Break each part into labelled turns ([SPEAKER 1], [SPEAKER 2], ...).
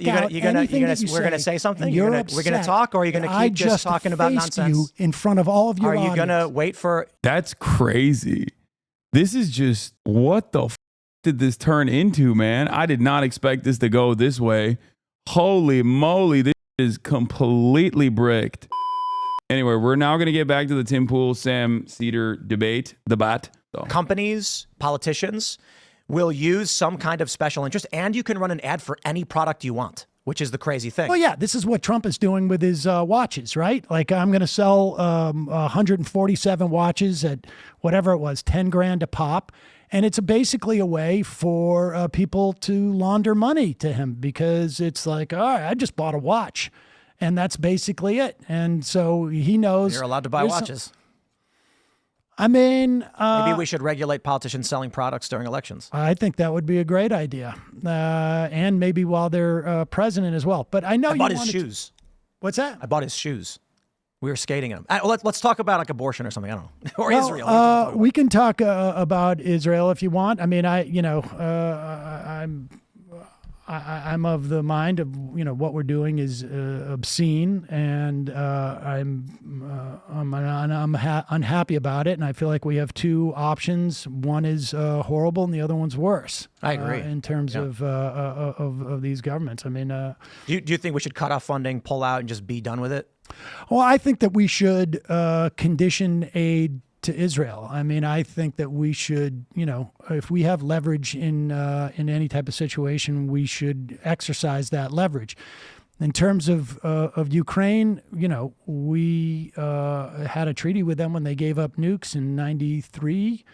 [SPEAKER 1] we're gonna say something. We're gonna talk, or are you gonna keep just talking about nonsense?
[SPEAKER 2] You in front of all of your
[SPEAKER 1] audience.
[SPEAKER 2] Are you
[SPEAKER 1] gonna wait for?
[SPEAKER 3] That's crazy. This is just what the did this turn into, man? I did not expect this to go this way. Holy moly, this is completely bricked. Anyway, we're now going to get back to the Tim Pool, Sam Seder debate. So.
[SPEAKER 1] Companies, politicians will use some kind of special interest, and you can run an ad for any product you want, which is the crazy thing.
[SPEAKER 2] Well, yeah, this is what Trump is doing with his watches, right? Like, I'm going to sell 147 watches at whatever it was, 10 grand a pop. And it's basically a way for people to launder money to him, because it's like, all right, I just bought a watch, and that's basically it. And so he knows
[SPEAKER 1] you're allowed to buy watches.
[SPEAKER 2] Maybe
[SPEAKER 1] we should regulate politicians selling products during elections.
[SPEAKER 2] I think that would be a great idea, and maybe while they're president as well. But I know
[SPEAKER 1] I bought his shoes.
[SPEAKER 2] What's that?
[SPEAKER 1] I bought his shoes. We were skating in them. Let's talk about like abortion or something. I don't know. Or Israel.
[SPEAKER 2] We can talk about Israel if you want. I mean, I'm of the mind of, what we're doing is obscene, and I'm unhappy about it. And I feel like we have two options. One is horrible, and the other one's worse.
[SPEAKER 1] I agree.
[SPEAKER 2] In terms of these governments. I mean,
[SPEAKER 1] do you think we should cut off funding, pull out, and just be done with it?
[SPEAKER 2] Well, I think that we should condition aid to Israel. I mean, I think that we should, if we have leverage in any type of situation, we should exercise that leverage. In terms of Ukraine, we had a treaty with them when they gave up nukes in '93,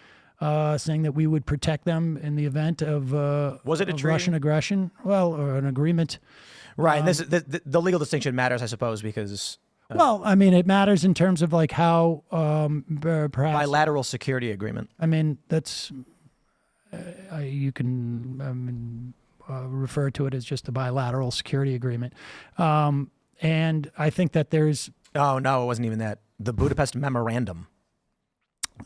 [SPEAKER 2] saying that we would protect them in the event of
[SPEAKER 1] was it a treaty?
[SPEAKER 2] Russian aggression? Well, or an agreement.
[SPEAKER 1] Right. And the legal distinction matters, I suppose, because...
[SPEAKER 2] well, I mean, it matters in terms of like how perhaps...
[SPEAKER 1] bilateral security agreement.
[SPEAKER 2] I mean, that's... you can refer to it as just a bilateral security agreement. And I think that there's...
[SPEAKER 1] Oh, no, it wasn't even that. The Budapest Memorandum.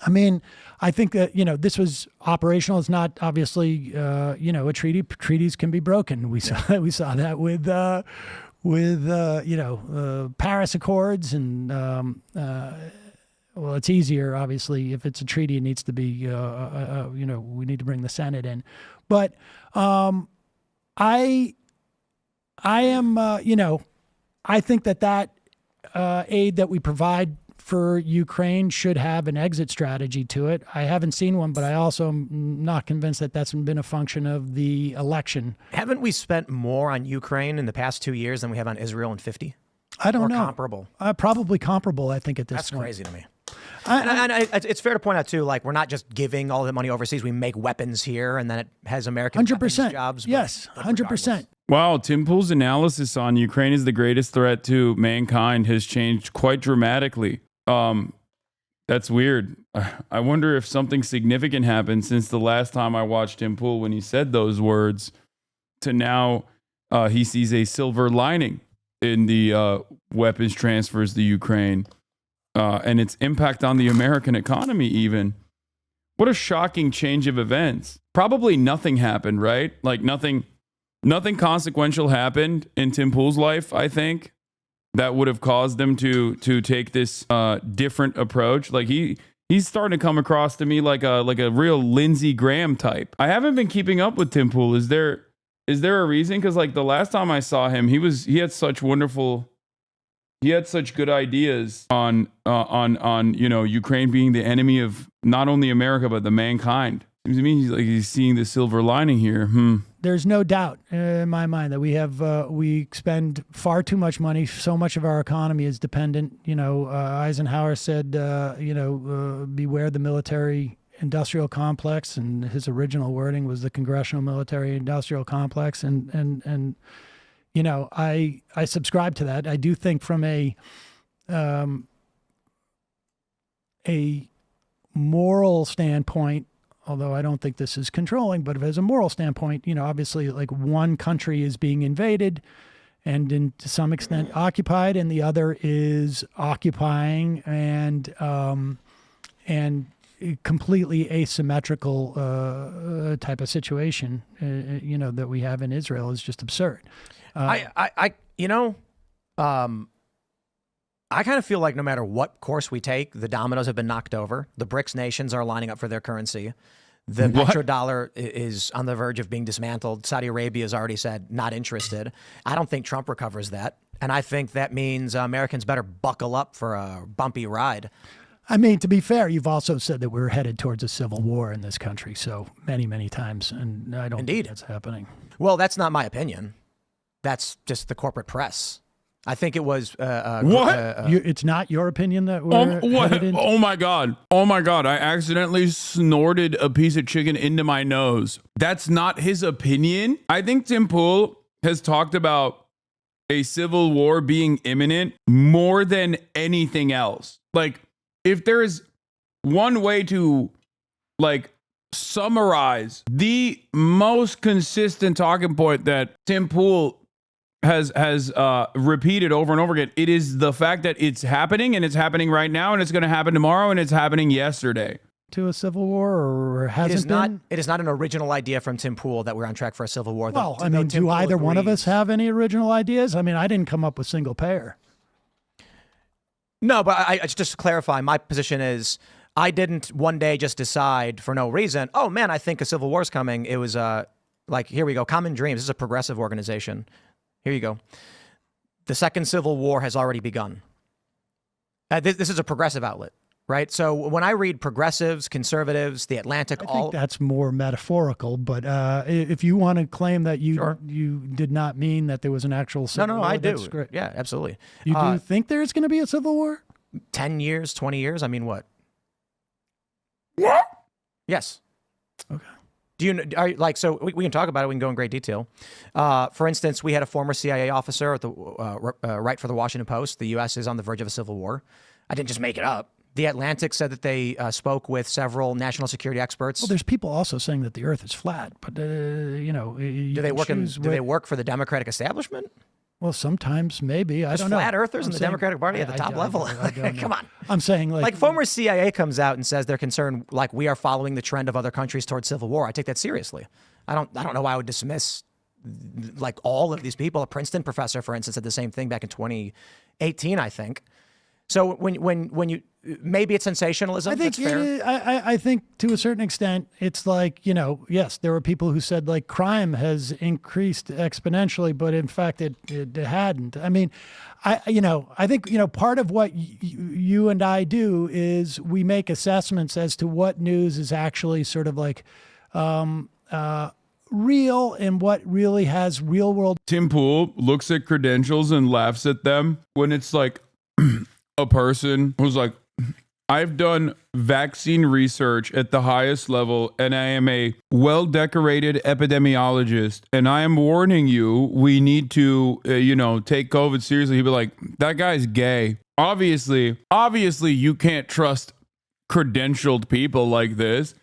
[SPEAKER 2] I mean, I think that, this was operational. It's not obviously, a treaty. Treaties can be broken. We saw that with Paris Accords, and well, it's easier obviously if it's a treaty. It needs to be, we need to bring the Senate in. But I am, I think that aid that we provide for Ukraine should have an exit strategy to it. I haven't seen one, but I also am not convinced that that's been a function of the election.
[SPEAKER 1] Haven't we spent more on Ukraine in the past 2 years than we have on Israel in 50?
[SPEAKER 2] I don't know.
[SPEAKER 1] Comparable?
[SPEAKER 2] Probably comparable, I think, at this point.
[SPEAKER 1] That's crazy to me. And it's fair to point out, too, like, we're not just giving all the money overseas. We make weapons here, and then it has American
[SPEAKER 2] 100%
[SPEAKER 1] jobs.
[SPEAKER 2] Yes, 100%.
[SPEAKER 3] Wow, Tim Pool's analysis on Ukraine is the greatest threat to mankind has changed quite dramatically. That's weird. I wonder if something significant happened since the last time I watched Tim Pool when he said those words to now he sees a silver lining in the weapons transfers to Ukraine and its impact on the American economy even. What a shocking change of events. Probably nothing happened, right? Like nothing consequential happened in Tim Pool's life, I think, that would have caused them to take this different approach. Like he's starting to come across to me like a real Lindsey Graham type. I haven't been keeping up with Tim Pool. Is there a reason? Because like the last time I saw him, he had such good ideas on Ukraine being the enemy of not only America but the mankind. Seems to me he's seeing the silver lining here.
[SPEAKER 2] There's no doubt in my mind that we spend far too much money. So much of our economy is dependent. Eisenhower said, beware the military industrial complex, and his original wording was the congressional military industrial complex. And I subscribe to that. I do think from a moral standpoint, although I don't think this is controlling, but as a moral standpoint, obviously like one country is being invaded and to some extent occupied, and the other is occupying. And completely asymmetrical type of situation, that we have in Israel is just absurd.
[SPEAKER 1] I kind of feel like no matter what course we take, the dominoes have been knocked over. The BRICS nations are lining up for their currency. The petrodollar is on the verge of being dismantled. Saudi Arabia has already said not interested. I don't think Trump recovers that. And I think that means Americans better buckle up for a bumpy ride.
[SPEAKER 2] I mean, to be fair, you've also said that we're headed towards a civil war in this country so many, many times. And I don't think that's happening.
[SPEAKER 1] Well, that's not my opinion. That's just the corporate press. I think it was
[SPEAKER 2] it's not your opinion that we're headed into?
[SPEAKER 3] Oh my god! I accidentally snorted a piece of chicken into my nose. That's not his opinion. I think Tim Pool has talked about a civil war being imminent more than anything else. Like, if there is one way to summarize the most consistent talking point that Tim Pool has repeated over and over again, it is the fact that it's happening, and it's happening right now, and it's going to happen tomorrow, and it's happening yesterday.
[SPEAKER 2] To a civil war, or hasn't been?
[SPEAKER 1] It is not an original idea from Tim Pool that we're on track for a civil war.
[SPEAKER 2] Well, do either one of us have any original ideas? I mean, I didn't come up with single payer.
[SPEAKER 1] No, but I just to clarify, my position is I didn't one day just decide for no reason, oh man, I think a civil war is coming. It was here we go, Common Dreams. This is a progressive organization. Here you go. The second civil war has already begun. This is a progressive outlet, right? So when I read progressives, conservatives, The Atlantic,
[SPEAKER 2] I think that's more metaphorical. But if you want to claim that you did not mean that there was an actual civil war,
[SPEAKER 1] I do.
[SPEAKER 2] That's great.
[SPEAKER 1] Yeah, absolutely.
[SPEAKER 2] You do think there's going to be a civil war?
[SPEAKER 1] 10 years, 20 years? I mean, what?
[SPEAKER 3] What?
[SPEAKER 1] Yes.
[SPEAKER 2] Okay.
[SPEAKER 1] So we can talk about it. We can go in great detail. For instance, we had a former CIA officer at the write for the Washington Post. The U.S. is on the verge of a civil war. I didn't just make it up. The Atlantic said that they spoke with several national security experts.
[SPEAKER 2] Well, there's people also saying that the Earth is flat, but
[SPEAKER 1] do they work for the Democratic establishment?
[SPEAKER 2] Well, sometimes maybe. I don't know.
[SPEAKER 1] Flat earthers in the Democratic Party at the top level. Come on.
[SPEAKER 2] I'm saying
[SPEAKER 1] like former CIA comes out and says they're concerned, like we are following the trend of other countries towards civil war. I take that seriously. I don't know why I would dismiss like all of these people. A Princeton professor, for instance, said the same thing back in 2018, I think. So when you maybe it's sensationalism.
[SPEAKER 2] I think
[SPEAKER 1] that's fair.
[SPEAKER 2] I think to a certain extent it's like, yes, there were people who said like crime has increased exponentially, but in fact it hadn't. I mean, I think part of what you and I do is we make assessments as to what news is actually sort of like real and what really has real world.
[SPEAKER 3] Tim Pool looks at credentials and laughs at them when it's like a person who's like, I've done vaccine research at the highest level, and I am a well-decorated epidemiologist, and I am warning you, we need to, take COVID seriously. He'd be like, that guy's gay. Obviously, you can't trust credentialed people like this.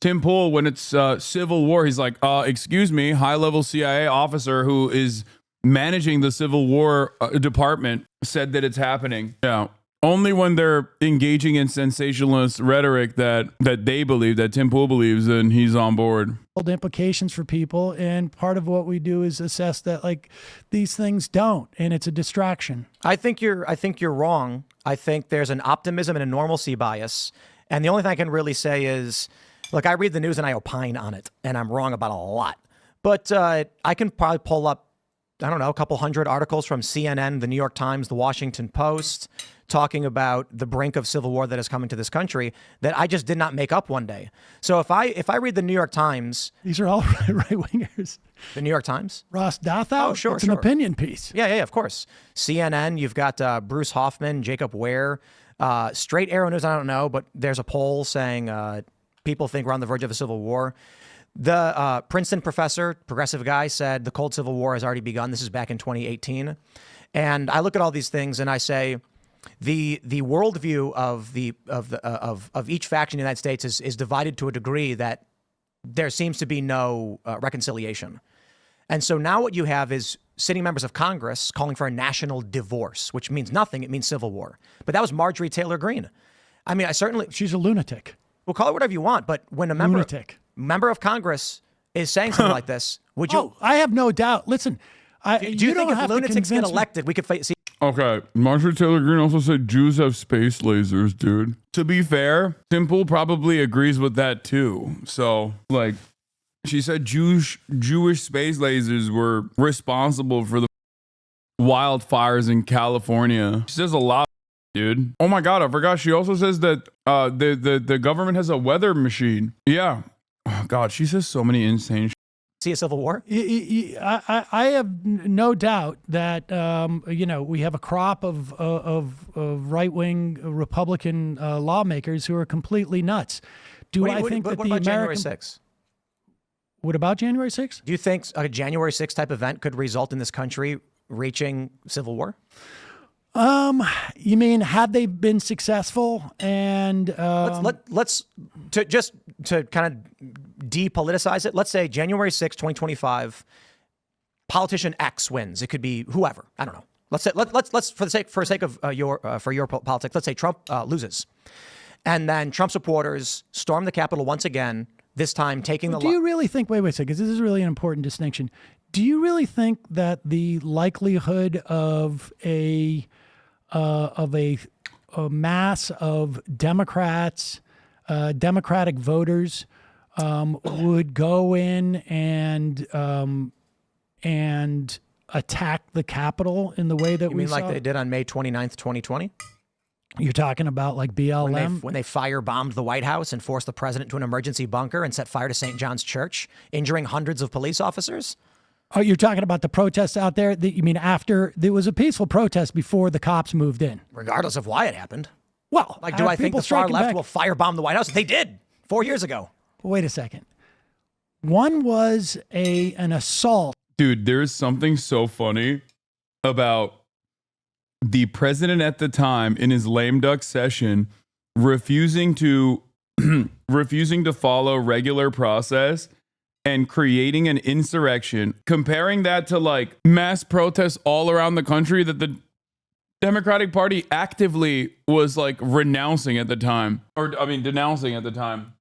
[SPEAKER 3] Tim Pool, when it's civil war, he's like, excuse me, high-level CIA officer who is managing the Civil War department said that it's happening. Yeah. Only when they're engaging in sensationalist rhetoric that they believe, that Tim Pool believes, and he's on board.
[SPEAKER 2] Implications for people, and part of what we do is assess that like these things don't, and it's a distraction.
[SPEAKER 1] I think you're wrong. I think there's an optimism and a normalcy bias, and the only thing I can really say is, look, I read the news and I opine on it, and I'm wrong about a lot. But I can probably pull up, I don't know, a couple hundred articles from CNN, the New York Times, the Washington Post, talking about the brink of civil war that is coming to this country that I just did not make up one day. So if I read the New York Times,
[SPEAKER 2] these are all right-wingers.
[SPEAKER 1] The New York Times,
[SPEAKER 2] Ross Douthat.
[SPEAKER 1] Oh, sure,
[SPEAKER 2] it's an opinion piece.
[SPEAKER 1] Yeah, of course. CNN, you've got Bruce Hoffman, Jacob Ware, Straight Arrow News. I don't know, but there's a poll saying people think we're on the verge of a civil war. The Princeton professor, progressive guy, said the Cold Civil War has already begun. This is back in 2018. And I look at all these things and I say, the worldview of each faction in the United States is divided to a degree that there seems to be no reconciliation. And so now what you have is sitting members of Congress calling for a national divorce, which means nothing. It means civil war. But that was Marjorie Taylor Greene. I mean, she's
[SPEAKER 2] a lunatic.
[SPEAKER 1] Well, call it whatever you want, but when a member of Congress is saying something like this, would you?
[SPEAKER 2] Oh, I have no doubt. Listen,
[SPEAKER 1] do you think if lunatics get elected, we could see?
[SPEAKER 3] Okay, Marjorie Taylor Greene also said Jews have space lasers, dude. To be fair, Simple probably agrees with that too. So, like, she said Jewish space lasers were responsible for the wildfires in California. She says a lot, dude. Oh my God, I forgot. She also says that the government has a weather machine. Yeah. Oh God, she says so many insane shit.
[SPEAKER 1] See a civil war?
[SPEAKER 2] I have no doubt that we have a crop of right-wing Republican lawmakers who are completely nuts.
[SPEAKER 1] What about January 6th?
[SPEAKER 2] What about January 6th?
[SPEAKER 1] Do you think a January 6th type event could result in this country reaching civil war?
[SPEAKER 2] You mean had they been successful? And
[SPEAKER 1] let's to kind of depoliticize it. Let's say January 6th, 2025, politician X wins. It could be whoever. I don't know. Let's say let's for the sake of your politics. Let's say Trump loses, and then Trump supporters storm the Capitol once again. This time taking the.
[SPEAKER 2] Do you really think? Wait a second, because this is really an important distinction. Do you really think that the likelihood of a mass of Democrats, Democratic voters, would go in and attack the Capitol in the way that we saw?
[SPEAKER 1] Like they did on May 29th, 2020?
[SPEAKER 2] You're talking about like BLM?
[SPEAKER 1] When they firebombed the White House and forced the president to an emergency bunker and set fire to St. John's Church, injuring hundreds of police officers?
[SPEAKER 2] Oh, you're talking about the protests out there? You mean after there was a peaceful protest before the cops moved in?
[SPEAKER 1] Regardless of why it happened.
[SPEAKER 2] Well,
[SPEAKER 1] like, do I think the far left will firebomb the White House? They did 4 years ago.
[SPEAKER 2] Wait a second. One was an assault.
[SPEAKER 3] Dude, there's something so funny about the president at the time in his lame duck session refusing to follow regular process and creating an insurrection, comparing that to like mass protests all around the country that the Democratic Party actively was like denouncing at the time.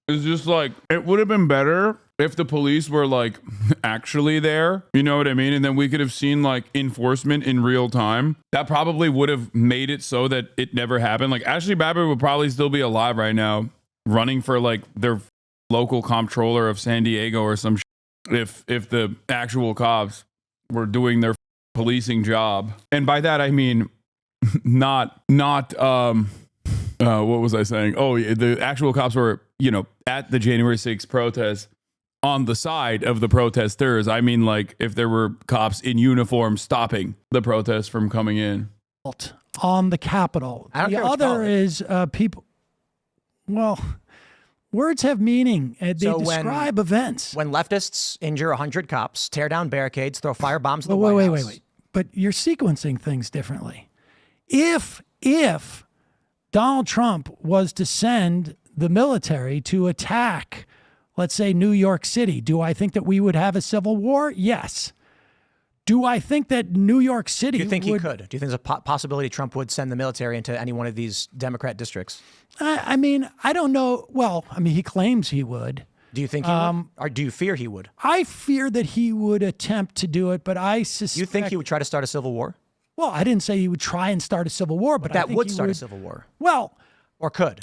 [SPEAKER 3] It's just like, it would have been better if the police were like actually there, you know what I mean? And then we could have seen like enforcement in real time. That probably would have made it so that it never happened. Like Ashley Babbitt would probably still be alive right now, running for like their local comptroller of San Diego or some if the actual cops were doing their policing job. And by that, I mean, not what was I saying? Oh, the actual cops were, at the January 6th protest on the side of the protesters. I mean, like if there were cops in uniform stopping the protests from coming in.
[SPEAKER 2] On the Capitol. The other is people. Well, words have meaning. They describe events.
[SPEAKER 1] When leftists injure 100 cops, tear down barricades, throw fire bombs at the White House.
[SPEAKER 2] Wait. But you're sequencing things differently. If Donald Trump was to send the military to attack, let's say, New York City, do I think that we would have a civil war? Yes. Do I think that New York City
[SPEAKER 1] Do you think he could? Do you think there's a possibility Trump would send the military into any one of these Democrat districts?
[SPEAKER 2] I mean, I don't know. Well, I mean, he claims he would.
[SPEAKER 1] Do you think he would? Or do you fear he would?
[SPEAKER 2] I fear that he would attempt to do it, but I suspect...
[SPEAKER 1] You think he would try to start a civil war?
[SPEAKER 2] Well, I didn't say he would try and start a civil war, but
[SPEAKER 1] that
[SPEAKER 2] I think
[SPEAKER 1] would start a civil war.
[SPEAKER 2] Well...
[SPEAKER 1] Or could.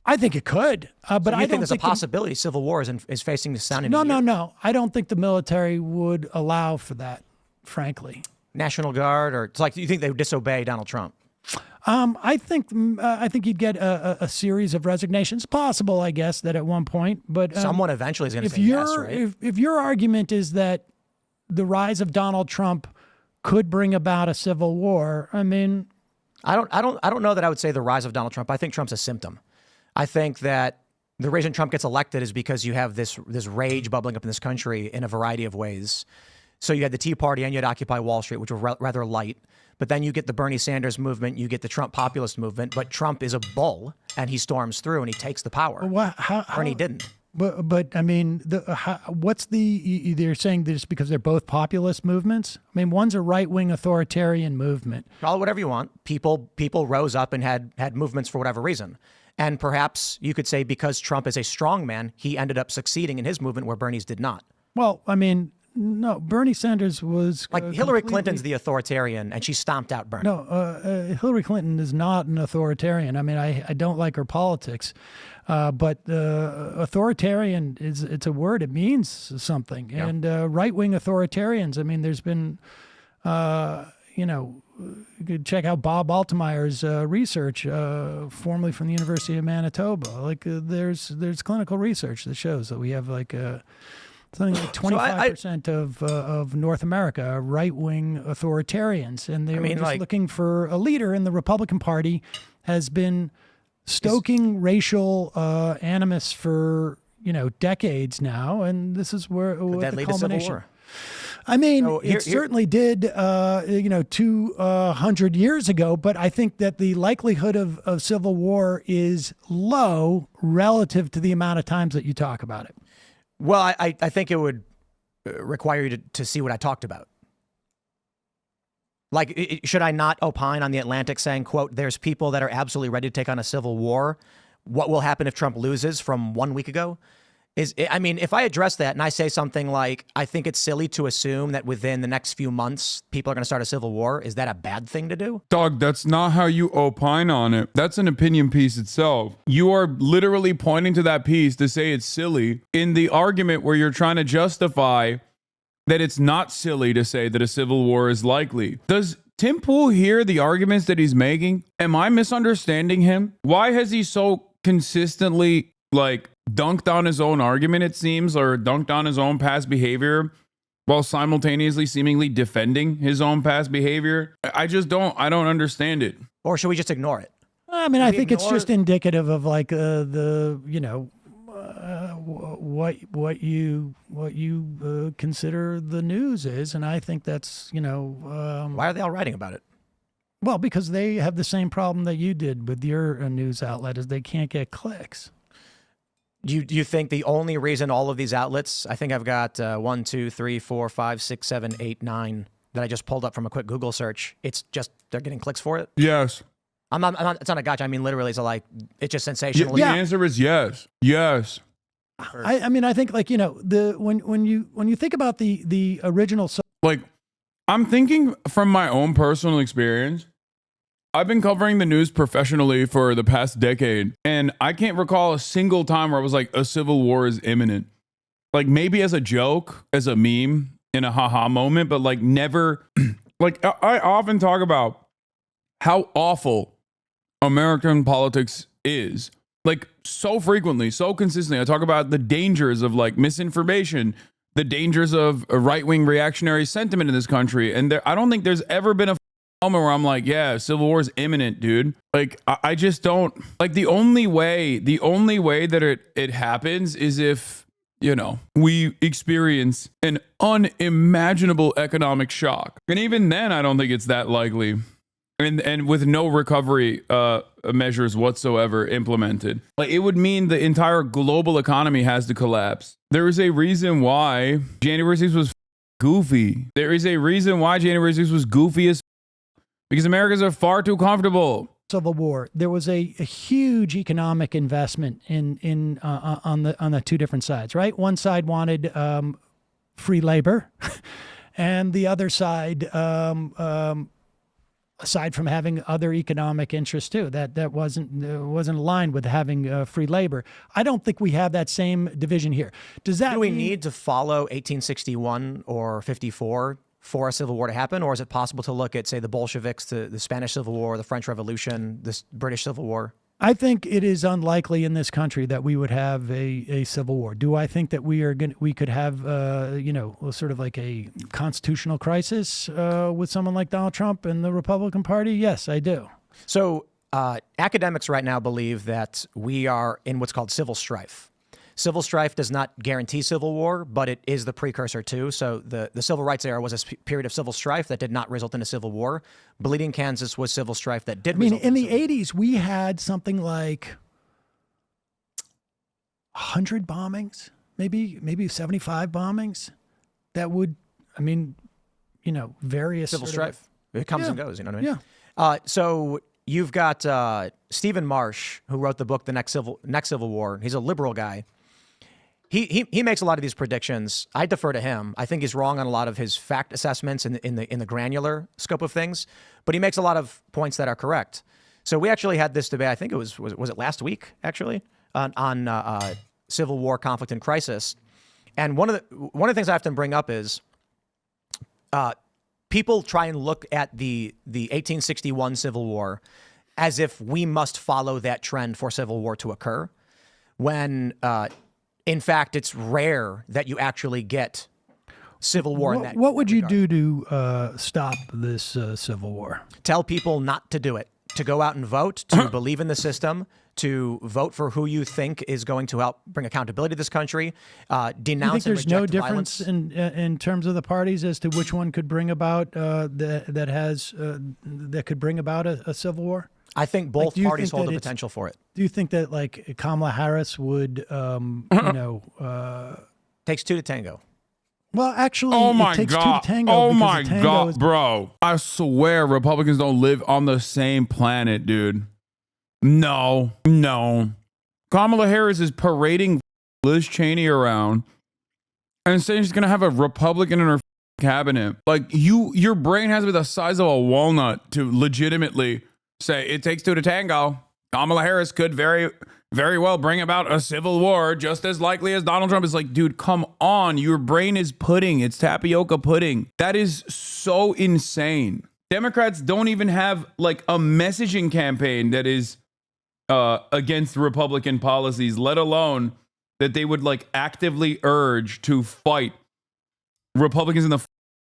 [SPEAKER 2] I think it could, but I don't
[SPEAKER 1] think there's a possibility civil war is facing the sound.
[SPEAKER 2] No. I don't think the military would allow for that, frankly.
[SPEAKER 1] National Guard, or it's like you think they would disobey Donald Trump?
[SPEAKER 2] I think you'd get a series of resignations. Possible, I guess, that at one point, but
[SPEAKER 1] someone eventually is going to say yes, right?
[SPEAKER 2] If your argument is that the rise of Donald Trump could bring about a civil war, I mean,
[SPEAKER 1] I don't know that I would say the rise of Donald Trump. I think Trump's a symptom. I think that the reason Trump gets elected is because you have this rage bubbling up in this country in a variety of ways. So you had the Tea Party and you had Occupy Wall Street, which were rather light. But then you get the Bernie Sanders movement, you get the Trump populist movement. But Trump is a bull, and he storms through and he takes the power. Or he didn't.
[SPEAKER 2] But I mean, they're saying that it's because they're both populist movements? I mean, one's a right-wing authoritarian movement.
[SPEAKER 1] Call it whatever you want. People rose up and had movements for whatever reason. And perhaps you could say because Trump is a strong man, he ended up succeeding in his movement where Bernie's did not.
[SPEAKER 2] Well, I mean, no, Bernie Sanders was
[SPEAKER 1] Like Hillary Clinton's the authoritarian, and she stomped out Bernie.
[SPEAKER 2] No, Hillary Clinton is not an authoritarian. I mean, I don't like her politics, but authoritarian it's a word. It means something. Yeah. And right-wing authoritarians. I mean, there's been, you could check out Bob Altemeyer's research, formerly from the University of Manitoba. Like there's clinical research that shows that we have like something like 25% of North America are right-wing authoritarians, and they're just looking for a leader. And the Republican Party has been stoking racial animus for decades now, and this is where the culmination. I mean, it certainly did, 200 years ago, but I think that the likelihood of civil war is low relative to the amount of times that you talk about it.
[SPEAKER 1] Well, I think it would require you to see what I talked about. Like, should I not opine on The Atlantic saying, quote, there's people that are absolutely ready to take on a civil war? What will happen if Trump loses from 1 week ago? If I address that and I say something like, I think it's silly to assume that within the next few months, people are going to start a civil war, is that a bad thing to do?
[SPEAKER 3] Dog, that's not how you opine on it. That's an opinion piece itself. You are literally pointing to that piece to say it's silly in the argument where you're trying to justify that it's not silly to say that a civil war is likely. Does Tim Pool hear the arguments that he's making? Am I misunderstanding him? Why has he so consistently, dunked on his own argument, it seems, or dunked on his own past behavior while simultaneously seemingly defending his own past behavior? I don't understand it.
[SPEAKER 1] Or should we just ignore it?
[SPEAKER 2] I mean, I think it's just indicative of what you consider the news is. And I think that's,
[SPEAKER 1] why are they all writing about it?
[SPEAKER 2] Well, because they have the same problem that you did with your news outlet, is they can't get clicks.
[SPEAKER 1] Do you think the only reason all of these outlets, I think I've got 1, 2, 3, 4, 5, 6, 7, 8, 9 that I just pulled up from a quick Google search, it's just they're getting clicks for it?
[SPEAKER 3] Yes.
[SPEAKER 1] I'm not, it's not a gotcha. I mean, literally, it's just sensational.
[SPEAKER 3] Yeah, the answer is yes. Yes.
[SPEAKER 2] I think when you think about the original,
[SPEAKER 3] I'm thinking from my own personal experience. I've been covering the news professionally for the past decade, and I can't recall a single time where I was like, a civil war is imminent. Like maybe as a joke, as a meme, in a haha moment, but never. I often talk about how awful American politics is. So frequently, so consistently. I talk about the dangers of misinformation, the dangers of a right-wing reactionary sentiment in this country. And I don't think there's ever been a moment where I'm like, yeah, civil war is imminent, dude. I just don't the only way that it happens is if, we experience an unimaginable economic shock. And even then, I don't think it's that likely. And with no recovery measures whatsoever implemented. It would mean the entire global economy has to collapse. There is a reason why January 6th was goofy. There is a reason why January 6th was goofy as because Americans are far too comfortable.
[SPEAKER 2] Civil War, there was a huge economic investment in on the two different sides, right? One side wanted free labor, and the other side, aside from having other economic interests too, that wasn't aligned with having free labor. I don't think we have that same division here. Does that
[SPEAKER 1] do we need to follow 1861 or 54? For a civil war to happen, or is it possible to look at, say, the Bolsheviks, the Spanish Civil War, the French Revolution, the British Civil War?
[SPEAKER 2] I think it is unlikely in this country that we would have a civil war. Do I think that we could have sort of like a constitutional crisis with someone like Donald Trump and the Republican Party? Yes, I do.
[SPEAKER 1] So academics right now believe that we are in what's called civil strife. Civil strife does not guarantee civil war, but it is the precursor to. So the civil rights era was a period of civil strife that did not result in a civil war. Bleeding Kansas was civil strife that did result in
[SPEAKER 2] the 80s, we had something like 100 bombings, maybe 75 bombings that would, various...
[SPEAKER 1] Civil strife. It comes and goes, you know what I mean?
[SPEAKER 2] Yeah.
[SPEAKER 1] So you've got Stephen Marsh, who wrote the book The Next Civil War. He's a liberal guy. He makes a lot of these predictions. I defer to him. I think he's wrong on a lot of his fact assessments in the granular scope of things, but he makes a lot of points that are correct. So we actually had this debate. I think it was it last week actually on civil war, conflict, and crisis. And one of the things I have to bring up is people try and look at the 1861 Civil War as if we must follow that trend for civil war to occur, when in fact it's rare that you actually get civil war.
[SPEAKER 2] What would you do to stop this civil war?
[SPEAKER 1] Tell people not to do it, to go out and vote, to believe in the system, to vote for who you think is going to help bring accountability to this country, denounce
[SPEAKER 2] you think there's no
[SPEAKER 1] violence.
[SPEAKER 2] difference in terms of the parties as to which one could bring about that could bring about a civil war?
[SPEAKER 1] I think both parties hold the potential for it.
[SPEAKER 2] Do you think that like Kamala Harris would,
[SPEAKER 1] Takes two to tango.
[SPEAKER 2] Well, actually,
[SPEAKER 3] Oh my
[SPEAKER 2] it takes two
[SPEAKER 3] God.
[SPEAKER 2] to tango.
[SPEAKER 3] Oh
[SPEAKER 2] because
[SPEAKER 3] my
[SPEAKER 2] a tango
[SPEAKER 3] God,
[SPEAKER 2] is-
[SPEAKER 3] bro. I swear Republicans don't live on the same planet, dude. No. Kamala Harris is parading Liz Cheney around and saying she's going to have a Republican in her cabinet. Like, your brain has to be the size of a walnut to legitimately say it takes two to tango. Kamala Harris could very, very well bring about a civil war just as likely as Donald Trump. Is like, dude, come on. Your brain is pudding. It's tapioca pudding. That is so insane. Democrats don't even have like a messaging campaign that is against Republican policies, let alone that they would like actively urge to fight Republicans in the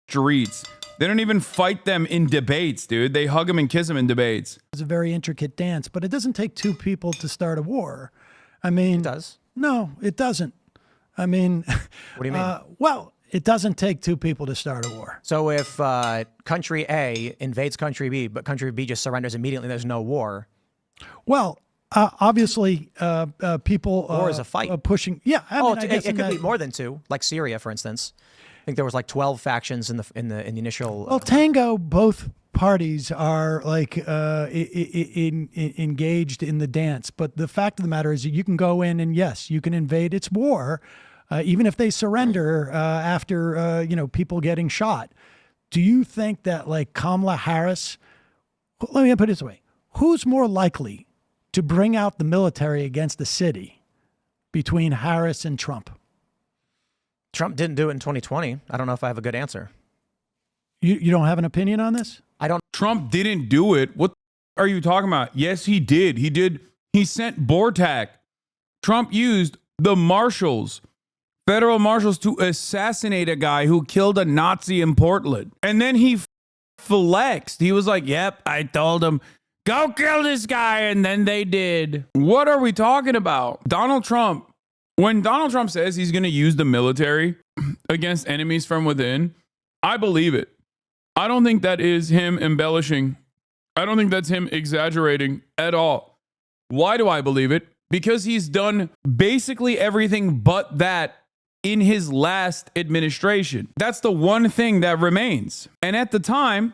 [SPEAKER 3] streets. They don't even fight them in debates, dude. They hug them and kiss them in debates.
[SPEAKER 2] It's a very intricate dance, but it doesn't take two people to start a war. I mean,
[SPEAKER 1] It does.
[SPEAKER 2] No, it doesn't. I mean,
[SPEAKER 1] What do you mean?
[SPEAKER 2] Well, it doesn't take two people to start a war.
[SPEAKER 1] So if country A invades country B, but country B just surrenders immediately, there's no war.
[SPEAKER 2] Well, obviously, people
[SPEAKER 1] War is a fight.
[SPEAKER 2] pushing. Yeah, I mean, I guess
[SPEAKER 1] it
[SPEAKER 2] in
[SPEAKER 1] could
[SPEAKER 2] that-
[SPEAKER 1] be more than two, like Syria, for instance. I think there was like 12 factions in the initial.
[SPEAKER 2] Well, tango, both parties are like engaged in the dance. But the fact of the matter is that you can go in and yes, you can invade. It's war, even if they surrender after people getting shot. Do you think that like Kamala Harris? Let me put it this way: who's more likely to bring out the military against the city between Harris and Trump?
[SPEAKER 1] Trump didn't do it in 2020. I don't know if I have a good answer.
[SPEAKER 2] You don't have an opinion on this?
[SPEAKER 1] I don't.
[SPEAKER 3] Trump didn't do it. What are you talking about? Yes, he did. He did. He sent Bortak. Trump used the marshals, federal marshals, to assassinate a guy who killed a Nazi in Portland. And then he flexed. He was like, yep, I told him, go kill this guy. And then they did. What are we talking about? Donald Trump. When Donald Trump says he's going to use the military against enemies from within, I believe it. I don't think that is him embellishing. I don't think that's him exaggerating at all. Why do I believe it? Because he's done basically everything but that in his last administration. That's the one thing that remains. And at the time,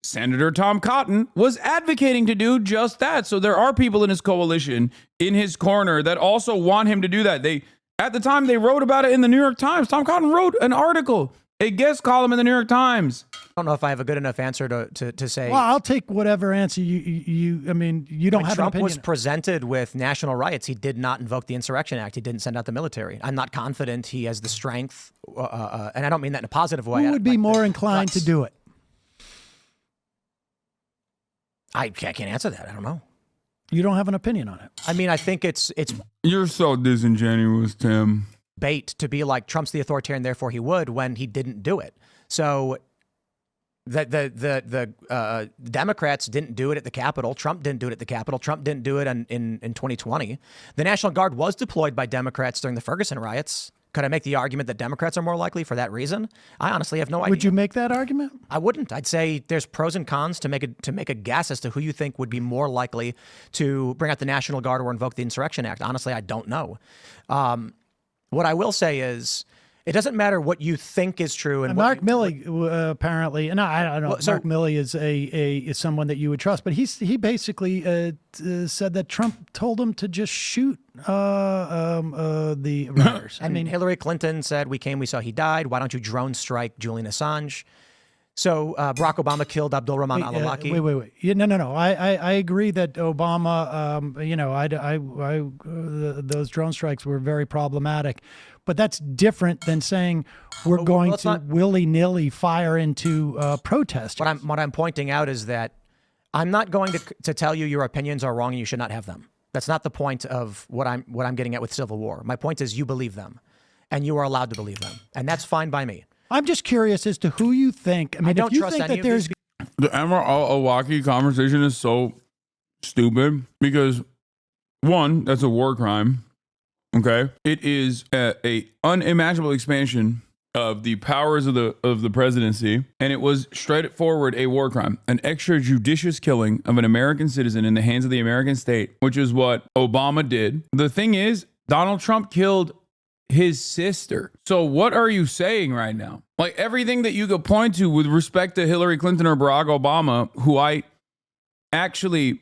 [SPEAKER 3] Senator Tom Cotton was advocating to do just that. So there are people in his coalition, in his corner, that also want him to do that. At the time, they wrote about it in the New York Times. Tom Cotton wrote an article, a guest column in the New York Times.
[SPEAKER 1] I don't know if I have a good enough answer to say.
[SPEAKER 2] Well, I'll take whatever answer you I mean, you don't
[SPEAKER 1] When
[SPEAKER 2] have
[SPEAKER 1] Trump
[SPEAKER 2] an opinion.
[SPEAKER 1] was presented with national riots, he did not invoke the Insurrection Act. He didn't send out the military. I'm not confident he has the strength, and I don't mean that in a positive way.
[SPEAKER 2] Who would be
[SPEAKER 1] Like
[SPEAKER 2] more
[SPEAKER 1] the
[SPEAKER 2] inclined to
[SPEAKER 1] guts.
[SPEAKER 2] do it?
[SPEAKER 1] I can't answer that. I don't know.
[SPEAKER 2] You don't have an opinion on it.
[SPEAKER 1] I mean, I think it's
[SPEAKER 3] You're so disingenuous, Tim.
[SPEAKER 1] bait to be like Trump's the authoritarian, therefore he would, when he didn't do it. So the Democrats didn't do it at the Capitol. Trump didn't do it at the Capitol. Trump didn't do it in 2020. The National Guard was deployed by Democrats during the Ferguson riots. Could I make the argument that Democrats are more likely for that reason? I honestly have no idea.
[SPEAKER 2] Would you make that argument?
[SPEAKER 1] I wouldn't. I'd say there's pros and cons to make a guess as to who you think would be more likely to bring out the National Guard or invoke the Insurrection Act. Honestly, I don't know. What I will say is, It doesn't matter what you think is true. And
[SPEAKER 2] Mark Milley apparently, and I don't know.
[SPEAKER 1] Well, so-
[SPEAKER 2] Mark Milley is someone that you would trust, but he basically said that Trump told him to just shoot the rioters.
[SPEAKER 1] I mean, Hillary Clinton said, "We came, we saw, he died. Why don't you drone strike Julian Assange?" So Barack Obama killed Abdul Rahman al-Awlaki.
[SPEAKER 2] Wait. Yeah, no. I agree that Obama, those drone strikes were very problematic, but that's different than saying we're going to willy-nilly fire into protesters.
[SPEAKER 1] What I'm pointing out is that I'm not going to tell you your opinions are wrong and you should not have them. That's not the point of what I'm getting at with civil war. My point is you believe them, and you are allowed to believe them, and that's fine by me.
[SPEAKER 2] I'm just curious as to who you think. I mean,
[SPEAKER 1] don't
[SPEAKER 2] if you
[SPEAKER 1] trust
[SPEAKER 2] think
[SPEAKER 1] any
[SPEAKER 2] that
[SPEAKER 1] of
[SPEAKER 2] there's
[SPEAKER 1] these
[SPEAKER 3] The Anwar al-Awlaki conversation is so stupid because, one, that's a war crime. Okay, it is a unimaginable expansion of the powers of the presidency, and it was straightforward a war crime, an extrajudicious killing of an American citizen in the hands of the American state, which is what Obama did. The thing is, Donald Trump killed his sister. So what are you saying right now? Like everything that you could point to with respect to Hillary Clinton or Barack Obama, who I actually,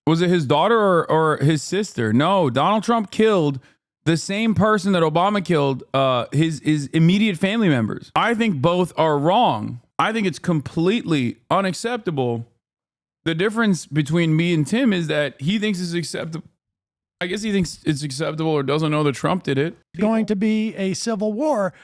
[SPEAKER 3] was it his daughter or his sister? No, Donald Trump killed the same person that Obama killed, his immediate family members. I think both are wrong. I think it's completely unacceptable. The difference between me and Tim is that he thinks it's acceptable. I guess he thinks it's acceptable or doesn't know that Trump did it.
[SPEAKER 2] going to be a civil war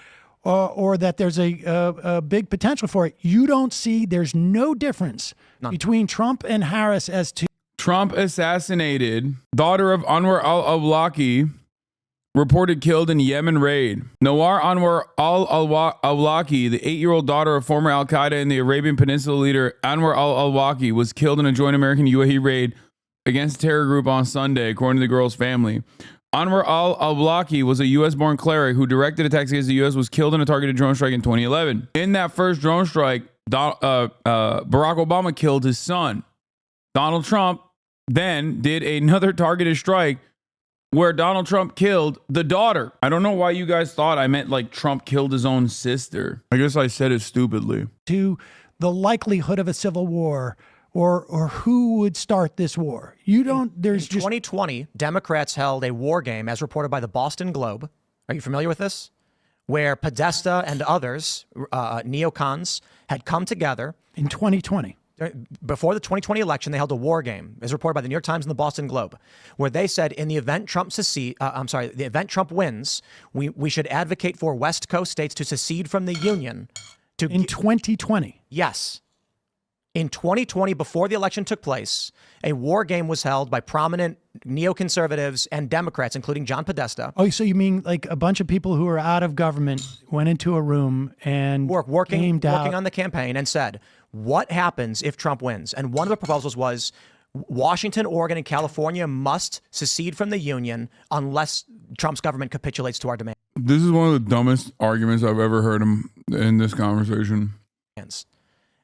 [SPEAKER 2] or that there's a big potential for it. You don't see, there's no difference between Trump and Harris as to.
[SPEAKER 3] Trump assassinated daughter of Anwar al-Awlaki, reported killed in Yemen raid. Nawar Anwar al-Awlaki, the 8-year-old daughter of former Al-Qaeda and the Arabian Peninsula leader Anwar al-Awlaki, was killed in a joint American UAE raid against the terror group on Sunday, according to the girl's family. Anwar al-Awlaki was a U.S.-born cleric who directed attacks against the U.S., was killed in a targeted drone strike in 2011. In that first drone strike, Barack Obama killed his son. Donald Trump then did another targeted strike where Donald Trump killed the daughter. I don't know why you guys thought I meant like Trump killed his own sister. I guess I said it stupidly.
[SPEAKER 2] To the likelihood of a civil war or who would start this war. You don't, there's
[SPEAKER 1] In
[SPEAKER 2] just.
[SPEAKER 1] 2020, Democrats held a war game, as reported by the Boston Globe. Are you familiar with this? Where Podesta and others, neocons, had come together.
[SPEAKER 2] In 2020.
[SPEAKER 1] Before the 2020 election, they held a war game, as reported by the New York Times and the Boston Globe, where they said, in the event the event Trump wins, we should advocate for West Coast states to secede from the Union.
[SPEAKER 2] In 2020.
[SPEAKER 1] Yes. In 2020, before the election took place, a war game was held by prominent neoconservatives and Democrats, including John Podesta.
[SPEAKER 2] Oh, so you mean like a bunch of people who are out of government went into a room and
[SPEAKER 1] working on the campaign and said, what happens if Trump wins? And one of the proposals was Washington, Oregon, and California must secede from the Union unless Trump's government capitulates to our demands.
[SPEAKER 3] This is one of the dumbest arguments I've ever heard in this conversation.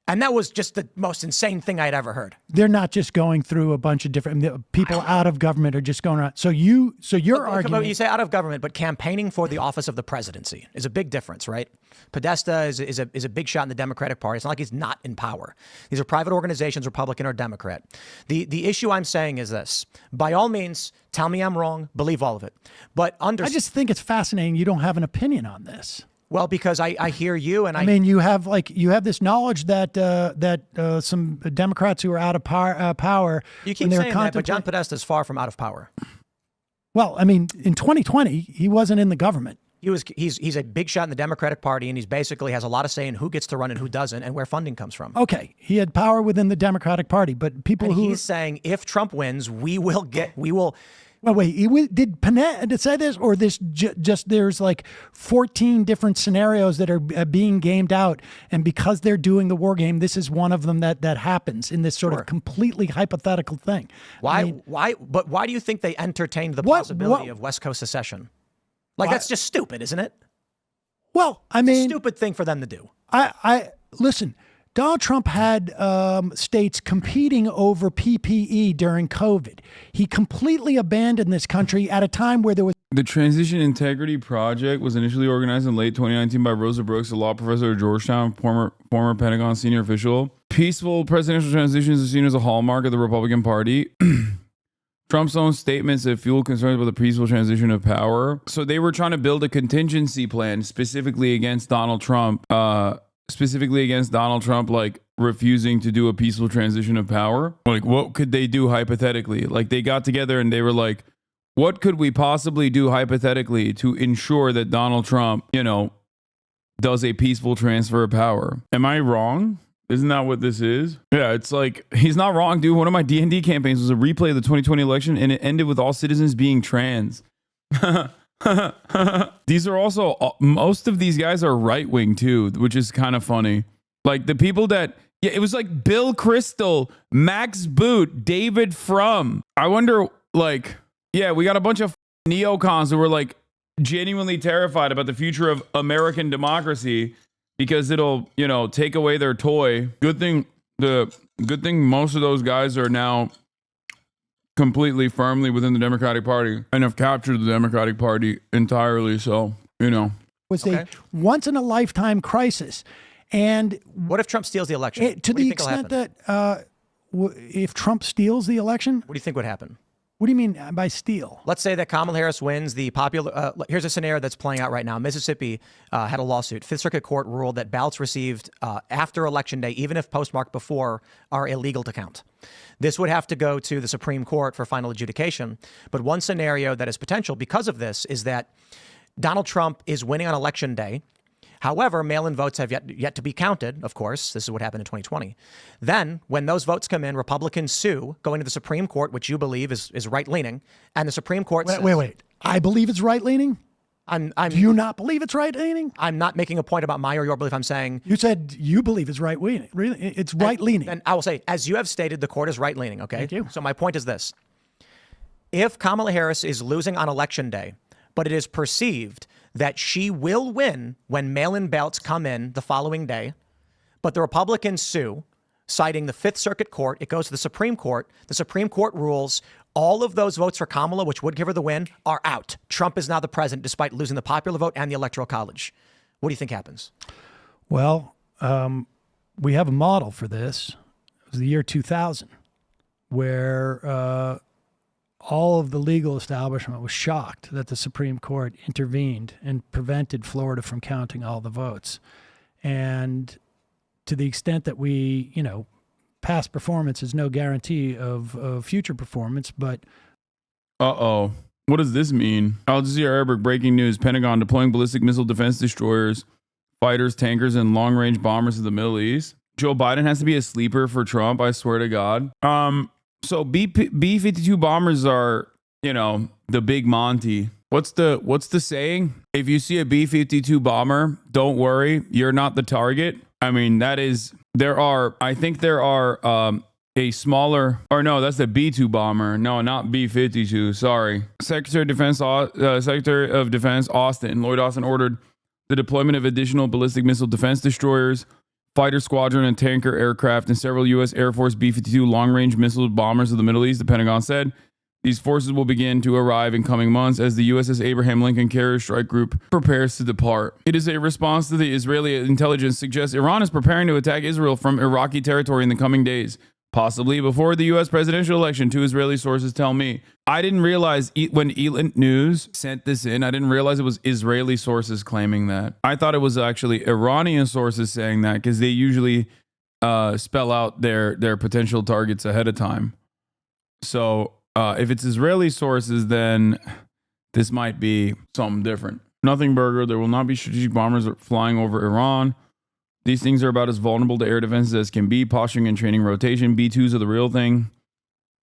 [SPEAKER 1] And that was just the most insane thing I'd ever heard.
[SPEAKER 2] They're not just going through a bunch of different people out of government are just going around. So your argument,
[SPEAKER 1] you say out of government, but campaigning for the office of the presidency is a big difference, right? Podesta is a big shot in the Democratic Party. It's not like he's not in power. These are private organizations, Republican or Democrat. The issue I'm saying is this: by all means, tell me I'm wrong, believe all of it, but
[SPEAKER 2] I just think it's fascinating you don't have an opinion on this.
[SPEAKER 1] Well, because I hear you, and
[SPEAKER 2] I mean, you have this knowledge that some Democrats who are out of power.
[SPEAKER 1] You keep saying that, but John Podesta is far from out of power.
[SPEAKER 2] Well, I mean, in 2020, he wasn't in the government.
[SPEAKER 1] He's a big shot in the Democratic Party, and he's basically has a lot of say in who gets to run and who doesn't, and where funding comes from.
[SPEAKER 2] Okay, he had power within the Democratic Party, but
[SPEAKER 1] he's saying if Trump wins, we will.
[SPEAKER 2] Well, wait, did Panetta say this, or this just there's like 14 different scenarios that are being gamed out, and because they're doing the war game, this is one of them that happens in this sort of completely hypothetical thing.
[SPEAKER 1] Why do you think they entertained the possibility of West Coast secession? Like, that's just stupid, isn't it?
[SPEAKER 2] Well, I mean,
[SPEAKER 1] it's a stupid thing for them to do.
[SPEAKER 2] I listen. Donald Trump had states competing over PPE during COVID. He completely abandoned this country at a time where there was.
[SPEAKER 3] The Transition Integrity Project was initially organized in late 2019 by Rosa Brooks, a law professor at Georgetown, former Pentagon senior official. Peaceful presidential transitions are seen as a hallmark of the Republican Party. Trump's own statements have fueled concerns about the peaceful transition of power. So they were trying to build a contingency plan specifically against Donald Trump, like refusing to do a peaceful transition of power. Like, what could they do hypothetically? Like, they got together and they were like, what could we possibly do hypothetically to ensure that Donald Trump, does a peaceful transfer of power? Am I wrong? Isn't that what this is? Yeah, it's like, he's not wrong, dude. One of my D&D campaigns was a replay of the 2020 election, and it ended with all citizens being trans. These are also, most of these guys are right-wing too, which is kind of funny. Like the people that, yeah, it was like Bill Kristol, Max Boot, David Frum. I wonder, like, yeah, we got a bunch of neocons who were like genuinely terrified about the future of American democracy because it'll, take away their toy. Good thing most of those guys are now completely firmly within the Democratic Party and have captured the Democratic Party entirely. So,
[SPEAKER 2] was a once in a lifetime crisis. And
[SPEAKER 1] what if Trump steals the election?
[SPEAKER 2] To the extent that if Trump steals the election,
[SPEAKER 1] what do you think would happen?
[SPEAKER 2] What do you mean by steal?
[SPEAKER 1] Let's say that Kamala Harris wins the popular. Here's a scenario that's playing out right now. Mississippi had a lawsuit. Fifth Circuit Court ruled that ballots received after Election Day, even if postmarked before, are illegal to count. This would have to go to the Supreme Court for final adjudication. But one scenario that is potential because of this is that Donald Trump is winning on Election Day. However, mail-in votes have yet to be counted, of course. This is what happened in 2020. Then, when those votes come in, Republicans sue, going to the Supreme Court, which you believe is right-leaning, and the Supreme Court says...
[SPEAKER 2] Wait. I believe it's right-leaning?
[SPEAKER 1] Do
[SPEAKER 2] you not believe it's right-leaning?
[SPEAKER 1] I'm not making a point about my or your belief. I'm saying...
[SPEAKER 2] You said you believe it's right-leaning. Really? It's right-leaning.
[SPEAKER 1] And I will say, as you have stated, the court is right-leaning, okay?
[SPEAKER 2] Thank you.
[SPEAKER 1] So my point is this. If Kamala Harris is losing on Election Day, but it is perceived that she will win when mail-in ballots come in the following day, but the Republicans sue, citing the Fifth Circuit Court. It goes to the Supreme Court. The Supreme Court rules all of those votes for Kamala, which would give her the win, are out. Trump is now the president, despite losing the popular vote and the Electoral College. What do you think happens?
[SPEAKER 2] Well, we have a model for this. It was the year 2000, where all of the legal establishment was shocked that the Supreme Court intervened and prevented Florida from counting all the votes. And to the extent that we, past performance is no guarantee of future performance, but...
[SPEAKER 3] Uh-oh. What does this mean? Al Jazeera Arabic breaking news. Pentagon deploying ballistic missile defense destroyers, fighters, tankers, and long-range bombers to the Middle East. Joe Biden has to be a sleeper for Trump, I swear to God. So B-52 bombers are, the big Monty. What's the saying? If you see a B-52 bomber, don't worry, you're not the target. I mean, there are a smaller, or no, that's the B-2 bomber. No, not B-52. Sorry. Secretary of Defense Lloyd Austin ordered the deployment of additional ballistic missile defense destroyers, fighter squadron, and tanker aircraft, and several U.S. Air Force B-52 long-range missile bombers of the Middle East, the Pentagon said. These forces will begin to arrive in coming months as the USS Abraham Lincoln Carrier Strike Group prepares to depart. It is a response to the Israeli intelligence suggests Iran is preparing to attack Israel from Iraqi territory in the coming days, possibly before the U.S. presidential election, two Israeli sources tell me. I didn't realize when Elant News sent this in, I didn't realize it was Israeli sources claiming that. I thought it was actually Iranian sources saying that because they usually spell out their potential targets ahead of time. So if it's Israeli sources, then this might be something different. Nothing burger. There will not be strategic bombers flying over Iran. These things are about as vulnerable to air defenses as can be. Posturing and training rotation. B-2s are the real thing.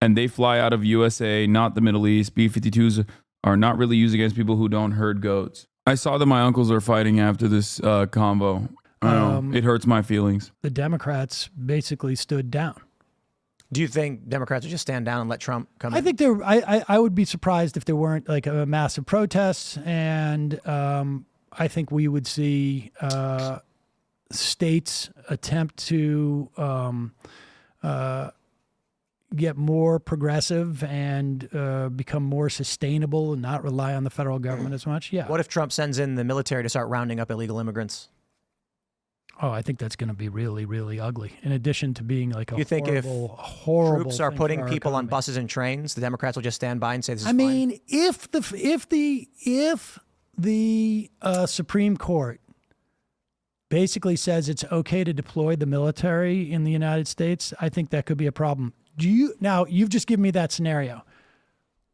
[SPEAKER 3] And they fly out of USA, not the Middle East. B-52s are not really used against people who don't herd goats. I saw that my uncles are fighting after this combo. I don't know. It hurts my feelings.
[SPEAKER 2] The Democrats basically stood down.
[SPEAKER 1] Do you think Democrats would just stand down and let Trump come in?
[SPEAKER 2] I think I would be surprised if there weren't like a massive protests, and I think we would see states attempt to get more progressive and become more sustainable and not rely on the federal government as much? Yeah.
[SPEAKER 1] What if Trump sends in the military to start rounding up illegal immigrants?
[SPEAKER 2] Oh, I think that's going to be really, really ugly. In addition to being like a
[SPEAKER 1] You think if
[SPEAKER 2] horrible
[SPEAKER 1] troops are
[SPEAKER 2] thing
[SPEAKER 1] putting
[SPEAKER 2] for our
[SPEAKER 1] people on
[SPEAKER 2] economy.
[SPEAKER 1] buses and trains, the Democrats will just stand by and say this is
[SPEAKER 2] I
[SPEAKER 1] fine?
[SPEAKER 2] mean, if the Supreme Court basically says it's okay to deploy the military in the United States, I think that could be a problem. Now, you've just given me that scenario.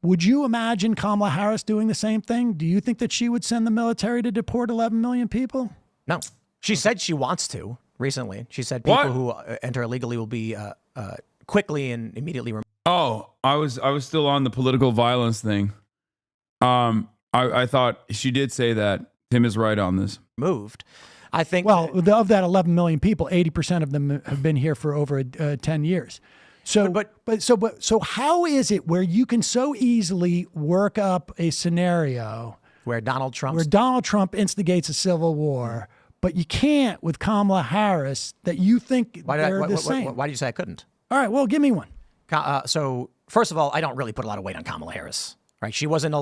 [SPEAKER 2] Would you imagine Kamala Harris doing the same thing? Do you think that she would send the military to deport 11 million people?
[SPEAKER 1] No. She said she wants to recently. She said people
[SPEAKER 3] What?
[SPEAKER 1] who enter illegally will be quickly and immediately removed.
[SPEAKER 3] Oh, I was still on the political violence thing. I thought she did say that. Tim is right on this.
[SPEAKER 1] I think.
[SPEAKER 2] Well, of that 11 million people, 80% of them have been here for over 10 years. So, so how is it where you can so easily work up a scenario
[SPEAKER 1] where Donald Trump
[SPEAKER 2] instigates a civil war, but you can't with Kamala Harris, that you think they're the same?
[SPEAKER 1] Why did you say I couldn't?
[SPEAKER 2] All right, well, give me one.
[SPEAKER 1] So first of all, I don't really put a lot of weight on Kamala Harris. Right? She wasn't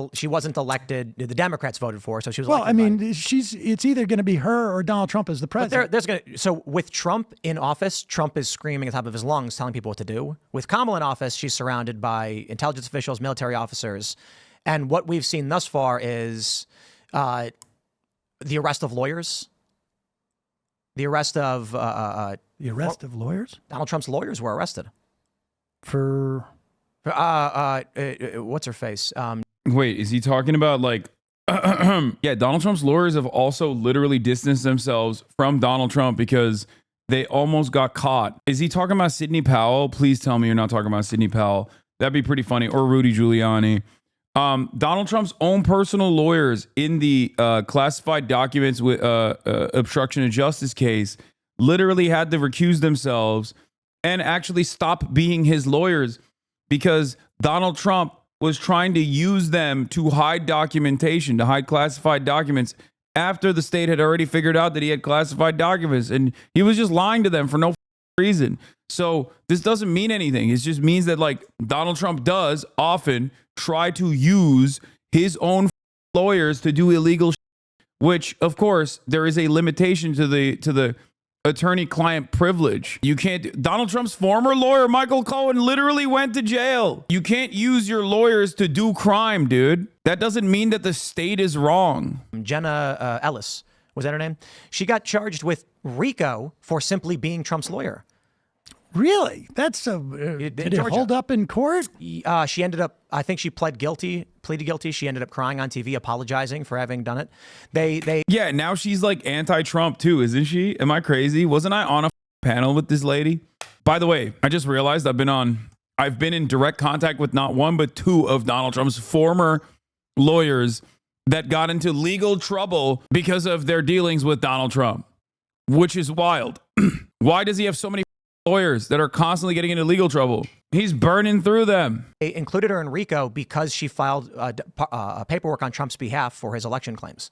[SPEAKER 1] elected. The Democrats voted for her, so she was.
[SPEAKER 2] Well, I mean, it's either going to be her or Donald Trump as the president.
[SPEAKER 1] But so with Trump in office, Trump is screaming at the top of his lungs, telling people what to do. With Kamala in office, she's surrounded by intelligence officials, military officers, and what we've seen thus far is the arrest of lawyers, the arrest of
[SPEAKER 2] lawyers.
[SPEAKER 1] Donald Trump's lawyers were arrested
[SPEAKER 2] for.
[SPEAKER 1] What's her face?
[SPEAKER 3] Wait, is he talking about like? Yeah, Donald Trump's lawyers have also literally distanced themselves from Donald Trump because they almost got caught. Is he talking about Sidney Powell? Please tell me you're not talking about Sidney Powell. That'd be pretty funny. Or Rudy Giuliani. Donald Trump's own personal lawyers in the classified documents with obstruction of justice case literally had to recuse themselves and actually stop being his lawyers because Donald Trump was trying to use them to hide documentation, to hide classified documents after the state had already figured out that he had classified documents. And he was just lying to them for no reason. So this doesn't mean anything. It just means that like Donald Trump does often try to use his own lawyers to do illegal which of course there is a limitation to the attorney-client privilege. You can't. Donald Trump's former lawyer, Michael Cohen, literally went to jail. You can't use your lawyers to do crime, dude. That doesn't mean that the state is wrong.
[SPEAKER 1] Jenna Ellis, was that her name? She got charged with RICO for simply being Trump's lawyer.
[SPEAKER 2] Really? That's did it hold up in court?
[SPEAKER 1] She ended up, I think she pleaded guilty. She ended up crying on TV, apologizing for having done it.
[SPEAKER 3] Yeah, now she's like anti-Trump too, isn't she? Am I crazy? Wasn't I on a panel with this lady? By the way, I just realized I've been in direct contact with not one, but two of Donald Trump's former lawyers that got into legal trouble because of their dealings with Donald Trump, which is wild. Why does he have so many lawyers that are constantly getting into legal trouble? He's burning through them.
[SPEAKER 1] They included her in RICO because she filed paperwork on Trump's behalf for his election claims.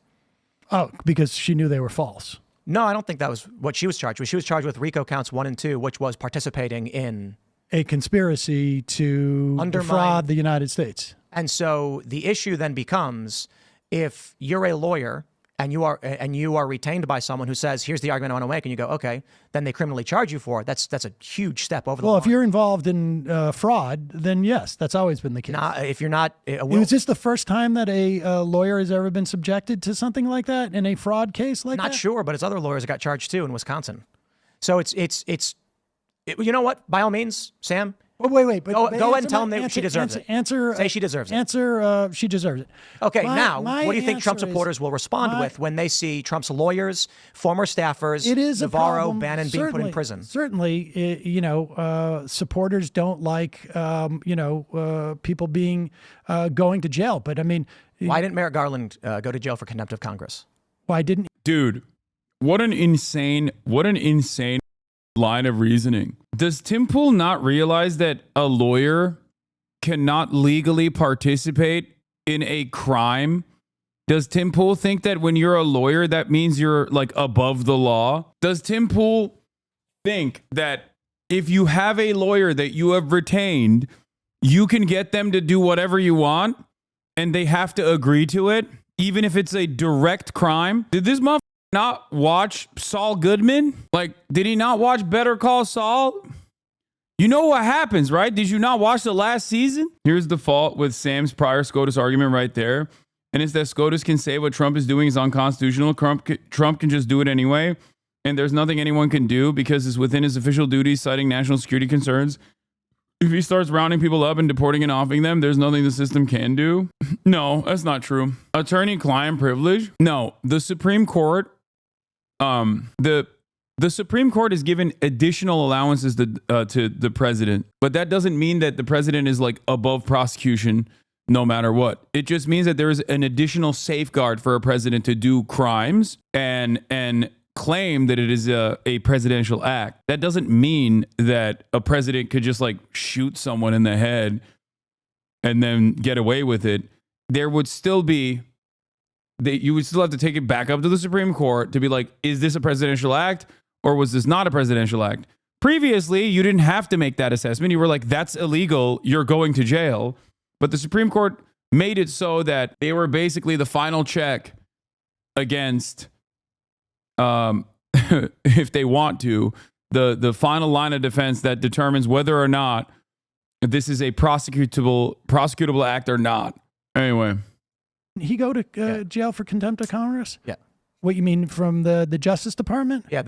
[SPEAKER 2] Oh, because she knew they were false.
[SPEAKER 1] No, I don't think that was what she was charged with. She was charged with RICO counts 1 and 2, which was participating in
[SPEAKER 2] a conspiracy to defraud the United States.
[SPEAKER 1] And so the issue then becomes, if you're a lawyer and you are retained by someone who says, here's the argument I want to make, and you go, okay, then they criminally charge you for it. That's a huge step over the line.
[SPEAKER 2] Well, if you're involved in fraud, then yes, that's always been the case.
[SPEAKER 1] If you're not,
[SPEAKER 2] was this the first time that a lawyer has ever been subjected to something like that in a fraud case like that?
[SPEAKER 1] Not sure, but it's other lawyers that got charged too in Wisconsin. So it's you know what? By all means, Sam.
[SPEAKER 2] Wait.
[SPEAKER 1] Go ahead and tell them she deserves it. Say she deserves it.
[SPEAKER 2] She deserves it.
[SPEAKER 1] Okay, now, what do you think Trump supporters will respond with when they see Trump's lawyers, former staffers, Navarro, Bannon being put in prison?
[SPEAKER 2] Certainly, supporters don't like, people being going to jail. But I mean,
[SPEAKER 1] why didn't Merrick Garland go to jail for contempt of Congress?
[SPEAKER 2] Why didn't?
[SPEAKER 3] Dude, what an insane line of reasoning. Does Tim Pool not realize that a lawyer cannot legally participate in a crime Does Tim Pool think that when you're a lawyer, that means you're like above the law? Does Tim Pool think that if you have a lawyer that you have retained, you can get them to do whatever you want and they have to agree to it, even if it's a direct crime? Did this motherfucker not watch Saul Goodman? Like, did he not watch Better Call Saul? You know what happens, right? Did you not watch the last season? Here's the fault with Sam's prior SCOTUS argument right there. And it's that SCOTUS can say what Trump is doing is unconstitutional. Trump can just do it anyway. And there's nothing anyone can do because it's within his official duties, citing national security concerns. If he starts rounding people up and deporting and offing them, there's nothing the system can do. No, that's not true. Attorney-client privilege? No, the Supreme Court, the Supreme Court has given additional allowances to the president, but that doesn't mean that the president is like above prosecution no matter what. It just means that there is an additional safeguard for a president to do crimes and claim that it is a presidential act. That doesn't mean that a president could just like shoot someone in the head and then get away with it. There would still be, you would still have to take it back up to the Supreme Court to be like, is this a presidential act or was this not a presidential act? Previously, you didn't have to make that assessment. You were like, that's illegal. You're going to jail. But the Supreme Court made it so that they were basically the final check against, if they want to, the final line of defense that determines whether or not this is a prosecutable act or not. Anyway.
[SPEAKER 2] He go to jail for contempt of Congress?
[SPEAKER 1] Yeah.
[SPEAKER 2] What you mean from the Justice Department?
[SPEAKER 1] Yeah,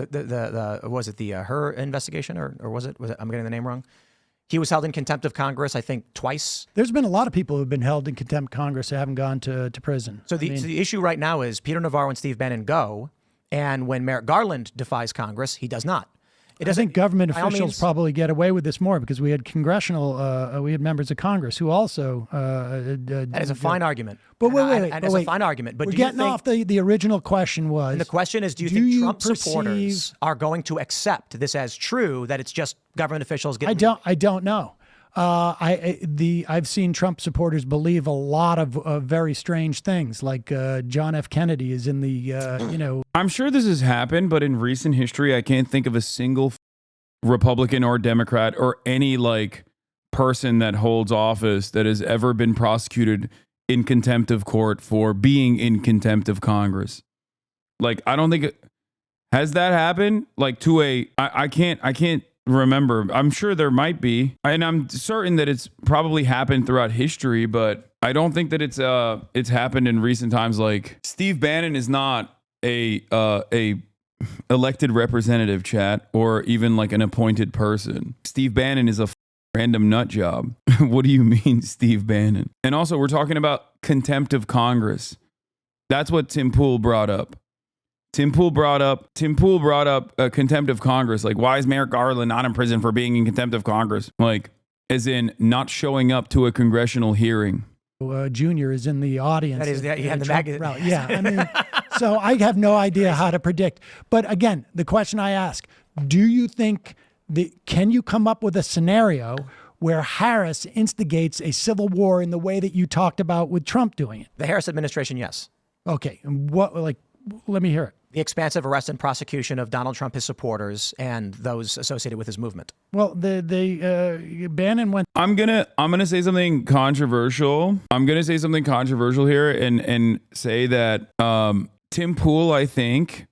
[SPEAKER 1] was it the her investigation or was it I'm getting the name wrong? He was held in contempt of Congress, I think, twice.
[SPEAKER 2] There's been a lot of people who've been held in contempt of Congress that haven't gone to prison.
[SPEAKER 1] So the issue right now is Peter Navarro and Steve Bannon go, and when Merrick Garland defies Congress, he does not.
[SPEAKER 2] I think government officials probably get away with this more because we had we had members of Congress who also.
[SPEAKER 1] That is a fine argument.
[SPEAKER 2] But wait.
[SPEAKER 1] It's a fine argument. But
[SPEAKER 2] we're getting off the original question was.
[SPEAKER 1] And the question is, do you think Trump supporters are going to accept this as true, that it's just government officials getting.
[SPEAKER 2] I don't know. I've seen Trump supporters believe a lot of very strange things, like John F. Kennedy is in the
[SPEAKER 3] I'm sure this has happened, but in recent history, I can't think of a single Republican or Democrat or any like person that holds office that has ever been prosecuted in contempt of court for being in contempt of Congress. Like, I don't think has that happened. Like I can't remember. I'm sure there might be, and I'm certain that it's probably happened throughout history, but I don't think that it's happened in recent times. Like, Steve Bannon is not a elected representative, chat, or even like an appointed person. Steve Bannon is a random nut job. What do you mean, Steve Bannon? And also, we're talking about contempt of Congress. That's what Tim Pool brought up. Tim Pool brought up contempt of Congress. Like, why is Merrick Garland not in prison for being in contempt of Congress? Like, as in not showing up to a congressional hearing.
[SPEAKER 2] Junior is in the audience.
[SPEAKER 1] That is, the magazine.
[SPEAKER 2] Yeah, I mean, so I have no idea how to predict. But again, the question I ask: do you think can you come up with a scenario where Harris instigates a civil war in the way that you talked about with Trump doing it?
[SPEAKER 1] The Harris administration, yes.
[SPEAKER 2] Okay, and let me hear it.
[SPEAKER 1] The expansive arrest and prosecution of Donald Trump, his supporters, and those associated with his movement.
[SPEAKER 2] Well, Bannon went.
[SPEAKER 3] I'm gonna say something controversial. I'm gonna say something controversial here, and say that Tim Pool, I think,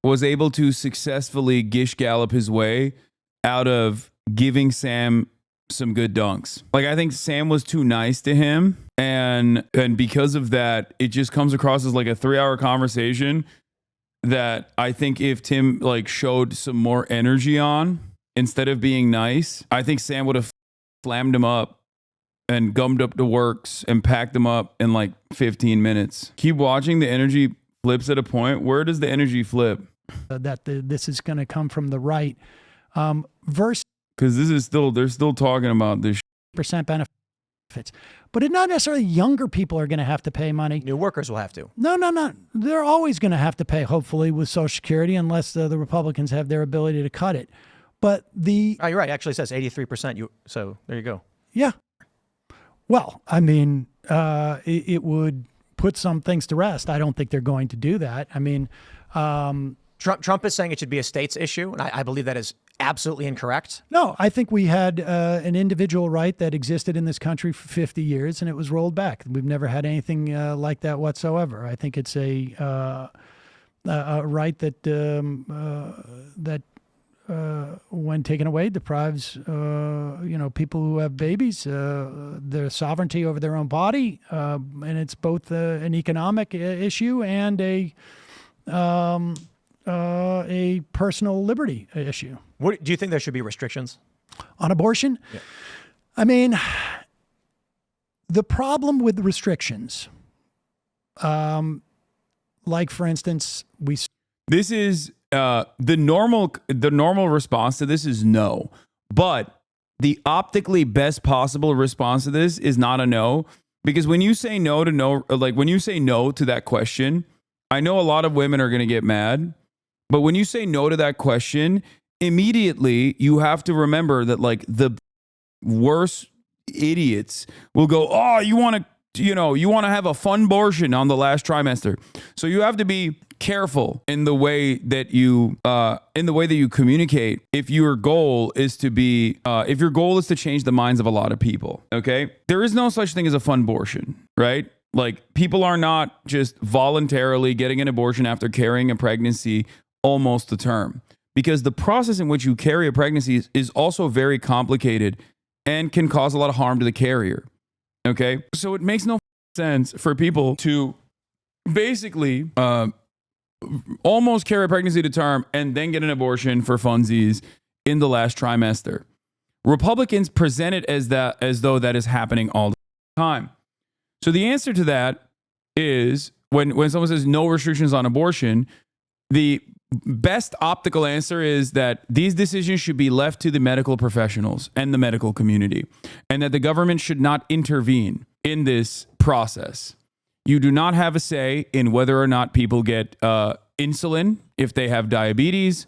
[SPEAKER 3] was able to successfully gish gallop his way out of giving Sam some good dunks. Like, I think Sam was too nice to him. And because of that, it just comes across as like a 3-hour conversation that I think if Tim like showed some more energy on instead of being nice, I think Sam would have slammed him up and gummed up the works and packed him up in like 15 minutes. Keep watching. The energy flips at a point. Where does the energy flip?
[SPEAKER 2] This is going to come from the right. Versus
[SPEAKER 3] because they're still talking about this
[SPEAKER 2] percent benefits. But it's not necessarily younger people are going to have to pay money.
[SPEAKER 1] New workers will have to.
[SPEAKER 2] No. They're always going to have to pay, hopefully, with Social Security, unless the Republicans have their ability to cut it. But you're
[SPEAKER 1] right. It actually says 83%. So there you go.
[SPEAKER 2] Yeah. Well, I mean, it would put some things to rest. I don't think they're going to do that. I mean,
[SPEAKER 1] Trump is saying it should be a state's issue, and I believe that is absolutely incorrect.
[SPEAKER 2] no, I think we had an individual right that existed in this country for 50 years, and it was rolled back. We've never had anything like that whatsoever. I think it's a right that when taken away, deprives people who have babies their sovereignty over their own body, and it's both an economic issue and a personal liberty issue.
[SPEAKER 1] What do you think there should be restrictions
[SPEAKER 2] On abortion?
[SPEAKER 1] Yeah.
[SPEAKER 2] I mean, the problem with restrictions, like for instance,
[SPEAKER 3] This is the normal response to this is no, but the optically best possible response to this is not a no, because when you say no to no, like when you say no to that question, I know a lot of women are going to get mad, but when you say no to that question, immediately you have to remember that like the worst idiots will go, oh, you want to have a fun abortion on the last trimester. So you have to be careful in the way that you communicate if your goal is to change the minds of a lot of people. Okay, there is no such thing as a fun abortion, right? Like, people are not just voluntarily getting an abortion after carrying a pregnancy almost to term, because the process in which you carry a pregnancy is also very complicated and can cause a lot of harm to the carrier. Okay, so it makes no sense for people to basically almost carry a pregnancy to term and then get an abortion for funsies in the last trimester. Republicans present it as though that is happening all the time. So the answer to that is when someone says no restrictions on abortion, the best optical answer is that these decisions should be left to the medical professionals and the medical community, and that the government should not intervene in this process. You do not have a say in whether or not people get insulin if they have diabetes.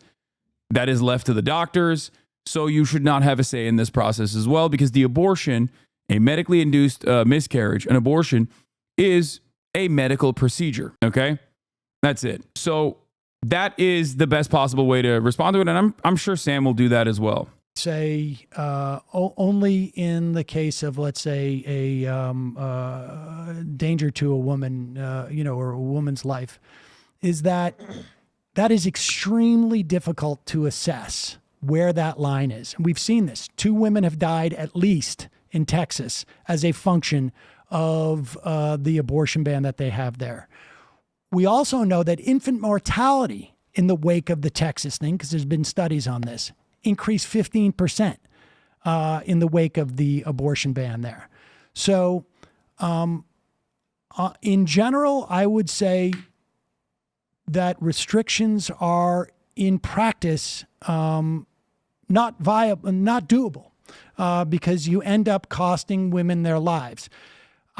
[SPEAKER 3] That is left to the doctors. So you should not have a say in this process as well, because the abortion, a medically induced miscarriage, an abortion is a medical procedure. Okay, that's it. So that is the best possible way to respond to it, and I'm sure Sam will do that as well.
[SPEAKER 2] say only in the case of, let's say, a danger to a woman, or a woman's life, is that is extremely difficult to assess where that line is. And we've seen this. 2 women have died at least in Texas as a function of the abortion ban that they have there. We also know that infant mortality in the wake of the Texas thing, because there's been studies on this, increased 15% in the wake of the abortion ban there. So in general, I would say that restrictions are in practice not viable, not doable, because you end up costing women their lives.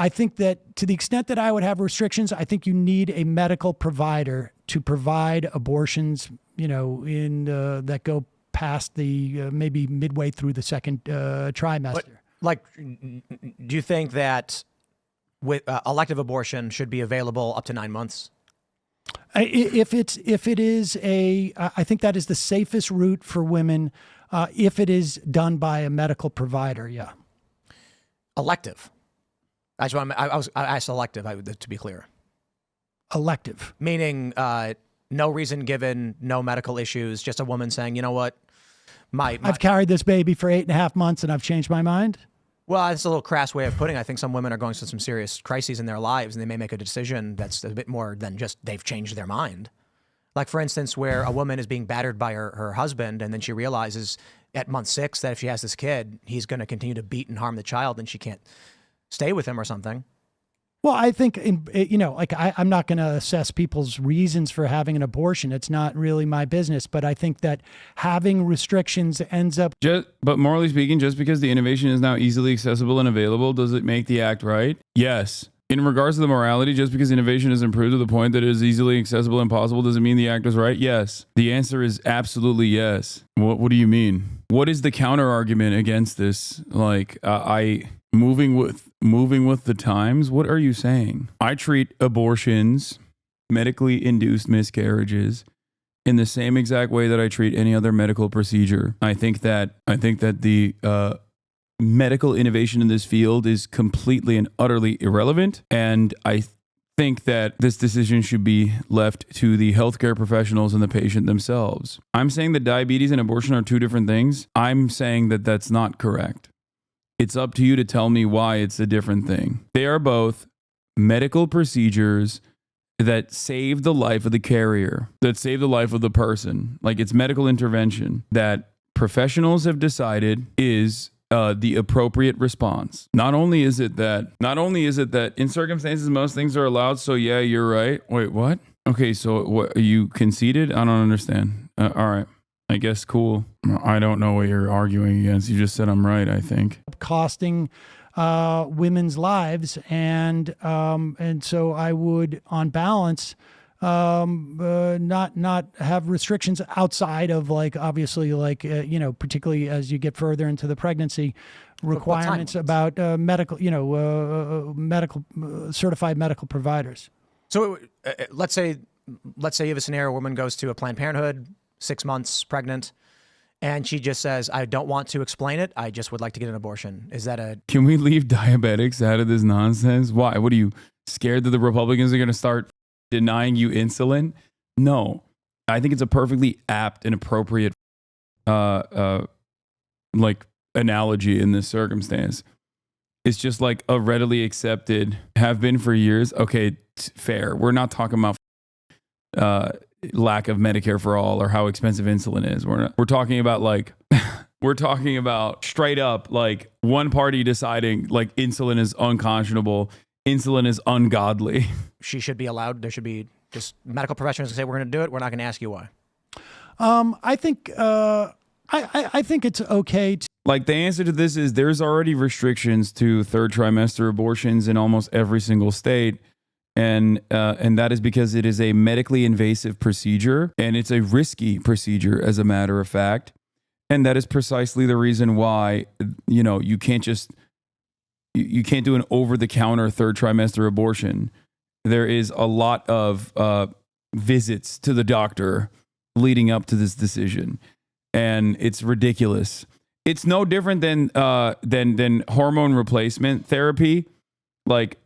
[SPEAKER 2] I think that to the extent that I would have restrictions, I think you need a medical provider to provide abortions, that go past the maybe midway through the second trimester.
[SPEAKER 1] But, do you think that with elective abortion should be available up to 9 months?
[SPEAKER 2] If it is I think that is the safest route for women if it is done by a medical provider. Yeah.
[SPEAKER 1] Elective. I asked elective, to be clear.
[SPEAKER 2] Elective.
[SPEAKER 1] Meaning no reason given, no medical issues, just a woman saying, you know what, I've
[SPEAKER 2] carried this baby for 8.5 months and I've changed my mind.
[SPEAKER 1] Well, it's a little crass way of putting it. I think some women are going through some serious crises in their lives, and they may make a decision that's a bit more than just they've changed their mind. Like, for instance, where a woman is being battered by her husband, and then she realizes at month 6 that if she has this kid, he's going to continue to beat and harm the child, and she can't stay with him or something.
[SPEAKER 2] Well, I think, I'm not going to assess people's reasons for having an abortion. It's not really my business. But I think that having restrictions ends up...
[SPEAKER 3] But morally speaking, just because the innovation is now easily accessible and available, does it make the act right? Yes. In regards to the morality, just because innovation is improved to the point that it is easily accessible and possible, does it mean the act is right? Yes. The answer is absolutely yes. What do you mean? What is the counter argument against this? moving with the times. What are you saying? I treat abortions, medically induced miscarriages, in the same exact way that I treat any other medical procedure. I think that the medical innovation in this field is completely and utterly irrelevant, and I think that this decision should be left to the healthcare professionals and the patient themselves. I'm saying that diabetes and abortion are two different things. I'm saying that that's not correct. It's up to you to tell me why it's a different thing. They are both medical procedures that save the life of the carrier, that save the life of the person. Like, it's medical intervention that professionals have decided is the appropriate response. Not only is it that in circumstances most things are allowed. So yeah, you're right. Wait, what? Okay, so what, you conceded? I don't understand. All right, I guess cool. I don't know what you're arguing against. You just said I'm right, I think.
[SPEAKER 2] Costing women's lives, and so I would, on balance, not have restrictions outside of, like, obviously, like, particularly as you get further into the pregnancy, requirements about medical, medical certified medical providers.
[SPEAKER 1] So let's say you have a scenario: a woman goes to a Planned Parenthood, 6 months pregnant, and she just says, I don't want to explain it, I just would like to get an abortion. Is that a...
[SPEAKER 3] Can we leave diabetics out of this nonsense? Why? What are you, scared that the Republicans are going to start denying you insulin? No. I think it's a perfectly apt and appropriate like analogy in this circumstance. It's just like a readily accepted, have been for years. Okay, fair. We're not talking about lack of Medicare for all or how expensive insulin is. We're talking about, like, we're talking about straight up, like, one party deciding, like, insulin is unconscionable, insulin is ungodly.
[SPEAKER 1] She should be allowed. There should be just medical professionals that say, we're going to do it. We're not going to ask you why.
[SPEAKER 2] I think I think it's okay to...
[SPEAKER 3] Like, the answer to this is there's already restrictions to third trimester abortions in almost every single state. And that is because it is a medically invasive procedure, and it's a risky procedure, as a matter of fact. And that is precisely the reason why, you can't just, you can't do an over-the-counter third trimester abortion. There is a lot of visits to the doctor leading up to this decision, and it's ridiculous. It's no different than hormone replacement therapy. Like,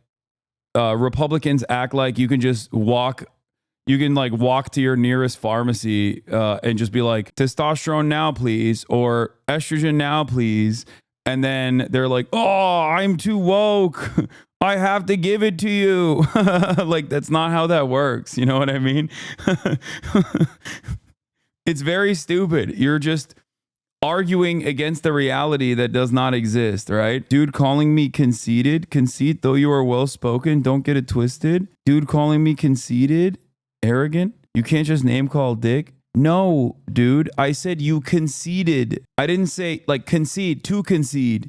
[SPEAKER 3] Republicans act like you can just walk to your nearest pharmacy and just be like, testosterone now, please, or estrogen now, please. And then they're like, oh, I'm too woke, I have to give it to you. Like, that's not how that works. You know what I mean? It's very stupid. You're just arguing against the reality that does not exist, right? Dude calling me conceited. Conceit, though you are well-spoken, don't get it twisted. Dude calling me conceited, arrogant. You can't just name call dick. No, dude, I said you conceded. I didn't say, like, concede, to concede.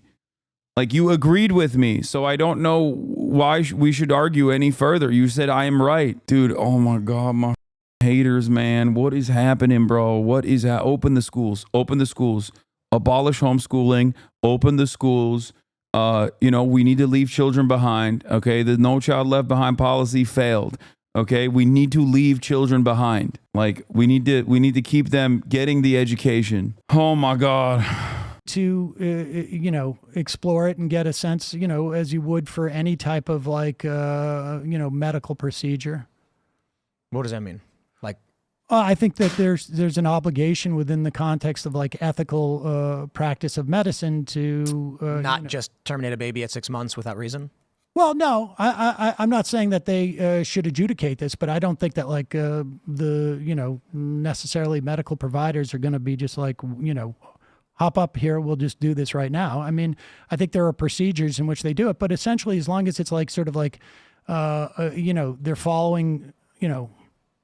[SPEAKER 3] Like, you agreed with me, so I don't know why we should argue any further. You said I am right. Dude, oh my God, my haters, man. What is happening, bro? What is that? Open the schools. Open the schools. Abolish homeschooling. Open the schools. We need to leave children behind. Okay, the No Child Left Behind policy failed. Okay, we need to leave children behind. Like, we need to keep them getting the education. Oh my God.
[SPEAKER 2] To explore it and get a sense, as you would for any type of, like, medical procedure.
[SPEAKER 1] What does that mean? Like,
[SPEAKER 2] I think that there's an obligation within the context of, like, ethical practice of medicine to
[SPEAKER 1] not just terminate a baby at 6 months without reason.
[SPEAKER 2] Well, no, I'm not saying that they should adjudicate this, but I don't think that, like, necessarily medical providers are going to be just like, hop up here, we'll just do this right now. I mean, I think there are procedures in which they do it, but essentially, as long as it's, like, sort of like, they're following,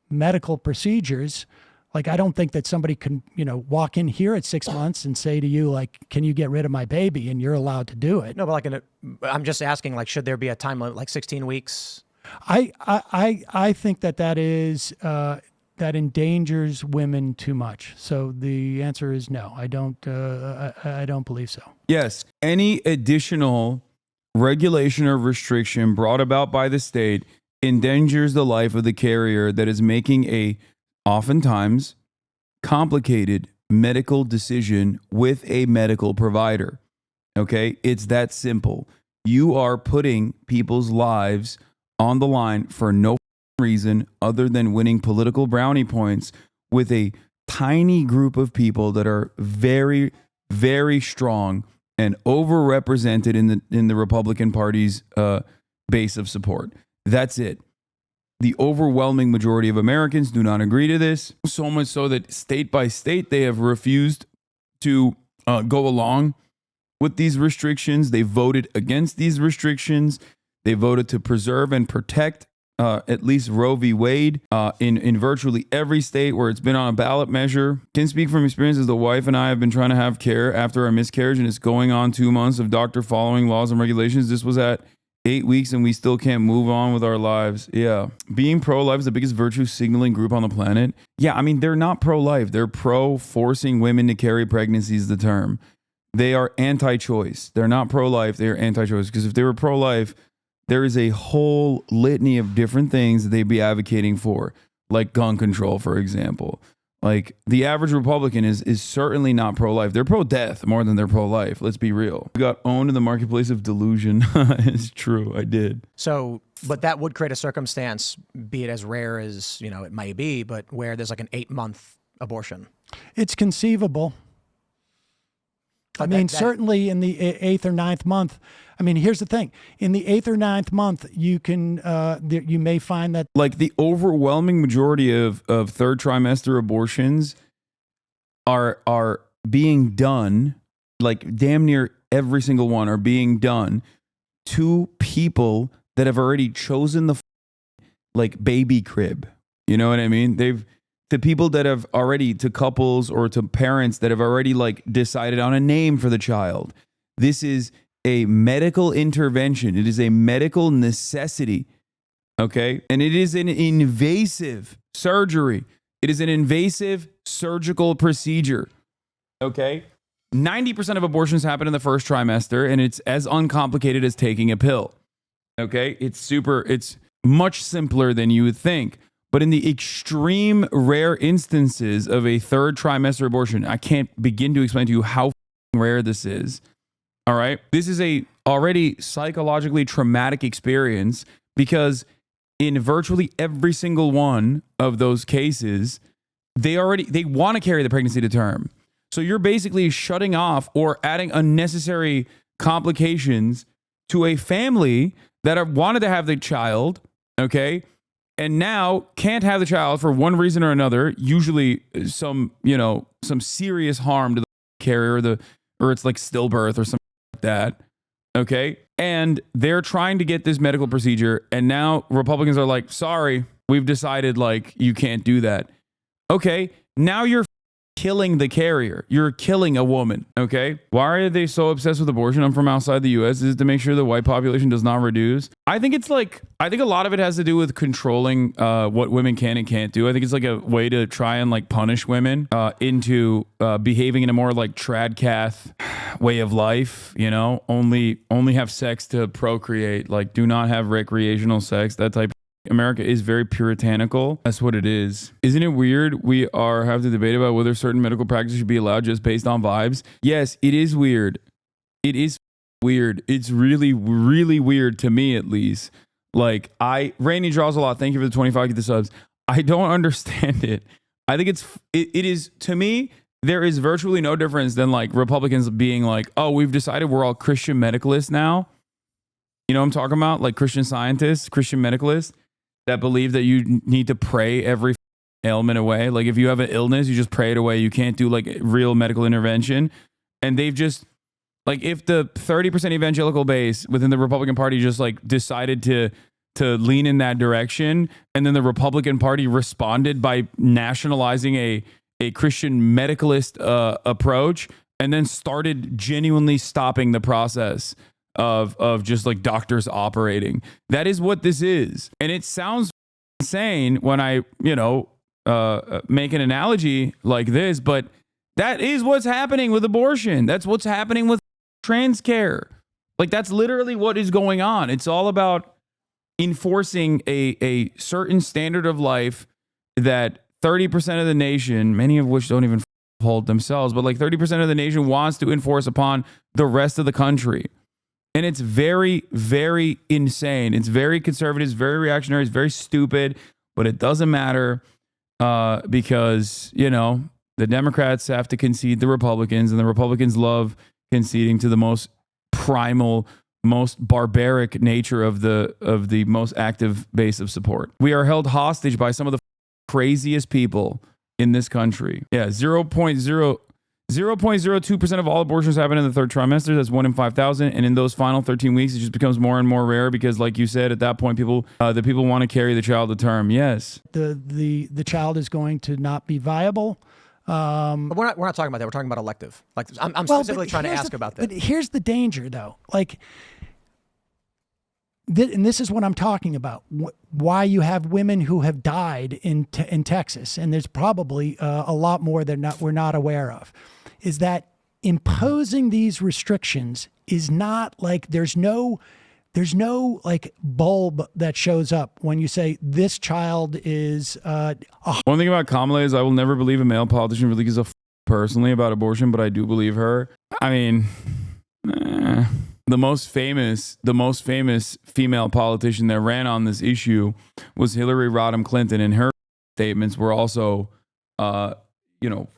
[SPEAKER 2] medical procedures, like, I don't think that somebody can, walk in here at 6 months and say to you, like, can you get rid of my baby? And you're allowed to do it.
[SPEAKER 1] No, but like, I'm just asking, like, should there be a time limit, like 16 weeks?
[SPEAKER 2] I think that is, that endangers women too much. So the answer is no. I don't believe so.
[SPEAKER 3] Yes. Any additional regulation or restriction brought about by the state endangers the life of the carrier that is making a oftentimes complicated medical decision with a medical provider. Okay? It's that simple. You are putting people's lives on the line for no reason other than winning political brownie points with a tiny group of people that are very, very strong and overrepresented in the Republican Party's base of support. That's it. The overwhelming majority of Americans do not agree to this, so much so that state by state they have refused to go along with these restrictions. They voted against these restrictions. They voted to preserve and protect at least Roe v. Wade in virtually every state where it's been on a ballot measure. Can speak from experience as the wife and I have been trying to have care after our miscarriage, and it's going on 2 months of doctor following laws and regulations. This was at 8 weeks and we still can't move on with our lives. Yeah. Being pro-life is the biggest virtue signaling group on the planet. Yeah, I mean, they're not pro-life. They're pro-forcing women to carry pregnancy is the term. They are anti-choice. They're not pro-life. They are anti-choice. Because if they were pro-life, there is a whole litany of different things that they'd be advocating for, like gun control, for example. Like the average Republican is certainly not pro-life. They're pro-death more than they're pro-life. Let's be real. We got owned in the marketplace of delusion. It's true. I did.
[SPEAKER 1] So, but that would create a circumstance, be it as rare as, it may be, but where there's like an 8-month abortion.
[SPEAKER 2] It's conceivable. I mean, certainly in the 8th or 9th month. I mean, here's the thing. In the 8th or 9th month, you can, you may find that.
[SPEAKER 3] Like the overwhelming majority of third trimester abortions are being done, like damn near every single one are being done to people that have already chosen the like baby crib. You know what I mean? To people that have already, to couples or to parents that have already like decided on a name for the child. This is a medical intervention. It is a medical necessity. Okay. And it is an invasive surgery. It is an invasive surgical procedure. Okay. 90% of abortions happen in the first trimester, and it's as uncomplicated as taking a pill. Okay. It's much simpler than you would think. But in the extreme rare instances of a third trimester abortion, I can't begin to explain to you how rare this is. All right. This is a already psychologically traumatic experience because in virtually every single one of those cases, they want to carry the pregnancy to term. So you're basically shutting off or adding unnecessary complications to a family that wanted to have the child. Okay. And now can't have the child for one reason or another, usually some serious harm to the carrier or it's like stillbirth or something like that. Okay. And they're trying to get this medical procedure. And now Republicans are like, sorry, we've decided like you can't do that. Okay. Now you're killing the carrier. You're killing a woman. Okay. Why are they so obsessed with abortion? I'm from outside the US. Is it to make sure the white population does not reduce? I think a lot of it has to do with controlling what women can and can't do. I think it's like a way to try and like punish women into behaving in a more like tradcath way of life. Only have sex to procreate. Like do not have recreational sex. That type. America is very puritanical. That's what it is. Isn't it weird we have to debate about whether certain medical practices should be allowed just based on vibes? Yes, it is weird. It is weird. It's really, really weird to me at least. Like Rainy draws a lot. Thank you for the 25, get the subs. I don't understand it. I think it is, to me, there is virtually no difference than like Republicans being like, oh, we've decided we're all Christian medicalists now. You know what I'm talking about? Like Christian scientists, Christian medicalists. That believe that you need to pray every ailment away. Like if you have an illness, you just pray it away. You can't do like real medical intervention. And they've just like, if the 30% evangelical base within the Republican Party just like decided to lean in that direction, and then the Republican Party responded by nationalizing a Christian medicalist approach, and then started genuinely stopping the process of just like doctors operating. That is what this is. And it sounds insane when I, make an analogy like this, but that is what's happening with abortion. That's what's happening with trans care. Like, that's literally what is going on. It's all about enforcing a certain standard of life that 30% of the nation, many of which don't even hold themselves, but like 30% of the nation wants to enforce upon the rest of the country. And it's very, very insane. It's very conservative, it's very reactionary, it's very stupid, but it doesn't matter because, you know, the Democrats have to concede the Republicans, and the Republicans love conceding to the most primal, most barbaric nature of the most active base of support. We are held hostage by some of the craziest people in this country. Yeah, 0.02% of all abortions happen in the third trimester. That's 1 in 5,000. And in those final 13 weeks, it just becomes more and more rare because, like you said, at that point, the people want to carry the child to term. Yes.
[SPEAKER 2] The child is going to not be viable.
[SPEAKER 1] But we're not talking about that. We're talking about elective. Like, I'm specifically trying to ask about that.
[SPEAKER 2] But here's the danger, though. Like, and this is what I'm talking about. Why you have women who have died in Texas, and there's probably a lot more that we're not aware of, is that imposing these restrictions is not like there's no like bulb that shows up when you say this child is.
[SPEAKER 3] One thing about Kamala is I will never believe a male politician really gives a personally about abortion, but I do believe her. I mean, the most famous female politician that ran on this issue was Hillary Rodham Clinton, and her statements were also,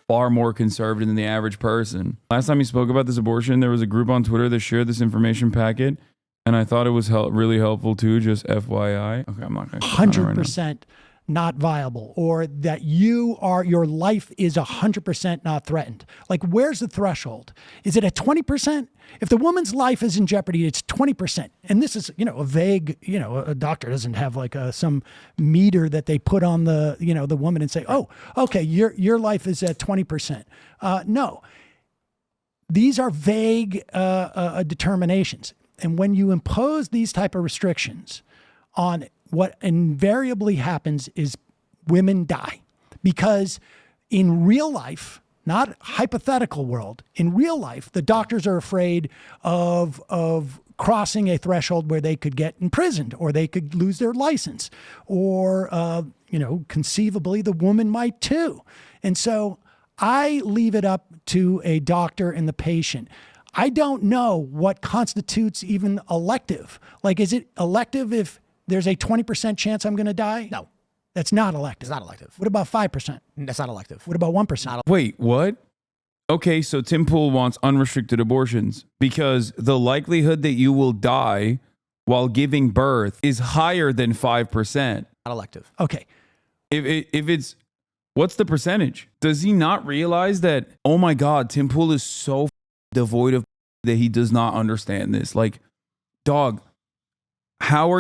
[SPEAKER 3] far more conservative than the average person. Last time he spoke about this abortion, there was a group on Twitter that shared this information packet, and I thought it was really helpful too. Just FYI. Okay, I'm not going to
[SPEAKER 2] 100% not viable, or that your life is 100% not threatened. Like, where's the threshold? Is it at 20%? If the woman's life is in jeopardy, it's 20%. And this is, a vague, a doctor doesn't have like some meter that they put on the woman and say, oh, okay, your life is at 20%. No, these are vague determinations. And when you impose these type of restrictions on, what invariably happens is women die, because in real life, not hypothetical world, in real life, the doctors are afraid of crossing a threshold where they could get imprisoned, or they could lose their license, or, conceivably the woman might too. And so I leave it up to a doctor and the patient. I don't know what constitutes even elective. Like, is it elective if there's a 20% chance I'm going to die?
[SPEAKER 1] No.
[SPEAKER 2] That's not elective.
[SPEAKER 1] It's not elective.
[SPEAKER 2] What about 5%?
[SPEAKER 1] That's not elective.
[SPEAKER 2] What about 1%?
[SPEAKER 3] Wait, what? Okay, so Tim Pool wants unrestricted abortions because the likelihood that you will die while giving birth is higher than 5%.
[SPEAKER 1] Not elective.
[SPEAKER 2] Okay.
[SPEAKER 3] If it's, what's the percentage? Does he not realize that, oh my God, Tim Pool is so devoid of that he does not understand this? Like, dog, how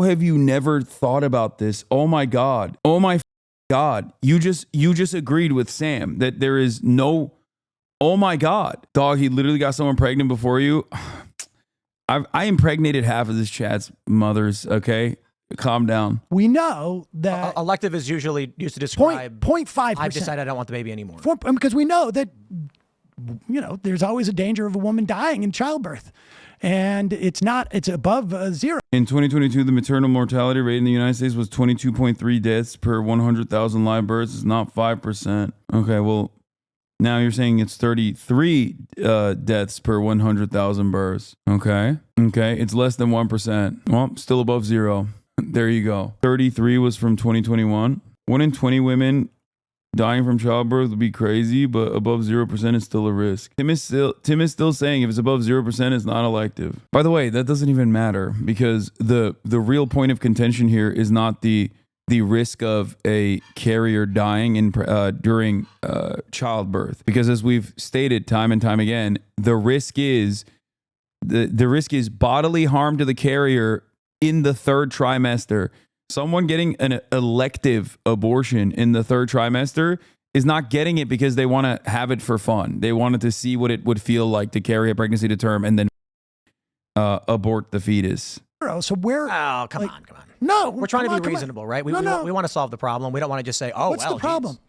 [SPEAKER 3] have you never thought about this? Oh my God. Oh my God. You just agreed with Sam that there is no, oh my God. Dog, he literally got someone pregnant before you. I impregnated half of this chat's mothers, okay? Calm down.
[SPEAKER 2] We know that
[SPEAKER 1] elective is usually used to describe
[SPEAKER 2] 0.5%.
[SPEAKER 1] I've decided I don't want the baby anymore.
[SPEAKER 2] Because we know that, there's always a danger of a woman dying in childbirth. And it's above 0.
[SPEAKER 3] In 2022, the maternal mortality rate in the United States was 22.3 deaths per 100,000 live births. It's not 5%. Okay, well, now you're saying it's 33 deaths per 100,000 births. Okay, it's less than 1%. Well, still above 0. There you go. 33 was from 2021. 1 in 20 women dying from childbirth would be crazy, but above 0% is still a risk. Tim is still saying if it's above 0%, it's not elective. By the way, that doesn't even matter, because the real point of contention here is not the risk of a carrier dying during childbirth, because as we've stated time and time again, the risk is bodily harm to the carrier in the third trimester. Someone getting an elective abortion in the third trimester is not getting it because they want to have it for fun. They wanted to see what it would feel like to carry a pregnancy to term and then abort the fetus.
[SPEAKER 2] So where?
[SPEAKER 1] Oh, come on.
[SPEAKER 2] No,
[SPEAKER 1] we're trying to be reasonable, right? We want to solve the problem. We don't want to just say, oh,
[SPEAKER 2] what's the problem?
[SPEAKER 1] Geez.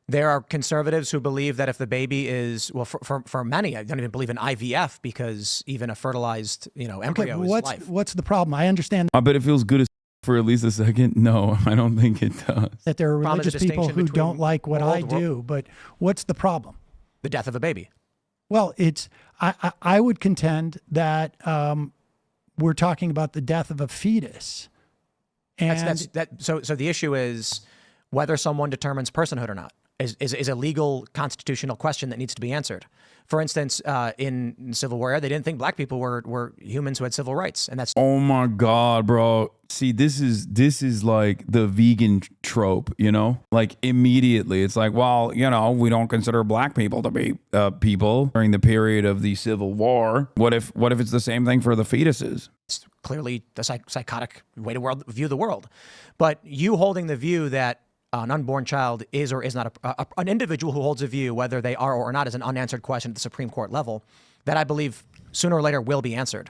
[SPEAKER 1] There are conservatives who believe that if the baby is, well, for many, I don't even believe in IVF because even a fertilized, embryo is life.
[SPEAKER 2] What's the problem? I understand
[SPEAKER 3] I bet it feels good as for at least a second. No, I don't think it does.
[SPEAKER 2] that there are
[SPEAKER 1] Problem is
[SPEAKER 2] religious
[SPEAKER 1] the
[SPEAKER 2] people
[SPEAKER 1] distinction
[SPEAKER 2] who don't
[SPEAKER 1] between
[SPEAKER 2] like what I do, but what's the problem?
[SPEAKER 1] The death of a baby.
[SPEAKER 2] Well, I would contend that we're talking about the death of a fetus. And
[SPEAKER 1] So the issue is whether someone determines personhood or not is a legal constitutional question that needs to be answered. For instance, in Civil War, they didn't think black people were humans who had civil rights, and that's
[SPEAKER 3] Oh my God, bro. See, this is like the vegan trope, like immediately. It's like, well, we don't consider black people to be people during the period of the Civil War. What if it's the same thing for the fetuses?
[SPEAKER 1] clearly the psychotic way to view the world. But you holding the view that an unborn child is or is not an individual who holds a view, whether they are or not, is an unanswered question at the Supreme Court level that I believe sooner or later will be answered.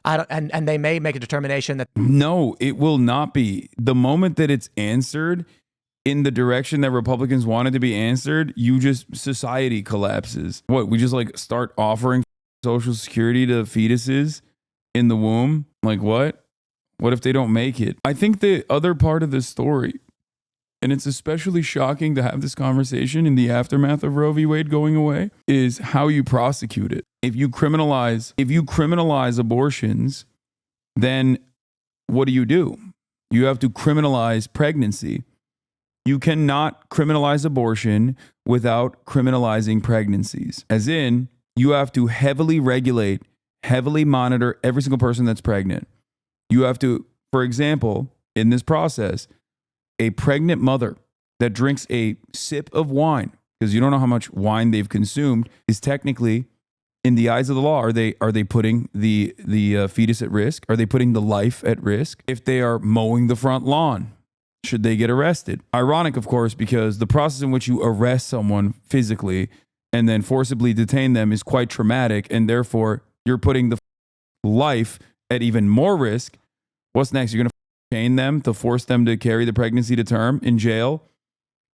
[SPEAKER 1] And they may make a determination that
[SPEAKER 3] No, it will not be. The moment that it's answered in the direction that Republicans want it to be answered, society collapses. What, we just like start offering Social Security to fetuses in the womb? Like what? What if they don't make it? I think the other part of this story, and it's especially shocking to have this conversation in the aftermath of Roe v. Wade going away, is how you prosecute it. If you criminalize abortions, then what do? You have to criminalize pregnancy. You cannot criminalize abortion without criminalizing pregnancies. As in, you have to heavily regulate, heavily monitor every single person that's pregnant. You have to, for example, in this process, a pregnant mother that drinks a sip of wine, because you don't know how much wine they've consumed, is technically, in the eyes of the law, are they putting the fetus at risk? Are they putting the life at risk? If they are mowing the front lawn, should they get arrested? Ironic, of course, because the process in which you arrest someone physically and then forcibly detain them is quite traumatic, and therefore you're putting the life at even more risk. What's next? You're going to chain them to force them to carry the pregnancy to term in jail,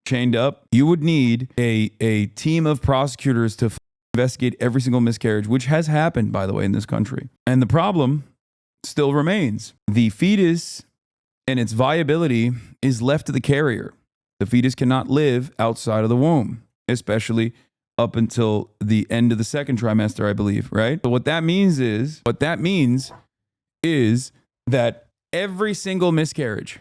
[SPEAKER 3] chained up? You would need a team of prosecutors to investigate every single miscarriage, which has happened, by the way, in this country. And the problem still remains. The fetus and its viability is left to the carrier. The fetus cannot live outside of the womb, especially up until the end of the second trimester, I believe, right? So what that means is that every single miscarriage,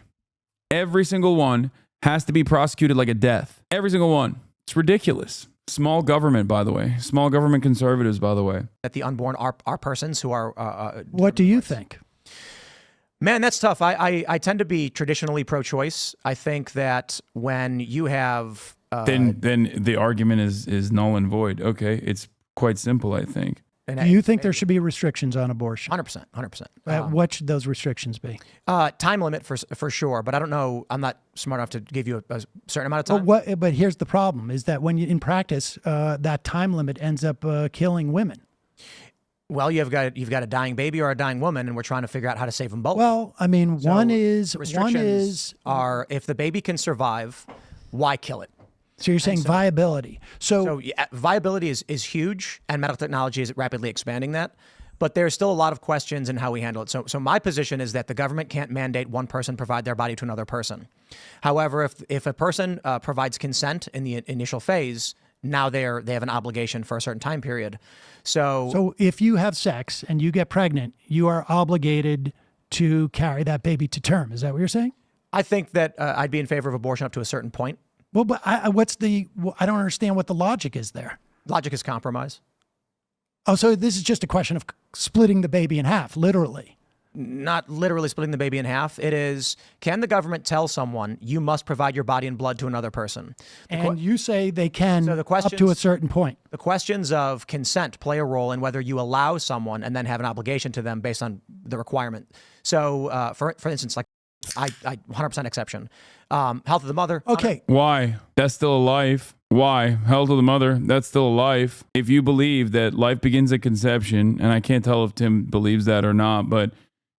[SPEAKER 3] every single one has to be prosecuted like a death. Every single one. It's ridiculous. Small government, by the way. Small government conservatives, by the way.
[SPEAKER 1] that the unborn are persons who are.
[SPEAKER 2] What do you think?
[SPEAKER 1] Man, that's tough. I tend to be traditionally pro-choice. I think that when you have
[SPEAKER 3] Then the argument is null and void. Okay, it's quite simple, I think.
[SPEAKER 2] Do you think there should be restrictions on abortion?
[SPEAKER 1] 100%.
[SPEAKER 2] What should those restrictions be?
[SPEAKER 1] Time limit for sure, but I don't know. I'm not smart enough to give you a certain amount of time.
[SPEAKER 2] But here's the problem: is that when you, in practice, that time limit ends up killing women.
[SPEAKER 1] Well, you've got a dying baby or a dying woman, and we're trying to figure out how to save them both.
[SPEAKER 2] Well, I mean, one is
[SPEAKER 1] restrictions are if the baby can survive, why kill it?
[SPEAKER 2] So you're saying viability. So
[SPEAKER 1] yeah, viability is huge, and medical technology is rapidly expanding that. But there's still a lot of questions in how we handle it. So my position is that the government can't mandate one person provide their body to another person. However, if a person provides consent in the initial phase, now they have an obligation for a certain time period. So
[SPEAKER 2] if you have sex and you get pregnant, you are obligated to carry that baby to term. Is that what you're saying?
[SPEAKER 1] I think that I'd be in favor of abortion up to a certain point.
[SPEAKER 2] Well, but I don't understand what the logic is there.
[SPEAKER 1] Logic is compromise.
[SPEAKER 2] Oh, so this is just a question of splitting the baby in half, literally.
[SPEAKER 1] Not literally splitting the baby in half. It is, can the government tell someone you must provide your body and blood to another person?
[SPEAKER 2] And you say they can
[SPEAKER 1] So the
[SPEAKER 2] up to a certain point.
[SPEAKER 1] The questions of consent play a role in whether you allow someone and then have an obligation to them based on the requirement. So, for instance, like I 100% exception. Health of the mother.
[SPEAKER 2] Okay.
[SPEAKER 3] Why? That's still a life. Why? Health of the mother. That's still a life. If you believe that life begins at conception, and I can't tell if Tim believes that or not, but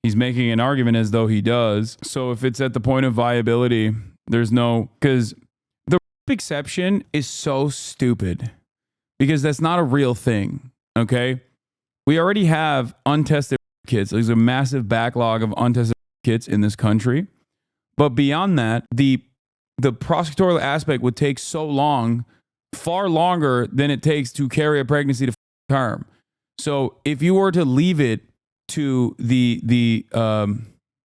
[SPEAKER 3] he's making an argument as though he does. So if it's at the point of viability, there's no, because the exception is so stupid because that's not a real thing. Okay. We already have untested kits. There's a massive backlog of untested kits in this country. But beyond that, the prosecutorial aspect would take so long, far longer than it takes to carry a pregnancy to term. So if you were to leave it to the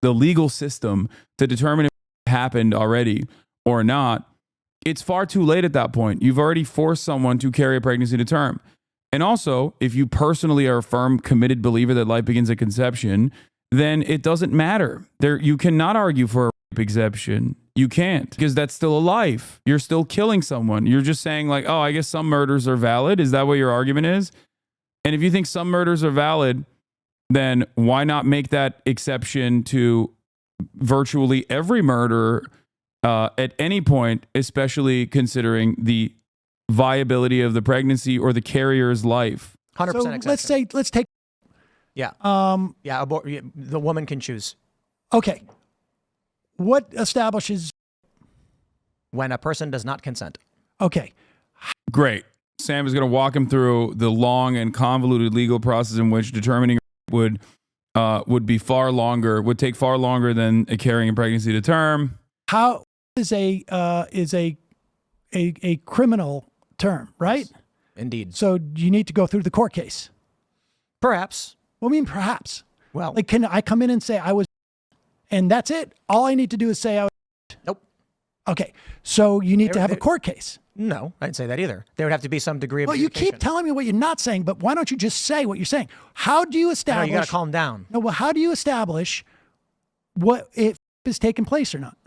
[SPEAKER 3] legal system to determine if it happened already or not, it's far too late at that point. You've already forced someone to carry a pregnancy to term. And also, if you personally are a firm, committed believer that life begins at conception, then it doesn't matter. You cannot argue for a rape exception. You can't, because that's still a life. You're still killing someone. You're just saying like, oh, I guess some murders are valid. Is that what your argument is? And if you think some murders are valid, then why not make that exception to virtually every murder at any point, especially considering the viability of the pregnancy or the carrier's life?
[SPEAKER 1] 100%
[SPEAKER 2] So
[SPEAKER 1] exception.
[SPEAKER 2] let's take.
[SPEAKER 1] Yeah. The woman can choose
[SPEAKER 2] Okay. What establishes?
[SPEAKER 1] when a person does not consent.
[SPEAKER 2] Okay.
[SPEAKER 3] Great. Sam is going to walk him through the long and convoluted legal process in which determining would be far longer, would take far longer than carrying a pregnancy to term.
[SPEAKER 2] How is a criminal term, right?
[SPEAKER 1] Yes, indeed.
[SPEAKER 2] So you need to go through the court case.
[SPEAKER 1] Perhaps.
[SPEAKER 2] Well, I mean, perhaps.
[SPEAKER 1] Well,
[SPEAKER 2] Like, can I come in and say I was, and that's it? All I need to do is say I was.
[SPEAKER 1] nope.
[SPEAKER 2] Okay. So you need to have a
[SPEAKER 1] They-
[SPEAKER 2] court case.
[SPEAKER 1] No, I didn't say that either. There would have to be some degree of
[SPEAKER 2] Well, you
[SPEAKER 1] adjudication.
[SPEAKER 2] keep telling me what you're not saying, but why don't you just say what you're saying? How do you
[SPEAKER 1] No,
[SPEAKER 2] establish?
[SPEAKER 1] you got to calm down.
[SPEAKER 2] No, well, how do you establish what if is taking place or not?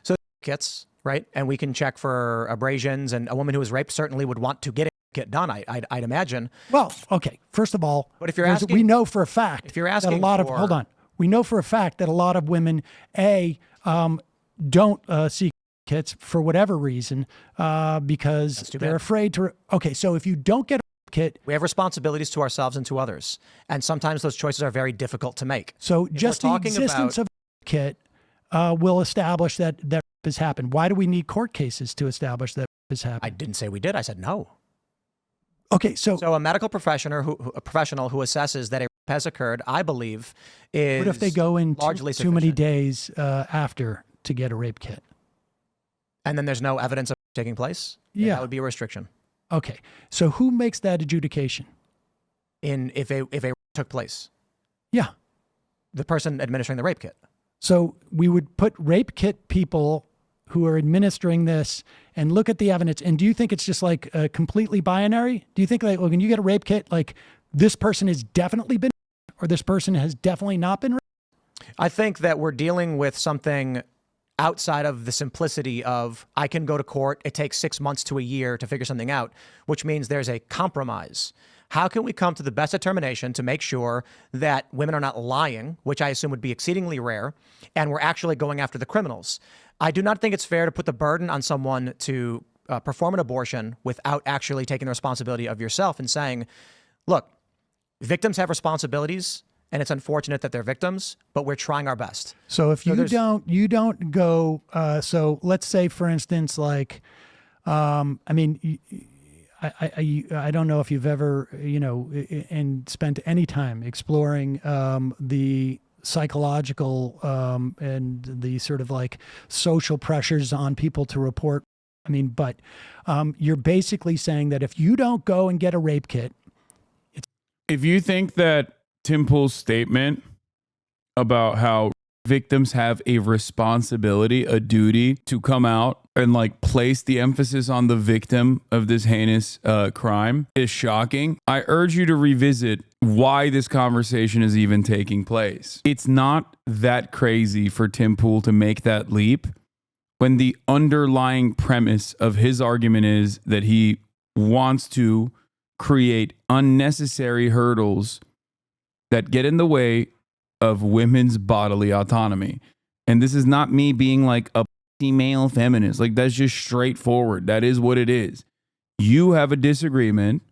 [SPEAKER 1] So kits, right? And we can check for abrasions, and a woman who was raped certainly would want to get it done, I'd imagine.
[SPEAKER 2] Well, okay. First of all,
[SPEAKER 1] But if you're
[SPEAKER 2] there's-
[SPEAKER 1] asking-
[SPEAKER 2] we know for a fact
[SPEAKER 1] if you're
[SPEAKER 2] that a
[SPEAKER 1] asking
[SPEAKER 2] lot of
[SPEAKER 1] for-
[SPEAKER 2] hold on, we know for a fact that a lot of women don't seek kits for whatever reason because
[SPEAKER 1] too
[SPEAKER 2] they're
[SPEAKER 1] bad.
[SPEAKER 2] afraid to. Okay, so if you don't get a kit,
[SPEAKER 1] We have responsibilities to ourselves and to others. And sometimes those choices are very difficult to make.
[SPEAKER 2] so
[SPEAKER 1] If we're
[SPEAKER 2] just the
[SPEAKER 1] talking
[SPEAKER 2] existence of a kit will establish that has happened. Why do we need court cases to establish that has
[SPEAKER 1] I
[SPEAKER 2] happened?
[SPEAKER 1] didn't say we did. I said no.
[SPEAKER 2] Okay, so
[SPEAKER 1] So a medical professional a professional who assesses that a rape has occurred, I believe, is
[SPEAKER 2] what if they go in
[SPEAKER 1] largely
[SPEAKER 2] too many
[SPEAKER 1] sufficient.
[SPEAKER 2] days after to get a rape kit?
[SPEAKER 1] And then there's no evidence of it taking place? Then
[SPEAKER 2] Yeah.
[SPEAKER 1] That would be a restriction.
[SPEAKER 2] Okay, so who makes that adjudication?
[SPEAKER 1] If a rape took place,
[SPEAKER 2] Yeah.
[SPEAKER 1] the person administering the rape kit.
[SPEAKER 2] So we would put rape kit people who are administering this and look at the evidence. And do you think it's just like completely binary? Do you think like when you get a rape kit, like this person has definitely been or this person has definitely not been raped?
[SPEAKER 1] I think that we're dealing with something outside of the simplicity of I can go to court. It takes 6 months to a year to figure something out, which means there's a compromise. How can we come to the best determination to make sure that women are not lying, which I assume would be exceedingly rare, and we're actually going after the criminals? I do not think it's fair to put the burden on someone to perform an abortion without actually taking the responsibility of yourself and saying, look, victims have responsibilities, and it's unfortunate that they're victims, but we're trying our best.
[SPEAKER 2] So if you
[SPEAKER 1] there's-
[SPEAKER 2] don't go, so let's say for instance, like, I mean, I don't know if you've ever, and spent any time exploring the psychological and the sort of like social pressures on people to report. I mean, but you're basically saying that if you don't go and get a rape kit,
[SPEAKER 3] If you think that Tim Pool's statement about how victims have a responsibility, a duty to come out and like place the emphasis on the victim of this heinous crime is shocking, I urge you to revisit why this conversation is even taking place. It's not that crazy for Tim Pool to make that leap when the underlying premise of his argument is that he wants to create unnecessary hurdles that get in the way of women's bodily autonomy. And this is not me being like a male feminist. Like, that's just straightforward. That is what it is. You have a disagreement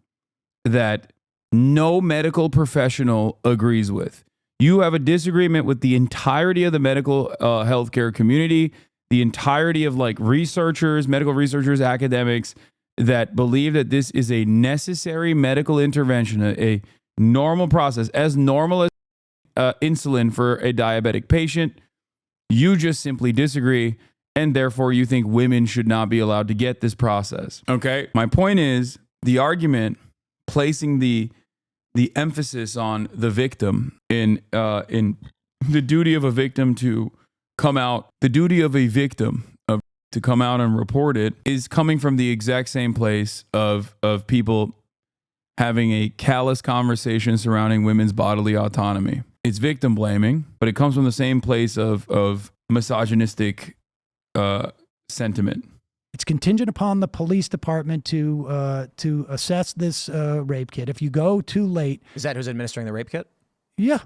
[SPEAKER 3] that no medical professional agrees with. You have a disagreement with the entirety of the medical healthcare community the entirety of like researchers, medical researchers, academics that believe that this is a necessary medical intervention, a normal process, as normal as insulin for a diabetic patient. You just simply disagree, and therefore you think women should not be allowed to get this process. Okay? My point is the argument placing the emphasis on the victim in the duty of a victim to come out, the duty of a victim to come out and report it is coming from the exact same place of people having a callous conversation surrounding women's bodily autonomy. It's victim blaming, but it comes from the same place of misogynistic sentiment.
[SPEAKER 2] It's contingent upon the police department to assess this rape kit. If you go too late,
[SPEAKER 1] Is that who's administering the rape kit?
[SPEAKER 2] yeah.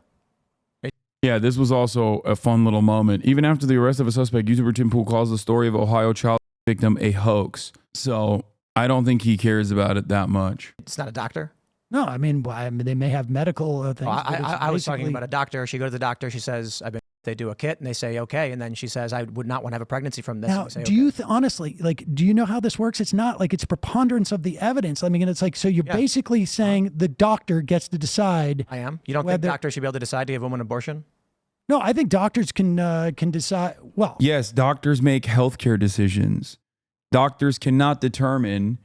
[SPEAKER 3] Yeah, this was also a fun little moment. Even after the arrest of a suspect, YouTuber Tim Pool calls the story of Ohio child victim a hoax. So I don't think he cares about it that much.
[SPEAKER 1] It's not a doctor.
[SPEAKER 2] No, I mean they may have medical things.
[SPEAKER 1] Well,
[SPEAKER 2] but it's
[SPEAKER 1] I was talking
[SPEAKER 2] basically-
[SPEAKER 1] about a doctor. She goes to the doctor. She says, they do a kit and they say, okay. And then she says, I would not want to have a pregnancy from this.
[SPEAKER 2] Now,
[SPEAKER 1] And we say,
[SPEAKER 2] do you honestly, like, do you know how this works? It's not like it's preponderance of the evidence. I mean, it's like, so you're basically saying the doctor gets to decide.
[SPEAKER 1] I am. You don't think
[SPEAKER 2] whether-
[SPEAKER 1] doctors should be able to decide to give a woman an abortion?
[SPEAKER 2] No, I think doctors can decide. Well,
[SPEAKER 3] Yes, doctors make healthcare decisions. Doctors cannot determine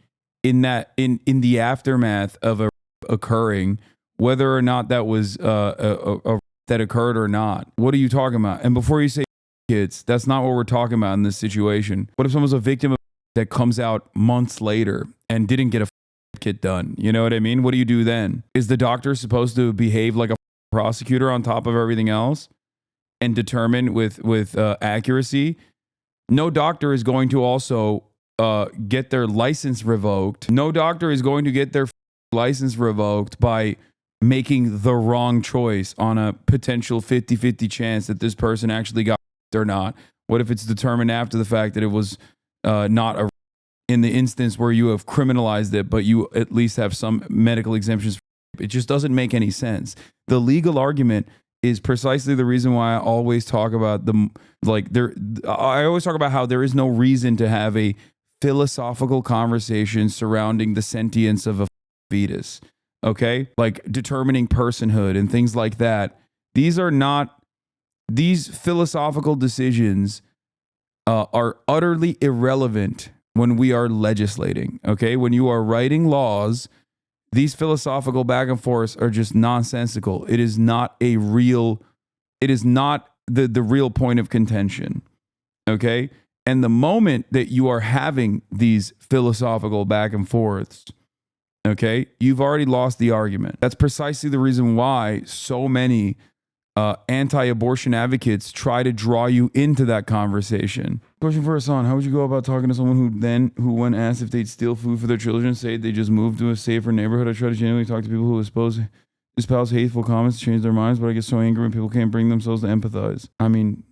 [SPEAKER 3] in the aftermath of a occurring whether or not that was that occurred or not. What are you talking about? And before you say kids, that's not what we're talking about in this situation. What if someone's a victim of that comes out months later and didn't get a kit done? You know what I mean? What do you do then? Is the doctor supposed to behave like a prosecutor on top of everything else and determine with accuracy? No doctor is going to also get their license revoked. No doctor is going to get their license revoked by making the wrong choice on a potential 50-50 chance that this person actually got or not. What if it's determined after the fact that it was not a in the instance where you have criminalized it, but you at least have some medical exemptions? It just doesn't make any sense. The legal argument is precisely the reason why I always talk about I always talk about how there is no reason to have a philosophical conversation surrounding the sentience of a fetus. Okay? Like determining personhood and things like that. These philosophical decisions are utterly irrelevant when we are legislating. Okay? When you are writing laws, these philosophical back and forths are just nonsensical. It is not the real point of contention. Okay? And the moment that you are having these philosophical back and forths, okay, you've already lost the argument. That's precisely the reason why so many anti-abortion advocates try to draw you into that conversation. Question for Hasan: how would you go about talking to someone who when asked if they'd steal food for their children, say they just moved to a safer neighborhood? I try to genuinely talk to people who espouse hateful comments to change their minds, but I get so angry when people can't bring themselves to empathize. I mean,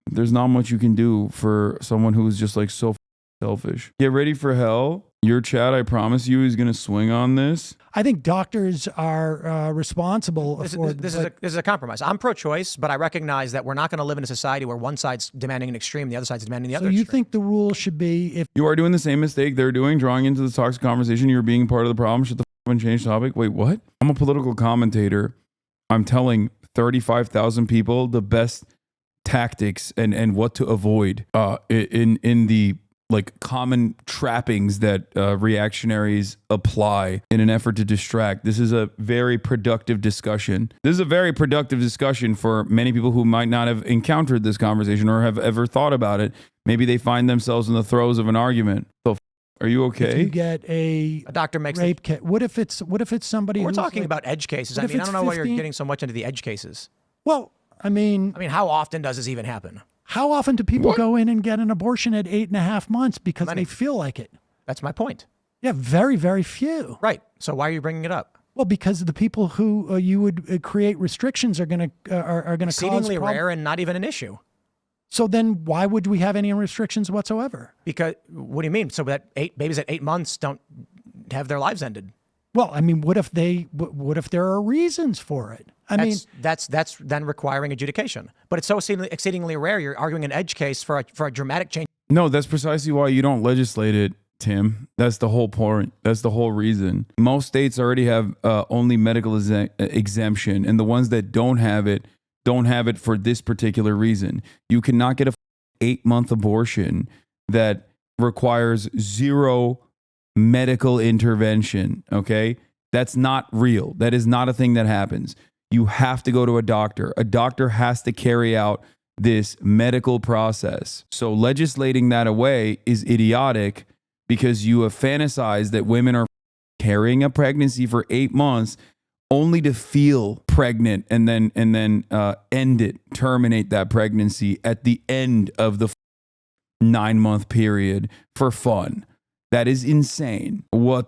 [SPEAKER 3] there's not much you can do for someone who's just like so selfish. Get ready for hell. Your chat, I promise you, is going to swing on this.
[SPEAKER 2] I think doctors are responsible for
[SPEAKER 1] this is a compromise. I'm pro-choice, but I recognize that we're not going to live in a society where one side's demanding an extreme, the other side's demanding the
[SPEAKER 2] So
[SPEAKER 1] other
[SPEAKER 2] you
[SPEAKER 1] extreme.
[SPEAKER 2] think the rule should be if
[SPEAKER 3] You are doing the same mistake they're doing, drawing into the toxic conversation. You're being part of the problem. Shut the f*** up and change topic. Wait, what? I'm a political commentator. I'm telling 35,000 people the best tactics and what to avoid in the like common trappings that reactionaries apply in an effort to distract. This is a very productive discussion. This is a very productive discussion for many people who might not have encountered this conversation or have ever thought about it. Maybe they find themselves in the throes of an argument. So, are you
[SPEAKER 2] if
[SPEAKER 3] okay?
[SPEAKER 2] you get a
[SPEAKER 1] doctor makes
[SPEAKER 2] rape kit. What if it's somebody?
[SPEAKER 1] We're
[SPEAKER 2] who's
[SPEAKER 1] talking
[SPEAKER 2] like-
[SPEAKER 1] about edge cases.
[SPEAKER 2] What
[SPEAKER 1] I
[SPEAKER 2] if
[SPEAKER 1] mean, I
[SPEAKER 2] it's
[SPEAKER 1] don't know why you're
[SPEAKER 2] 15?
[SPEAKER 1] getting so much into the edge cases.
[SPEAKER 2] Well, I mean,
[SPEAKER 1] how often does this even happen?
[SPEAKER 2] how often do people
[SPEAKER 3] What?
[SPEAKER 2] go in and get an abortion at 8.5 months because
[SPEAKER 1] Many.
[SPEAKER 2] they feel like it?
[SPEAKER 1] That's my point.
[SPEAKER 2] Yeah, very, very few.
[SPEAKER 1] Right. So why are you bringing it up?
[SPEAKER 2] Well, because the people who you would create restrictions are going to cause
[SPEAKER 1] Exceedingly rare and not even an issue.
[SPEAKER 2] So then, why would we have any restrictions whatsoever?
[SPEAKER 1] Because what do you mean? So that babies at 8 months don't have their lives ended?
[SPEAKER 2] Well, I mean, what if there are reasons for it?
[SPEAKER 1] That's then requiring adjudication. But it's so exceedingly rare. You're arguing an edge case for a dramatic change.
[SPEAKER 3] No, that's precisely why you don't legislate it, Tim. That's the whole point. That's the whole reason. Most states already have only medical exemption, and the ones that don't have it for this particular reason. You cannot get a 8-month abortion that requires zero medical intervention. Okay, that's not real. That is not a thing that happens. You have to go to a doctor. A doctor has to carry out this medical process. So legislating that away is idiotic because you have fantasized that women are carrying a pregnancy for 8 months only to feel pregnant and then end it, terminate that pregnancy at the end of the 9-month period for fun. That is insane. What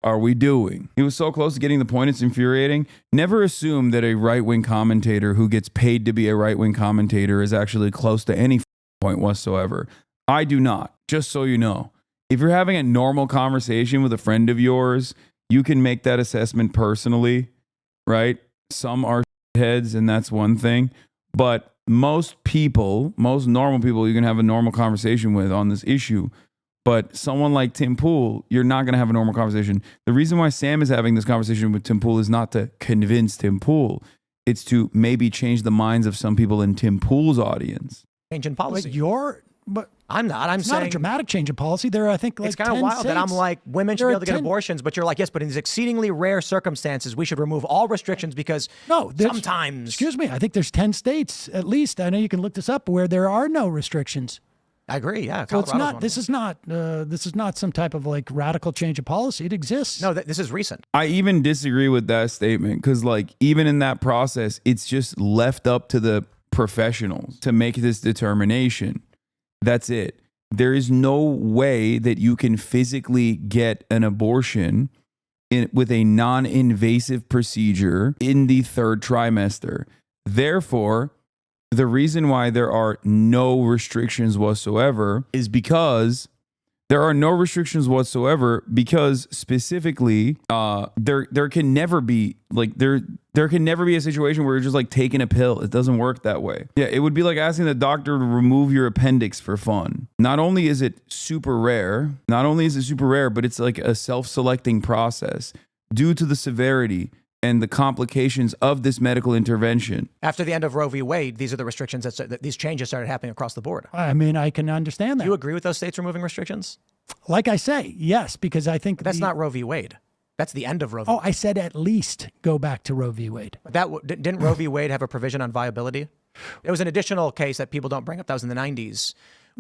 [SPEAKER 3] are we doing? He was so close to getting the point. It's infuriating. Never assume that a right-wing commentator who gets paid to be a right-wing commentator is actually close to any point whatsoever. I do not, just so you know. If you're having a normal conversation with a friend of yours, you can make that assessment personally, right? Some are heads, and that's one thing. But most normal people, you can have a normal conversation with on this issue. But someone like Tim Pool, you're not going to have a normal conversation. The reason why Sam is having this conversation with Tim Pool is not to convince Tim Pool. It's to maybe change the minds of some people in Tim Pool's audience.
[SPEAKER 1] Change in policy.
[SPEAKER 2] But
[SPEAKER 1] I'm not. I'm
[SPEAKER 2] it's
[SPEAKER 1] saying
[SPEAKER 2] not a dramatic change in policy. There are, I think, like
[SPEAKER 1] it's kind of wild that I'm like, women should be able to get abortions, but you're like, yes, but in these exceedingly rare circumstances, we should remove all restrictions because sometimes.
[SPEAKER 2] Excuse me. I think there's 10 states at least. I know you can look this up where there are no restrictions.
[SPEAKER 1] I agree. Yeah.
[SPEAKER 2] So it's not. This is not some type of like radical change of policy. It exists.
[SPEAKER 1] No, this is recent.
[SPEAKER 3] I even disagree with that statement because, like, even in that process, it's just left up to the professionals to make this determination. That's it. There is no way that you can physically get an abortion with a non-invasive procedure in the 3rd trimester. Therefore, the reason why there are no restrictions whatsoever is because there are no restrictions whatsoever because specifically there can never be there can never be a situation where you're just like taking a pill. It doesn't work that way. Yeah, it would be like asking the doctor to remove your appendix for fun. Not only is it super rare, but it's like a self-selecting process due to the severity and the complications of this medical intervention.
[SPEAKER 1] After the end of Roe v. Wade, these are the restrictions that these changes started happening across the board.
[SPEAKER 2] I mean, I can understand that.
[SPEAKER 1] Do you agree with those states removing restrictions?
[SPEAKER 2] Like I say, yes, because I think
[SPEAKER 1] that's not Roe v. Wade. That's the end of Roe v.
[SPEAKER 2] Oh, I said at least go back to Roe v. Wade.
[SPEAKER 1] Didn't Roe v. Wade have a provision on viability? It was an additional case that people don't bring up. That was in the 90s.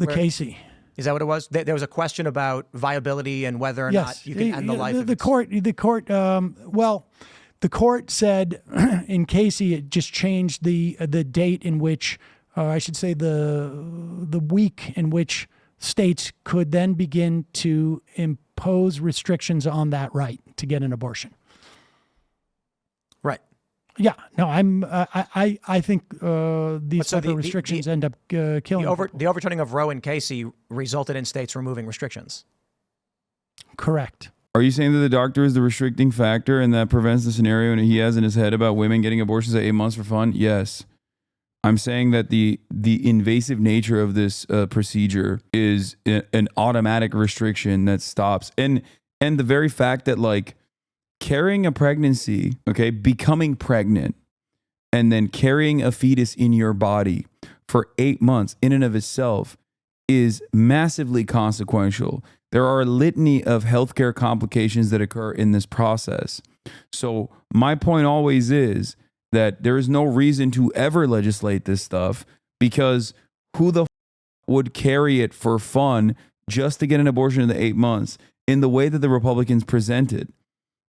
[SPEAKER 2] Casey.
[SPEAKER 1] Is that what it was? There was a question about viability and whether or not you can end the life.
[SPEAKER 2] The court said in Casey it just changed the date in which, I should say the week in which states could then begin to impose restrictions on that right to get an abortion.
[SPEAKER 1] Right.
[SPEAKER 2] Yeah. No, I think these type of restrictions end up killing people.
[SPEAKER 1] The overturning of Roe and Casey resulted in states removing restrictions.
[SPEAKER 2] Correct.
[SPEAKER 3] Are you saying that the doctor is the restricting factor and that prevents the scenario he has in his head about women getting abortions at 8 months for fun? Yes. I'm saying that the invasive nature of this procedure is an automatic restriction that stops. And the very fact that like carrying a pregnancy, okay, becoming pregnant and then carrying a fetus in your body for 8 months in and of itself is massively consequential. There are a litany of healthcare complications that occur in this process. So my point always is that there is no reason to ever legislate this stuff because who the would carry it for fun just to get an abortion in the 8 months in the way that the Republicans presented?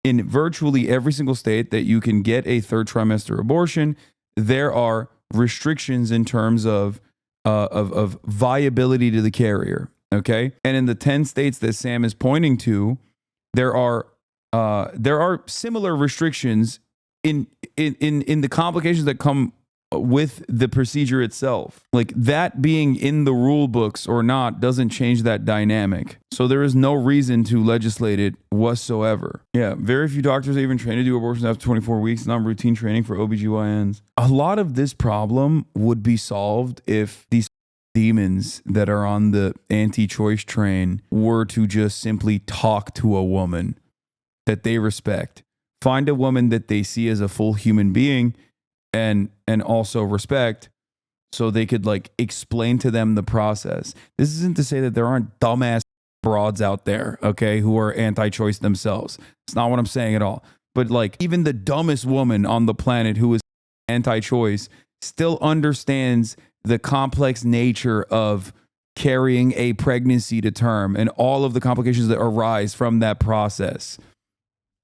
[SPEAKER 3] In virtually every single state that you can get a 3rd trimester abortion, there are restrictions in terms of viability to the carrier. Okay. And in the 10 states that Sam is pointing to, there are similar restrictions in the complications that come with the procedure itself. Like that being in the rule books or not doesn't change that dynamic. So there is no reason to legislate it whatsoever. Yeah, very few doctors are even trained to do abortions after 24 weeks, non-routine training for OBGYNs. A lot of this problem would be solved if these demons that are on the anti-choice train were to just simply talk to a woman that they respect. Find a woman that they see as a full human being and also respect, so they could like explain to them the process. This isn't to say that there aren't dumbass broads out there, okay, who are anti-choice themselves. It's not what I'm saying at all. But like even the dumbest woman on the planet who is anti-choice still understands the complex nature of carrying a pregnancy to term and all of the complications that arise from that process.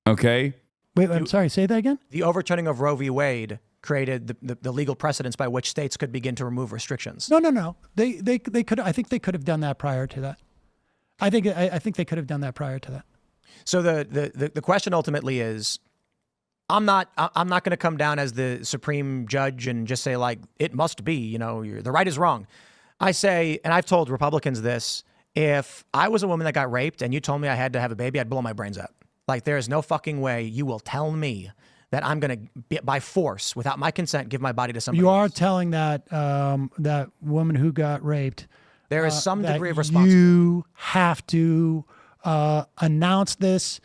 [SPEAKER 3] Okay?
[SPEAKER 2] Wait, I'm sorry. Say that again?
[SPEAKER 1] The overturning of Roe v. Wade created the legal precedents by which states could begin to remove restrictions.
[SPEAKER 2] No. They could. I think they could have done that prior to that. I think they could have done that prior to that.
[SPEAKER 1] So the question ultimately is, I'm not going to come down as the supreme judge and just say like it must be, you know, the right is wrong. I say, and I've told Republicans this: if I was a woman that got raped and you told me I had to have a baby, I'd blow my brains out. Like there is no fucking way you will tell me that I'm going to, by force, without my consent, give my body to somebody
[SPEAKER 2] You are
[SPEAKER 1] else.
[SPEAKER 2] telling that that woman who got raped.
[SPEAKER 1] There is some
[SPEAKER 2] that
[SPEAKER 1] degree of responsibility.
[SPEAKER 2] You have to announce this.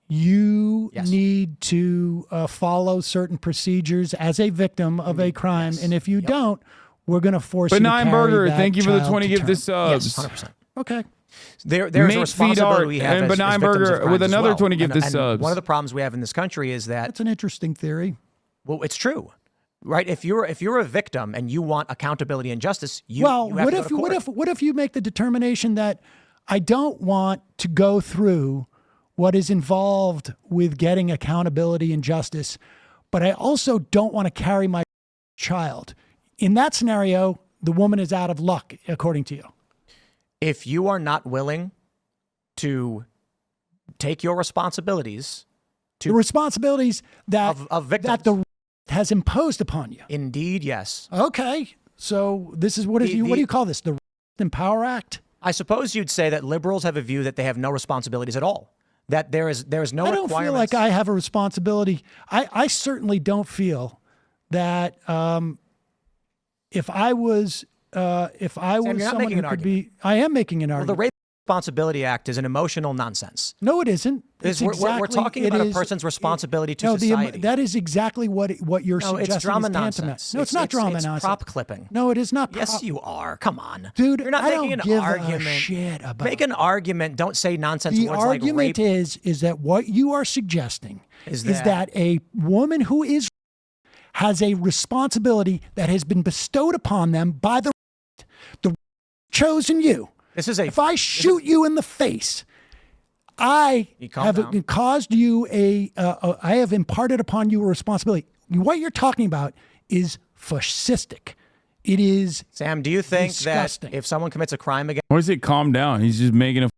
[SPEAKER 2] You
[SPEAKER 1] Yes.
[SPEAKER 2] need to follow certain procedures as a victim of a crime,
[SPEAKER 1] Yes.
[SPEAKER 2] and if you don't, we're going to force
[SPEAKER 3] But
[SPEAKER 2] you to
[SPEAKER 3] Nine
[SPEAKER 2] carry
[SPEAKER 3] Burger,
[SPEAKER 2] that
[SPEAKER 3] thank you for the
[SPEAKER 2] child
[SPEAKER 3] 20
[SPEAKER 2] to
[SPEAKER 3] gift
[SPEAKER 2] term.
[SPEAKER 3] this subs.
[SPEAKER 1] Yes, 100%.
[SPEAKER 2] Okay.
[SPEAKER 1] There's a
[SPEAKER 3] Mate, feed
[SPEAKER 1] responsibility
[SPEAKER 3] art,
[SPEAKER 1] we have
[SPEAKER 3] and
[SPEAKER 1] as
[SPEAKER 3] Benign
[SPEAKER 1] victims of
[SPEAKER 3] Burger
[SPEAKER 1] crimes
[SPEAKER 3] with
[SPEAKER 1] as
[SPEAKER 3] another
[SPEAKER 1] well.
[SPEAKER 3] 20 gift
[SPEAKER 1] And
[SPEAKER 3] subs.
[SPEAKER 1] one of the problems we have in this country is that,
[SPEAKER 2] That's an interesting theory.
[SPEAKER 1] well, it's true, right? If you're a victim and you want accountability and justice, you
[SPEAKER 2] Well,
[SPEAKER 1] you have
[SPEAKER 2] what
[SPEAKER 1] to go
[SPEAKER 2] if
[SPEAKER 1] to court.
[SPEAKER 2] what if you make the determination that I don't want to go through what is involved with getting accountability and justice, but I also don't want to carry my child? In that scenario, the woman is out of luck, according to you.
[SPEAKER 1] If you are not willing to take your responsibilities
[SPEAKER 2] The responsibilities that
[SPEAKER 1] of victims,
[SPEAKER 2] that the has imposed upon you.
[SPEAKER 1] indeed, yes.
[SPEAKER 2] Okay, so this is what do you call this? The Empower Act?
[SPEAKER 1] I suppose you'd say that liberals have a view that they have no responsibilities at all. That there is no
[SPEAKER 2] I don't feel
[SPEAKER 1] requirements.
[SPEAKER 2] like I have a responsibility. I certainly don't feel that if I was
[SPEAKER 1] you're not
[SPEAKER 2] someone
[SPEAKER 1] making
[SPEAKER 2] who
[SPEAKER 1] an
[SPEAKER 2] could be, I am making an
[SPEAKER 1] Well, the
[SPEAKER 2] argument.
[SPEAKER 1] Rape Responsibility Act is an emotional nonsense.
[SPEAKER 2] No, it isn't. It's
[SPEAKER 1] We're talking
[SPEAKER 2] it
[SPEAKER 1] about a
[SPEAKER 2] is-
[SPEAKER 1] person's responsibility to
[SPEAKER 2] no,
[SPEAKER 1] society.
[SPEAKER 2] that is exactly what you're
[SPEAKER 1] No,
[SPEAKER 2] suggesting
[SPEAKER 1] it's drama
[SPEAKER 2] is tantamount.
[SPEAKER 1] nonsense.
[SPEAKER 2] No, it's not drama
[SPEAKER 1] it's
[SPEAKER 2] nonsense.
[SPEAKER 1] prop clipping.
[SPEAKER 2] No, it is not.
[SPEAKER 1] Yes, you are. Come on,
[SPEAKER 2] Dude,
[SPEAKER 1] You're not
[SPEAKER 2] I
[SPEAKER 1] making
[SPEAKER 2] don't
[SPEAKER 1] an
[SPEAKER 2] give
[SPEAKER 1] argument.
[SPEAKER 2] a shit about
[SPEAKER 1] Make an argument. Don't say nonsense
[SPEAKER 2] The
[SPEAKER 1] words like
[SPEAKER 2] argument
[SPEAKER 1] rape.
[SPEAKER 2] is that what you are suggesting
[SPEAKER 1] Is
[SPEAKER 2] is
[SPEAKER 1] that-
[SPEAKER 2] that a woman who is has a responsibility that has been bestowed upon them by the chosen you.
[SPEAKER 1] This is a.
[SPEAKER 2] If I shoot you in the face, I
[SPEAKER 1] You calm
[SPEAKER 2] have
[SPEAKER 1] down.
[SPEAKER 2] caused you I have imparted upon you a responsibility. What you're talking about is fascistic. It is
[SPEAKER 1] Sam, do you think
[SPEAKER 2] disgusting.
[SPEAKER 1] that if someone commits a crime against
[SPEAKER 3] Why does it calm down? He's just making a.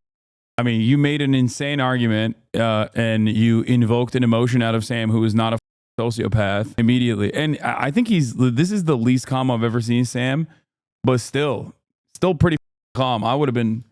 [SPEAKER 3] I mean, you made an insane argument and you invoked an emotion out of Sam, who is not a sociopath, immediately. And I think this is the least calm I've ever seen Sam, but still pretty calm. I would have been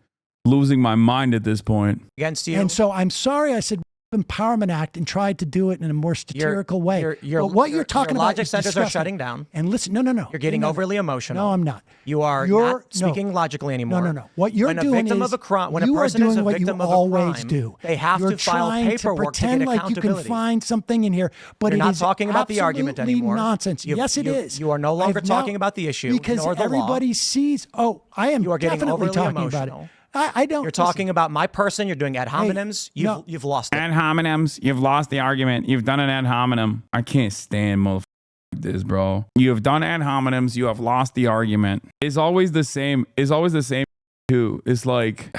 [SPEAKER 3] losing my mind at this point.
[SPEAKER 1] you,
[SPEAKER 2] And so I'm sorry I said Empowerment Act and tried to do it in a more satirical way.
[SPEAKER 1] Your
[SPEAKER 2] But what you're talking
[SPEAKER 1] your
[SPEAKER 2] about
[SPEAKER 1] logic
[SPEAKER 2] is
[SPEAKER 1] centers
[SPEAKER 2] disgusting.
[SPEAKER 1] are shutting down.
[SPEAKER 2] And listen, no.
[SPEAKER 1] You're getting
[SPEAKER 2] No.
[SPEAKER 1] overly emotional.
[SPEAKER 2] No, I'm not.
[SPEAKER 1] You are
[SPEAKER 2] You're-
[SPEAKER 1] not speaking logically anymore.
[SPEAKER 2] No. What you're
[SPEAKER 1] when
[SPEAKER 2] doing
[SPEAKER 1] a victim
[SPEAKER 2] is
[SPEAKER 1] of a crime, when
[SPEAKER 2] you
[SPEAKER 1] a
[SPEAKER 2] are
[SPEAKER 1] person
[SPEAKER 2] doing
[SPEAKER 1] is a
[SPEAKER 2] what
[SPEAKER 1] victim
[SPEAKER 2] you
[SPEAKER 1] of a
[SPEAKER 2] always
[SPEAKER 1] crime,
[SPEAKER 2] do.
[SPEAKER 1] they have
[SPEAKER 2] You're
[SPEAKER 1] to file
[SPEAKER 2] trying
[SPEAKER 1] paperwork to
[SPEAKER 2] pretend
[SPEAKER 1] get
[SPEAKER 2] like you
[SPEAKER 1] accountability.
[SPEAKER 2] can find something in here, but
[SPEAKER 1] You're
[SPEAKER 2] it
[SPEAKER 1] not
[SPEAKER 2] is
[SPEAKER 1] talking about the argument
[SPEAKER 2] absolutely
[SPEAKER 1] anymore.
[SPEAKER 2] nonsense. Yes, it is.
[SPEAKER 1] You are no longer
[SPEAKER 2] I've now-
[SPEAKER 1] talking about the issue
[SPEAKER 2] because
[SPEAKER 1] nor the law.
[SPEAKER 2] everybody sees. Oh, I am
[SPEAKER 1] You are getting
[SPEAKER 2] definitely
[SPEAKER 1] overly
[SPEAKER 2] talking
[SPEAKER 1] emotional.
[SPEAKER 2] about it. I don't.
[SPEAKER 1] You're talking about my person. You're doing ad hominems.
[SPEAKER 2] no.
[SPEAKER 1] You've lost it.
[SPEAKER 3] Ad hominems, you've lost the argument. You've done an ad hominem. I can't stand motherfuckers like this, bro. You have done ad hominems. You have lost the argument. It's always the same. It's always the same too. It's like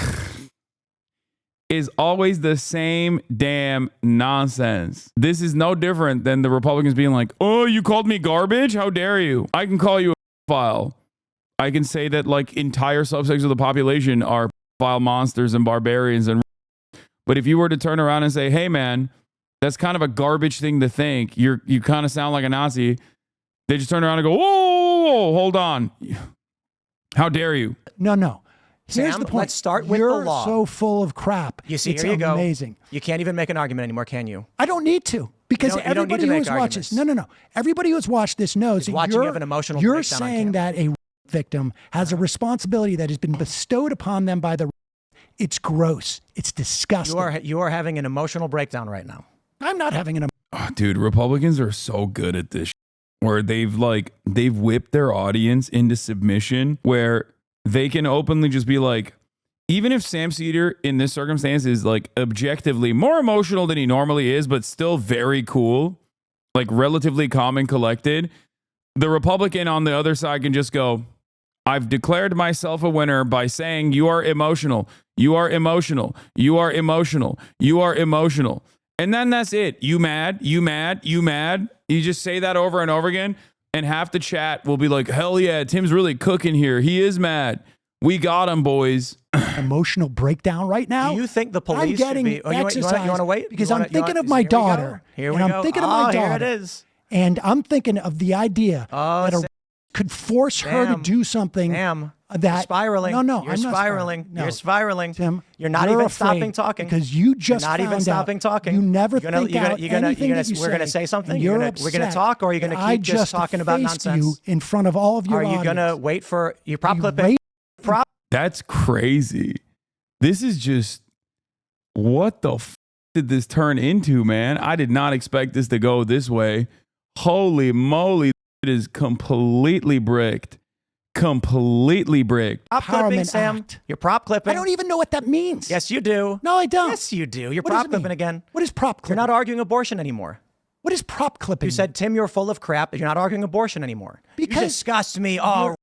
[SPEAKER 3] is always the same damn nonsense. This is no different than the Republicans being like, "Oh, you called me garbage? How dare you? I can call you a file. I can say that like entire subsects of the population are file monsters and barbarians and but if you were to turn around and say, "Hey man, that's kind of a garbage thing to think. You kind of sound like a Nazi." They just turn around and go, "Oh, whoa, hold on. How dare you?
[SPEAKER 2] No. Here's
[SPEAKER 1] Sam,
[SPEAKER 2] the point.
[SPEAKER 1] let's start with the
[SPEAKER 2] You're
[SPEAKER 1] law.
[SPEAKER 2] so full of crap.
[SPEAKER 1] You see,
[SPEAKER 2] it's
[SPEAKER 1] here you go.
[SPEAKER 2] amazing.
[SPEAKER 1] You can't even make an argument anymore, can you?
[SPEAKER 2] I don't need to, because
[SPEAKER 1] You don't need
[SPEAKER 2] everybody
[SPEAKER 1] to
[SPEAKER 2] who's
[SPEAKER 1] make
[SPEAKER 2] watched this,
[SPEAKER 1] arguments.
[SPEAKER 2] no. Everybody who's watched this knows that
[SPEAKER 1] watching you have an emotional
[SPEAKER 2] you're
[SPEAKER 1] breakdown on
[SPEAKER 2] saying that a victim has a responsibility that has been bestowed upon them by the. It's gross. It's disgusting.
[SPEAKER 1] You are having an emotional breakdown right now.
[SPEAKER 2] I'm not having an.
[SPEAKER 3] Oh, dude, Republicans are so good at this where they've whipped their audience into submission where they can openly just be like, even if Sam Seder in this circumstance is like objectively more emotional than he normally is, but still very cool, like relatively calm and collected, the Republican on the other side can just go, I've declared myself a winner by saying you are emotional. You are emotional. You are emotional. You are emotional. And then that's it. You mad? You mad? You mad? You just say that over and over again. And half the chat will be like, hell yeah, Tim's really cooking here. He is mad. We got him, boys.
[SPEAKER 2] Emotional breakdown right now.
[SPEAKER 1] Do you think the police
[SPEAKER 2] I'm getting
[SPEAKER 1] should be...
[SPEAKER 2] exercise
[SPEAKER 1] you want to wait?
[SPEAKER 2] because I'm thinking of my daughter.
[SPEAKER 1] Here we
[SPEAKER 2] and
[SPEAKER 1] go.
[SPEAKER 2] I'm thinking of my daughter.
[SPEAKER 1] Here it is.
[SPEAKER 2] And I'm thinking of the idea
[SPEAKER 1] Oh,
[SPEAKER 2] that a could force her to
[SPEAKER 1] Sam.
[SPEAKER 2] do something
[SPEAKER 1] Sam,
[SPEAKER 2] that
[SPEAKER 1] you're spiraling.
[SPEAKER 2] No,
[SPEAKER 1] You're
[SPEAKER 2] I'm not
[SPEAKER 1] spiraling.
[SPEAKER 2] No.
[SPEAKER 1] You're spiraling.
[SPEAKER 2] Tim,
[SPEAKER 1] you're not
[SPEAKER 2] you're
[SPEAKER 1] even
[SPEAKER 2] afraid
[SPEAKER 1] stopping talking
[SPEAKER 2] because you just
[SPEAKER 1] you're not even
[SPEAKER 2] found
[SPEAKER 1] stopping
[SPEAKER 2] out
[SPEAKER 1] talking.
[SPEAKER 2] You never
[SPEAKER 1] you're gonna,
[SPEAKER 2] think
[SPEAKER 1] you're gonna,
[SPEAKER 2] out
[SPEAKER 1] you're gonna,
[SPEAKER 2] anything
[SPEAKER 1] you're gonna,
[SPEAKER 2] that you
[SPEAKER 1] we're gonna
[SPEAKER 2] say,
[SPEAKER 1] say something.
[SPEAKER 2] and
[SPEAKER 1] We're
[SPEAKER 2] you're
[SPEAKER 1] gonna
[SPEAKER 2] upset
[SPEAKER 1] talk, or you're gonna
[SPEAKER 2] that I
[SPEAKER 1] keep just talking about
[SPEAKER 2] faced
[SPEAKER 1] nonsense.
[SPEAKER 2] you in front of all of your
[SPEAKER 1] Are you
[SPEAKER 2] audience.
[SPEAKER 1] gonna wait for your prop
[SPEAKER 2] You
[SPEAKER 1] clipping?
[SPEAKER 3] That's crazy. This is just, what the did this turn into, man? I did not expect this to go this way. Holy moly, it is completely bricked. Completely bricked.
[SPEAKER 1] Prop clipping,
[SPEAKER 2] Empowerment
[SPEAKER 1] Sam.
[SPEAKER 2] Act.
[SPEAKER 1] You're prop clipping.
[SPEAKER 2] I don't even know what that means.
[SPEAKER 1] Yes, you do.
[SPEAKER 2] No, I don't.
[SPEAKER 1] Yes, you do. You're
[SPEAKER 2] What does
[SPEAKER 1] prop
[SPEAKER 2] it mean?
[SPEAKER 1] clipping again.
[SPEAKER 2] What is prop
[SPEAKER 1] You're
[SPEAKER 2] clipping?
[SPEAKER 1] not arguing abortion anymore.
[SPEAKER 2] What is prop clipping?
[SPEAKER 1] You said, Tim, you're full of crap. You're not arguing abortion anymore.
[SPEAKER 2] Because
[SPEAKER 1] you disgust me. Oh,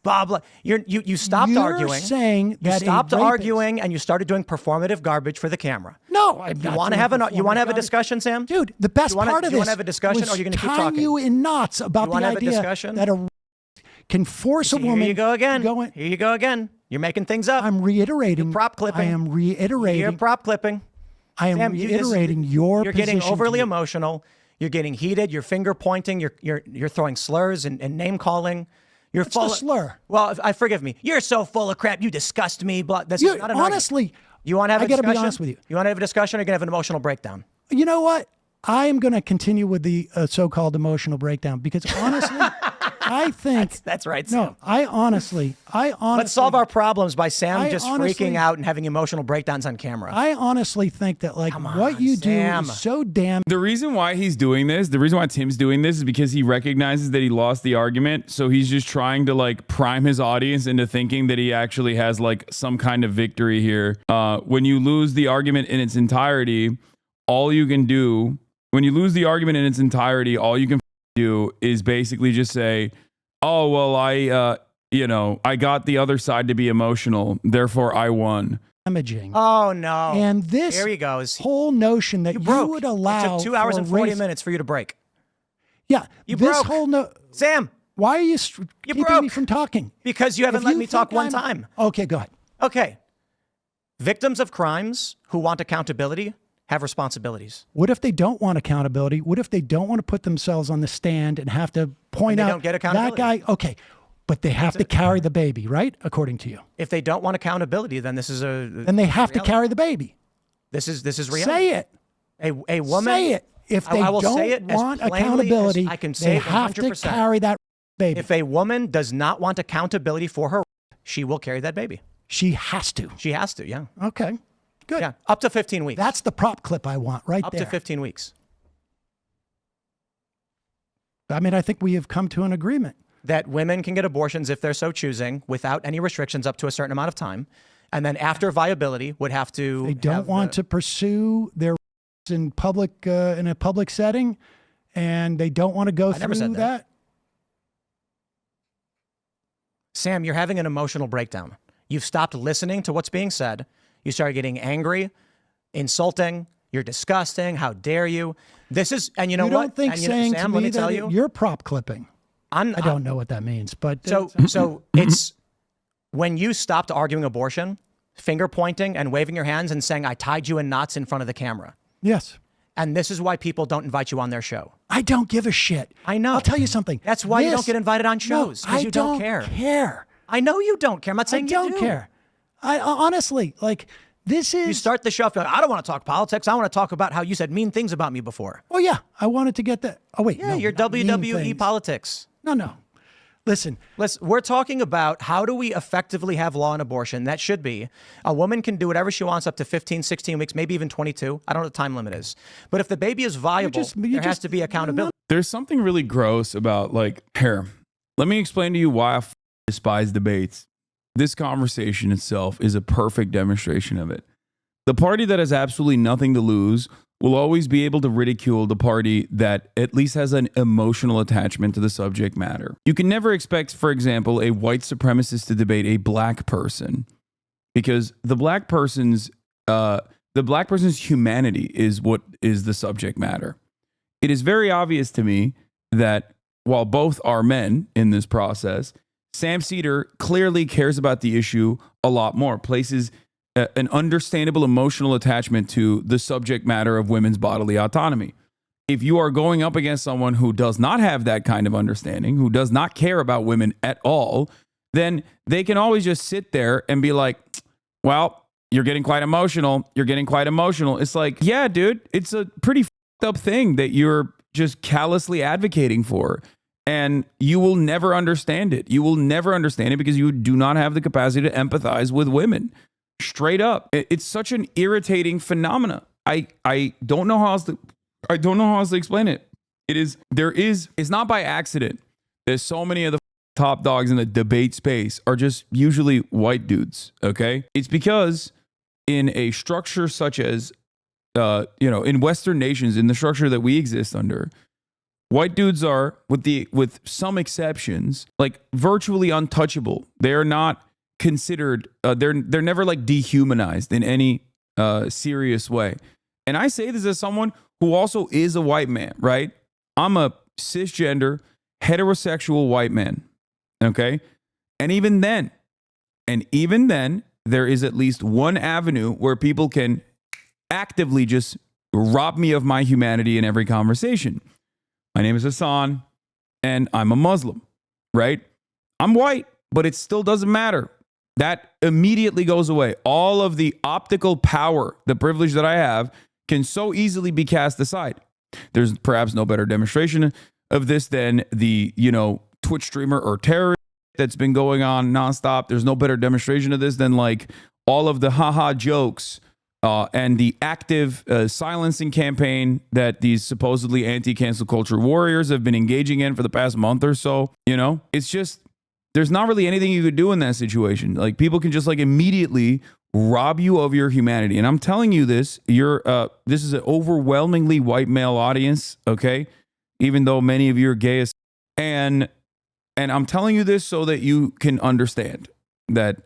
[SPEAKER 1] blah, blah. You stopped
[SPEAKER 2] you're
[SPEAKER 1] arguing.
[SPEAKER 2] saying
[SPEAKER 1] You
[SPEAKER 2] that
[SPEAKER 1] stopped
[SPEAKER 2] a rapist-
[SPEAKER 1] arguing and you started doing performative garbage for the camera.
[SPEAKER 2] No, I'm
[SPEAKER 1] You
[SPEAKER 2] not
[SPEAKER 1] want to
[SPEAKER 2] doing
[SPEAKER 1] have you want to have a
[SPEAKER 2] performative
[SPEAKER 1] discussion, Sam?
[SPEAKER 2] Dude, the best
[SPEAKER 1] You wanna-
[SPEAKER 2] part of
[SPEAKER 1] do you
[SPEAKER 2] this
[SPEAKER 1] wanna have a discussion,
[SPEAKER 2] was
[SPEAKER 1] or are you gonna keep
[SPEAKER 2] tying
[SPEAKER 1] talking?
[SPEAKER 2] you in knots about
[SPEAKER 1] You
[SPEAKER 2] the
[SPEAKER 1] wanna have a
[SPEAKER 2] idea
[SPEAKER 1] discussion?
[SPEAKER 2] that a can force a
[SPEAKER 1] Here
[SPEAKER 2] woman.
[SPEAKER 1] you go again.
[SPEAKER 2] Go in-
[SPEAKER 1] Here you go again. You're making things up.
[SPEAKER 2] I'm reiterating.
[SPEAKER 1] You're prop clipping.
[SPEAKER 2] I am reiterating.
[SPEAKER 1] You're prop clipping.
[SPEAKER 2] I am
[SPEAKER 1] Sam,
[SPEAKER 2] reiterating your
[SPEAKER 1] You're
[SPEAKER 2] position.
[SPEAKER 1] getting overly
[SPEAKER 2] to me.
[SPEAKER 1] emotional. You're getting heated. You're finger pointing. You're throwing slurs and name calling. You're
[SPEAKER 2] What's
[SPEAKER 1] full
[SPEAKER 2] the slur?
[SPEAKER 1] Well, I forgive me. You're so full of crap. You disgust me. Blah. This
[SPEAKER 2] You-
[SPEAKER 1] is not an
[SPEAKER 2] honestly,
[SPEAKER 1] argument. You want to have
[SPEAKER 2] I
[SPEAKER 1] a
[SPEAKER 2] gotta
[SPEAKER 1] discussion?
[SPEAKER 2] be honest with you.
[SPEAKER 1] You want to have a discussion, or you're gonna have an emotional breakdown?
[SPEAKER 2] You know what? I am going to continue with the so-called emotional breakdown because honestly, I think
[SPEAKER 1] That's right, Sam.
[SPEAKER 2] No, I honestly.
[SPEAKER 1] Let's solve our problems by Sam
[SPEAKER 2] I
[SPEAKER 1] just
[SPEAKER 2] honestly-
[SPEAKER 1] freaking out and having emotional breakdowns on camera.
[SPEAKER 2] I honestly think that like
[SPEAKER 1] Come
[SPEAKER 2] what
[SPEAKER 1] on,
[SPEAKER 2] you
[SPEAKER 1] Sam.
[SPEAKER 2] do is so damn.
[SPEAKER 3] The reason why he's doing this, the reason why Tim's doing this is because he recognizes that he lost the argument. So he's just trying to like prime his audience into thinking that he actually has like some kind of victory here. When you lose the argument in its entirety, all you can do, when you lose the argument in its entirety, all you can do is basically just say, oh, well, I got the other side to be emotional, therefore I won.
[SPEAKER 2] Damaging.
[SPEAKER 1] Oh no!
[SPEAKER 2] And this
[SPEAKER 1] Here he goes.
[SPEAKER 2] whole notion that you,
[SPEAKER 1] Broke.
[SPEAKER 2] would allow
[SPEAKER 1] It took 2 hours
[SPEAKER 2] for
[SPEAKER 1] and 40
[SPEAKER 2] race-
[SPEAKER 1] minutes for you to break.
[SPEAKER 2] Yeah,
[SPEAKER 1] You
[SPEAKER 2] this
[SPEAKER 1] broke.
[SPEAKER 2] whole
[SPEAKER 1] Sam,
[SPEAKER 2] Why are you
[SPEAKER 1] You
[SPEAKER 2] keeping
[SPEAKER 1] broke.
[SPEAKER 2] me from talking?
[SPEAKER 1] because you haven't
[SPEAKER 2] If
[SPEAKER 1] let
[SPEAKER 2] you
[SPEAKER 1] me talk
[SPEAKER 2] think
[SPEAKER 1] one
[SPEAKER 2] I'm-
[SPEAKER 1] time.
[SPEAKER 2] Okay, go ahead.
[SPEAKER 1] Okay. Victims of crimes who want accountability have responsibilities.
[SPEAKER 2] What if they don't want accountability? What if they don't want to put themselves on the stand and have to point
[SPEAKER 1] And they
[SPEAKER 2] out
[SPEAKER 1] don't get
[SPEAKER 2] that
[SPEAKER 1] accountability.
[SPEAKER 2] guy? Okay, but they have to carry the baby, right? According to you,
[SPEAKER 1] If they don't want accountability, then this is
[SPEAKER 2] then they have to carry the baby.
[SPEAKER 1] This is reality.
[SPEAKER 2] Say it.
[SPEAKER 1] A woman.
[SPEAKER 2] Say it. If they
[SPEAKER 1] I will
[SPEAKER 2] don't
[SPEAKER 1] say it as
[SPEAKER 2] want
[SPEAKER 1] plainly
[SPEAKER 2] accountability,
[SPEAKER 1] as I can say
[SPEAKER 2] they
[SPEAKER 1] it
[SPEAKER 2] have to
[SPEAKER 1] 100%.
[SPEAKER 2] carry that baby.
[SPEAKER 1] If a woman does not want accountability for her, she will carry that baby.
[SPEAKER 2] She has to.
[SPEAKER 1] She has to. Yeah.
[SPEAKER 2] Okay, good.
[SPEAKER 1] Yeah. Up to 15 weeks.
[SPEAKER 2] That's the prop clip I want right
[SPEAKER 1] up
[SPEAKER 2] there.
[SPEAKER 1] to 15 weeks.
[SPEAKER 2] I mean, I think we have come to an agreement.
[SPEAKER 1] That women can get abortions if they're so choosing without any restrictions up to a certain amount of time. And then after viability would have to.
[SPEAKER 2] They don't want to pursue their in public in a public setting, and they don't want to go
[SPEAKER 1] I never
[SPEAKER 2] through
[SPEAKER 1] said
[SPEAKER 2] that.
[SPEAKER 1] that. Sam, you're having an emotional breakdown. You've stopped listening to what's being said. You started getting angry, insulting. You're disgusting. How dare you? This is, and you know
[SPEAKER 2] You
[SPEAKER 1] what?
[SPEAKER 2] don't think
[SPEAKER 1] and you know,
[SPEAKER 2] saying
[SPEAKER 1] Sam,
[SPEAKER 2] to
[SPEAKER 1] let
[SPEAKER 2] me
[SPEAKER 1] me tell
[SPEAKER 2] that
[SPEAKER 1] you,
[SPEAKER 2] you're prop clipping?
[SPEAKER 1] I
[SPEAKER 2] I don't know what that means, but
[SPEAKER 1] So it's when you stopped arguing abortion, finger pointing and waving your hands and saying, I tied you in knots in front of the camera.
[SPEAKER 2] yes,
[SPEAKER 1] And this is why people don't invite you on their show.
[SPEAKER 2] I don't give a shit.
[SPEAKER 1] I know.
[SPEAKER 2] I'll tell you something.
[SPEAKER 1] That's why you don't get invited on shows, because you don't care.
[SPEAKER 2] care.
[SPEAKER 1] I know you don't care. I'm not saying you
[SPEAKER 2] don't care. I honestly, like, this is...
[SPEAKER 1] You start the show, I don't want to talk politics. I want to talk about how you said mean things about me before.
[SPEAKER 2] Oh, yeah. I wanted to get that. Oh, wait.
[SPEAKER 1] Yeah,
[SPEAKER 2] no,
[SPEAKER 1] your
[SPEAKER 2] not mean
[SPEAKER 1] WWE
[SPEAKER 2] things.
[SPEAKER 1] politics.
[SPEAKER 2] No. Listen,
[SPEAKER 1] we're talking about how do we effectively have law on abortion. That should be a woman can do whatever she wants up to 15, 16 weeks, maybe even 22. I don't know what the time limit is. But if the baby is viable, there has to be accountability.
[SPEAKER 3] There's something really gross about, like, here, let me explain to you why I despise debates. This conversation itself is a perfect demonstration of it. The party that has absolutely nothing to lose will always be able to ridicule the party that at least has an emotional attachment to the subject matter. You can never expect, for example, a white supremacist to debate a black person, because the black person's humanity is what is the subject matter. It is very obvious to me that while both are men in this process, Sam Seder clearly cares about the issue a lot more, places an understandable emotional attachment to the subject matter of women's bodily autonomy. If you are going up against someone who does not have that kind of understanding, who does not care about women at all, then they can always just sit there and be like, well, you're getting quite emotional. You're getting quite emotional. It's like, yeah, dude, it's a pretty f***ed up thing that you're just callously advocating for. And you will never understand it. You will never understand it because you do not have the capacity to empathize with women. Straight up. It's such an irritating phenomena. I don't know how else to explain it. It's not by accident that so many of the top dogs in the debate space are just usually white dudes. Okay. It's because in a structure such as, in Western nations, in the structure that we exist under, white dudes are, with some exceptions, like virtually untouchable. They're not considered, they're never like dehumanized in any serious way. And I say this as someone who also is a white man, right? I'm a cisgender, heterosexual white man, okay? And even then, there is at least one avenue where people can actively just rob me of my humanity in every conversation. My name is Hasan, and I'm a Muslim, right? I'm white, but it still doesn't matter. That immediately goes away. All of the optical power, the privilege that I have, can so easily be cast aside. There's perhaps no better demonstration of this than the, Twitch streamer or terrorist that's been going on nonstop. There's no better demonstration of this than like all of the haha jokes and the active silencing campaign that these supposedly anti-cancel culture warriors have been engaging in for the past month or so. It's just, there's not really anything you could do in that situation. Like, people can just like immediately rob you of your humanity. And I'm telling you this, this is an overwhelmingly white male audience, okay? Even though many of you are gay as, and I'm telling you this so that you can understand that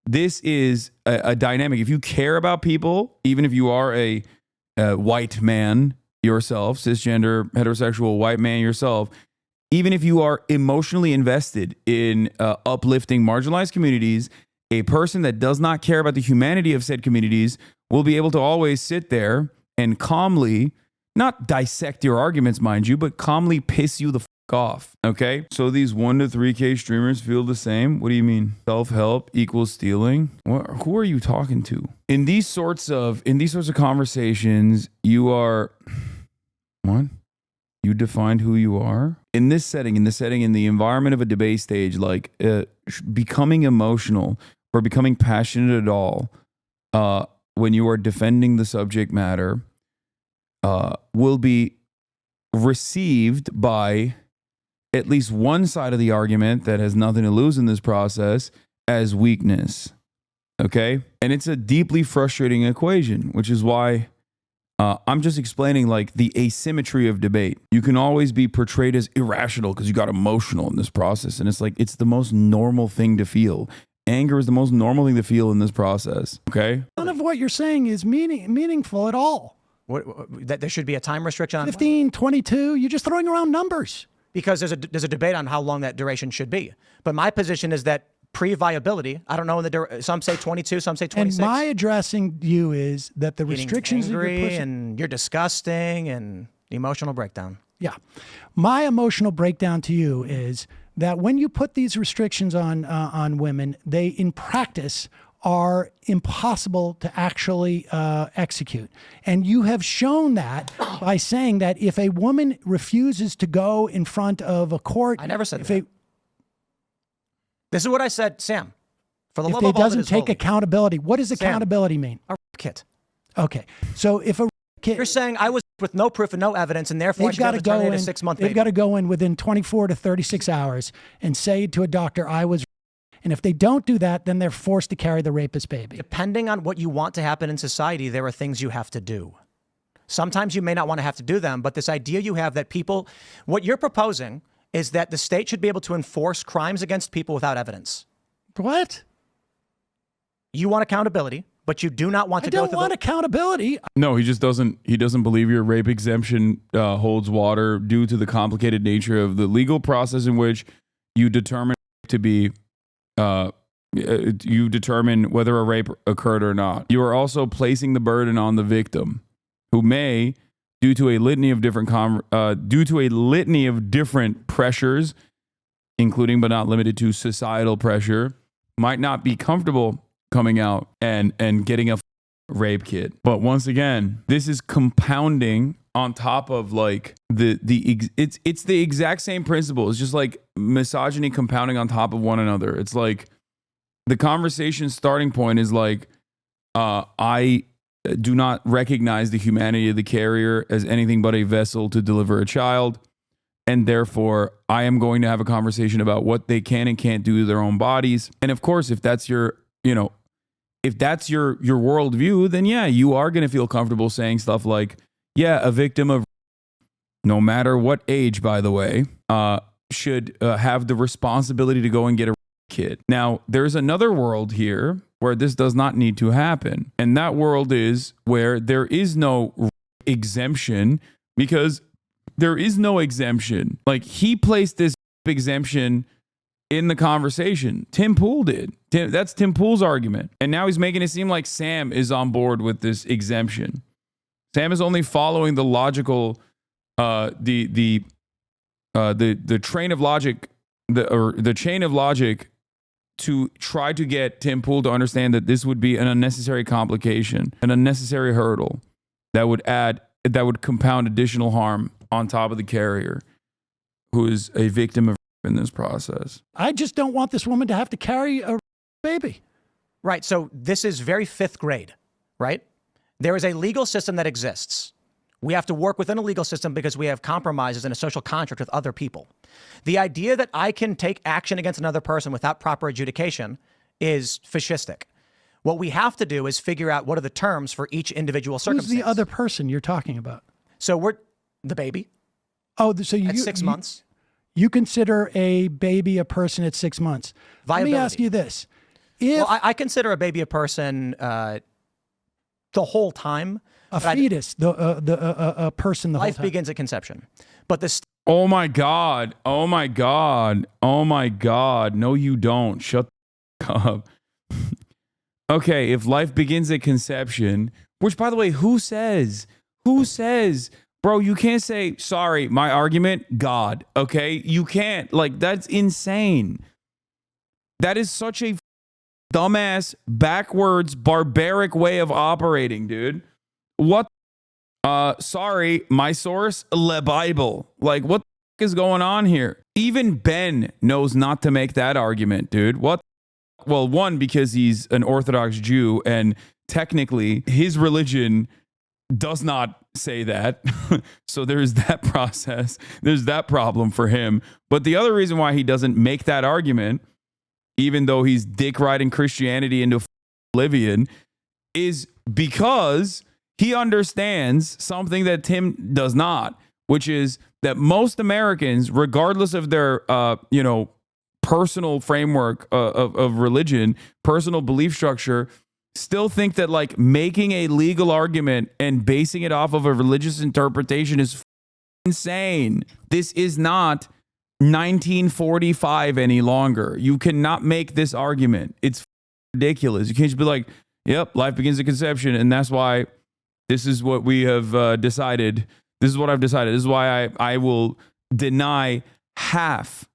[SPEAKER 3] this is a dynamic. If you care about people, even if you are a white man yourself, cisgender, heterosexual white man yourself, even if you are emotionally invested in uplifting marginalized communities, a person that does not care about the humanity of said communities will be able to always sit there and calmly, not dissect your arguments, mind you, but calmly piss you the off. Okay. So these 1 to 3K streamers feel the same. What do you mean? Self-help equals stealing? Who are you talking to? In these sorts of conversations, you are what? You defined who you are in this setting, in the environment of a debate stage, like becoming emotional or becoming passionate at all when you are defending the subject matter will be received by at least one side of the argument that has nothing to lose in this process as weakness. Okay. And it's a deeply frustrating equation, which is why I'm just explaining like the asymmetry of debate. You can always be portrayed as irrational because you got emotional in this process. And it's like, it's the most normal thing to feel. Anger is the most normal thing to feel in this process. Okay.
[SPEAKER 2] None of what you're saying is meaningful at all.
[SPEAKER 1] That there should be a time restriction on
[SPEAKER 2] 15, 22, you're just throwing around numbers.
[SPEAKER 1] Because there's a debate on how long that duration should be. But my position is that pre-viability. I don't know. Some say 22, some say 26.
[SPEAKER 2] And my addressing you is that the
[SPEAKER 1] Getting
[SPEAKER 2] restrictions that
[SPEAKER 1] angry
[SPEAKER 2] you're pushing,
[SPEAKER 1] and you're disgusting and emotional breakdown.
[SPEAKER 2] yeah, my emotional breakdown to you is that when you put these restrictions on women, they in practice are impossible to actually execute. And you have shown that by saying that if a woman refuses to go in front of a court,
[SPEAKER 1] I never said that. This is what I said, Sam. For the
[SPEAKER 2] if
[SPEAKER 1] love
[SPEAKER 2] it
[SPEAKER 1] of all that
[SPEAKER 2] doesn't
[SPEAKER 1] is
[SPEAKER 2] take
[SPEAKER 1] holy.
[SPEAKER 2] accountability, what does accountability mean?
[SPEAKER 1] A kit.
[SPEAKER 2] Okay, so if a kid,
[SPEAKER 1] You're saying I was with no proof and no evidence, and therefore I
[SPEAKER 2] they've
[SPEAKER 1] should
[SPEAKER 2] got
[SPEAKER 1] have
[SPEAKER 2] to
[SPEAKER 1] to
[SPEAKER 2] go
[SPEAKER 1] terminate
[SPEAKER 2] in.
[SPEAKER 1] a 6-month
[SPEAKER 2] They've
[SPEAKER 1] baby.
[SPEAKER 2] got to go in within 24 to 36 hours and say to a doctor, "I was." And if they don't do that, then they're forced to carry the rapist baby.
[SPEAKER 1] Depending on what you want to happen in society, there are things you have to do. Sometimes you may not want to have to do them, but this idea you have that what you're proposing is that the state should be able to enforce crimes against people without evidence.
[SPEAKER 2] What?
[SPEAKER 1] You want accountability, but you do not want to
[SPEAKER 2] I
[SPEAKER 1] go
[SPEAKER 2] don't
[SPEAKER 1] through
[SPEAKER 2] want accountability.
[SPEAKER 3] No, he just doesn't. He doesn't believe your rape exemption holds water due to the complicated nature of the legal process in which you determine to be. You determine whether a rape occurred or not. You are also placing the burden on the victim, who may, due to a litany of different pressures, including but not limited to societal pressure, might not be comfortable coming out and getting a rape kit. But once again, this is compounding on top of like it's the exact same principle. It's just like misogyny compounding on top of one another. It's like the conversation starting point is like I do not recognize the humanity of the carrier as anything but a vessel to deliver a child, and therefore I am going to have a conversation about what they can and can't do to their own bodies. And of course, if that's your worldview, then yeah, you are going to feel comfortable saying stuff like, yeah, a victim of, no matter what age, by the way, should have the responsibility to go and get a kid. Now, there's another world here where this does not need to happen. And that world is where there is no exemption, because there is no exemption. Like, he placed this exemption in the conversation. Tim Pool did. That's Tim Pool's argument. And now he's making it seem like Sam is on board with this exemption. Sam is only following the logical, the train of logic, the chain of logic to try to get Tim Pool to understand that this would be an unnecessary complication, an unnecessary hurdle that would compound additional harm on top of the carrier, who is a victim of in this process.
[SPEAKER 2] I just don't want this woman to have to carry a baby.
[SPEAKER 1] Right. So this is very 5th grade, right? There is a legal system that exists. We have to work within a legal system because we have compromises and a social contract with other people. The idea that I can take action against another person without proper adjudication is fascistic. What we have to do is figure out what are the terms for each individual circumstance.
[SPEAKER 2] Who's the other person you're talking about?
[SPEAKER 1] So we're the baby.
[SPEAKER 2] Oh, so you
[SPEAKER 1] At 6 months.
[SPEAKER 2] You consider a baby a person at 6 months.
[SPEAKER 1] Viability.
[SPEAKER 2] Let me ask you this. If
[SPEAKER 1] I consider a baby a person the whole time.
[SPEAKER 2] a fetus, a person the whole
[SPEAKER 1] Life
[SPEAKER 2] time.
[SPEAKER 1] begins at conception. But the
[SPEAKER 3] Oh my God. Oh my God. Oh my God. No, you don't. Shut the up. Okay, if life begins at conception, which, by the way, who says? Bro, you can't say, sorry, my argument, God, okay? You can't. Like, that's insane. That is such a dumbass, backwards, barbaric way of operating, dude. What? Sorry, my source, Le Bible. Like, what the is going on here? Even Ben knows not to make that argument, dude. What? Well, one, because he's an Orthodox Jew, and technically his religion does not say that. So there's that process. There's that problem for him. But the other reason why he doesn't make that argument, even though he's dick riding Christianity into oblivion, is because he understands something that Tim does not, which is that most Americans, regardless of their, personal framework of religion, personal belief structure, still think that like making a legal argument and basing it off of a religious interpretation is insane. This is not 1945 any longer. You cannot make this argument. It's ridiculous. You can't just be like, yep, life begins at conception, and that's why this is what we have decided. This is what I've decided. This is why I will deny half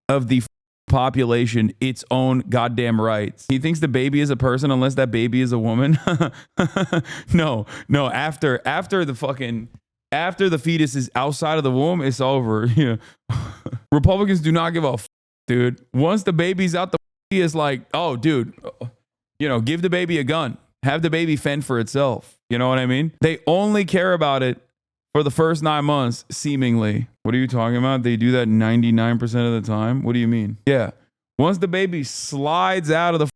[SPEAKER 3] of the population its own goddamn rights. He thinks the baby is a person unless that baby is a woman. No. After the fetus is outside of the womb, it's over. Yeah. Republicans do not give a dude. Once the baby's out, the is like, oh, dude, give the baby a gun. Have the baby fend for itself. You know what I mean? They only care about it for the first 9 months, seemingly. What are you talking about? They do that 99% of the time? What do you mean? Yeah. Once the baby slides out of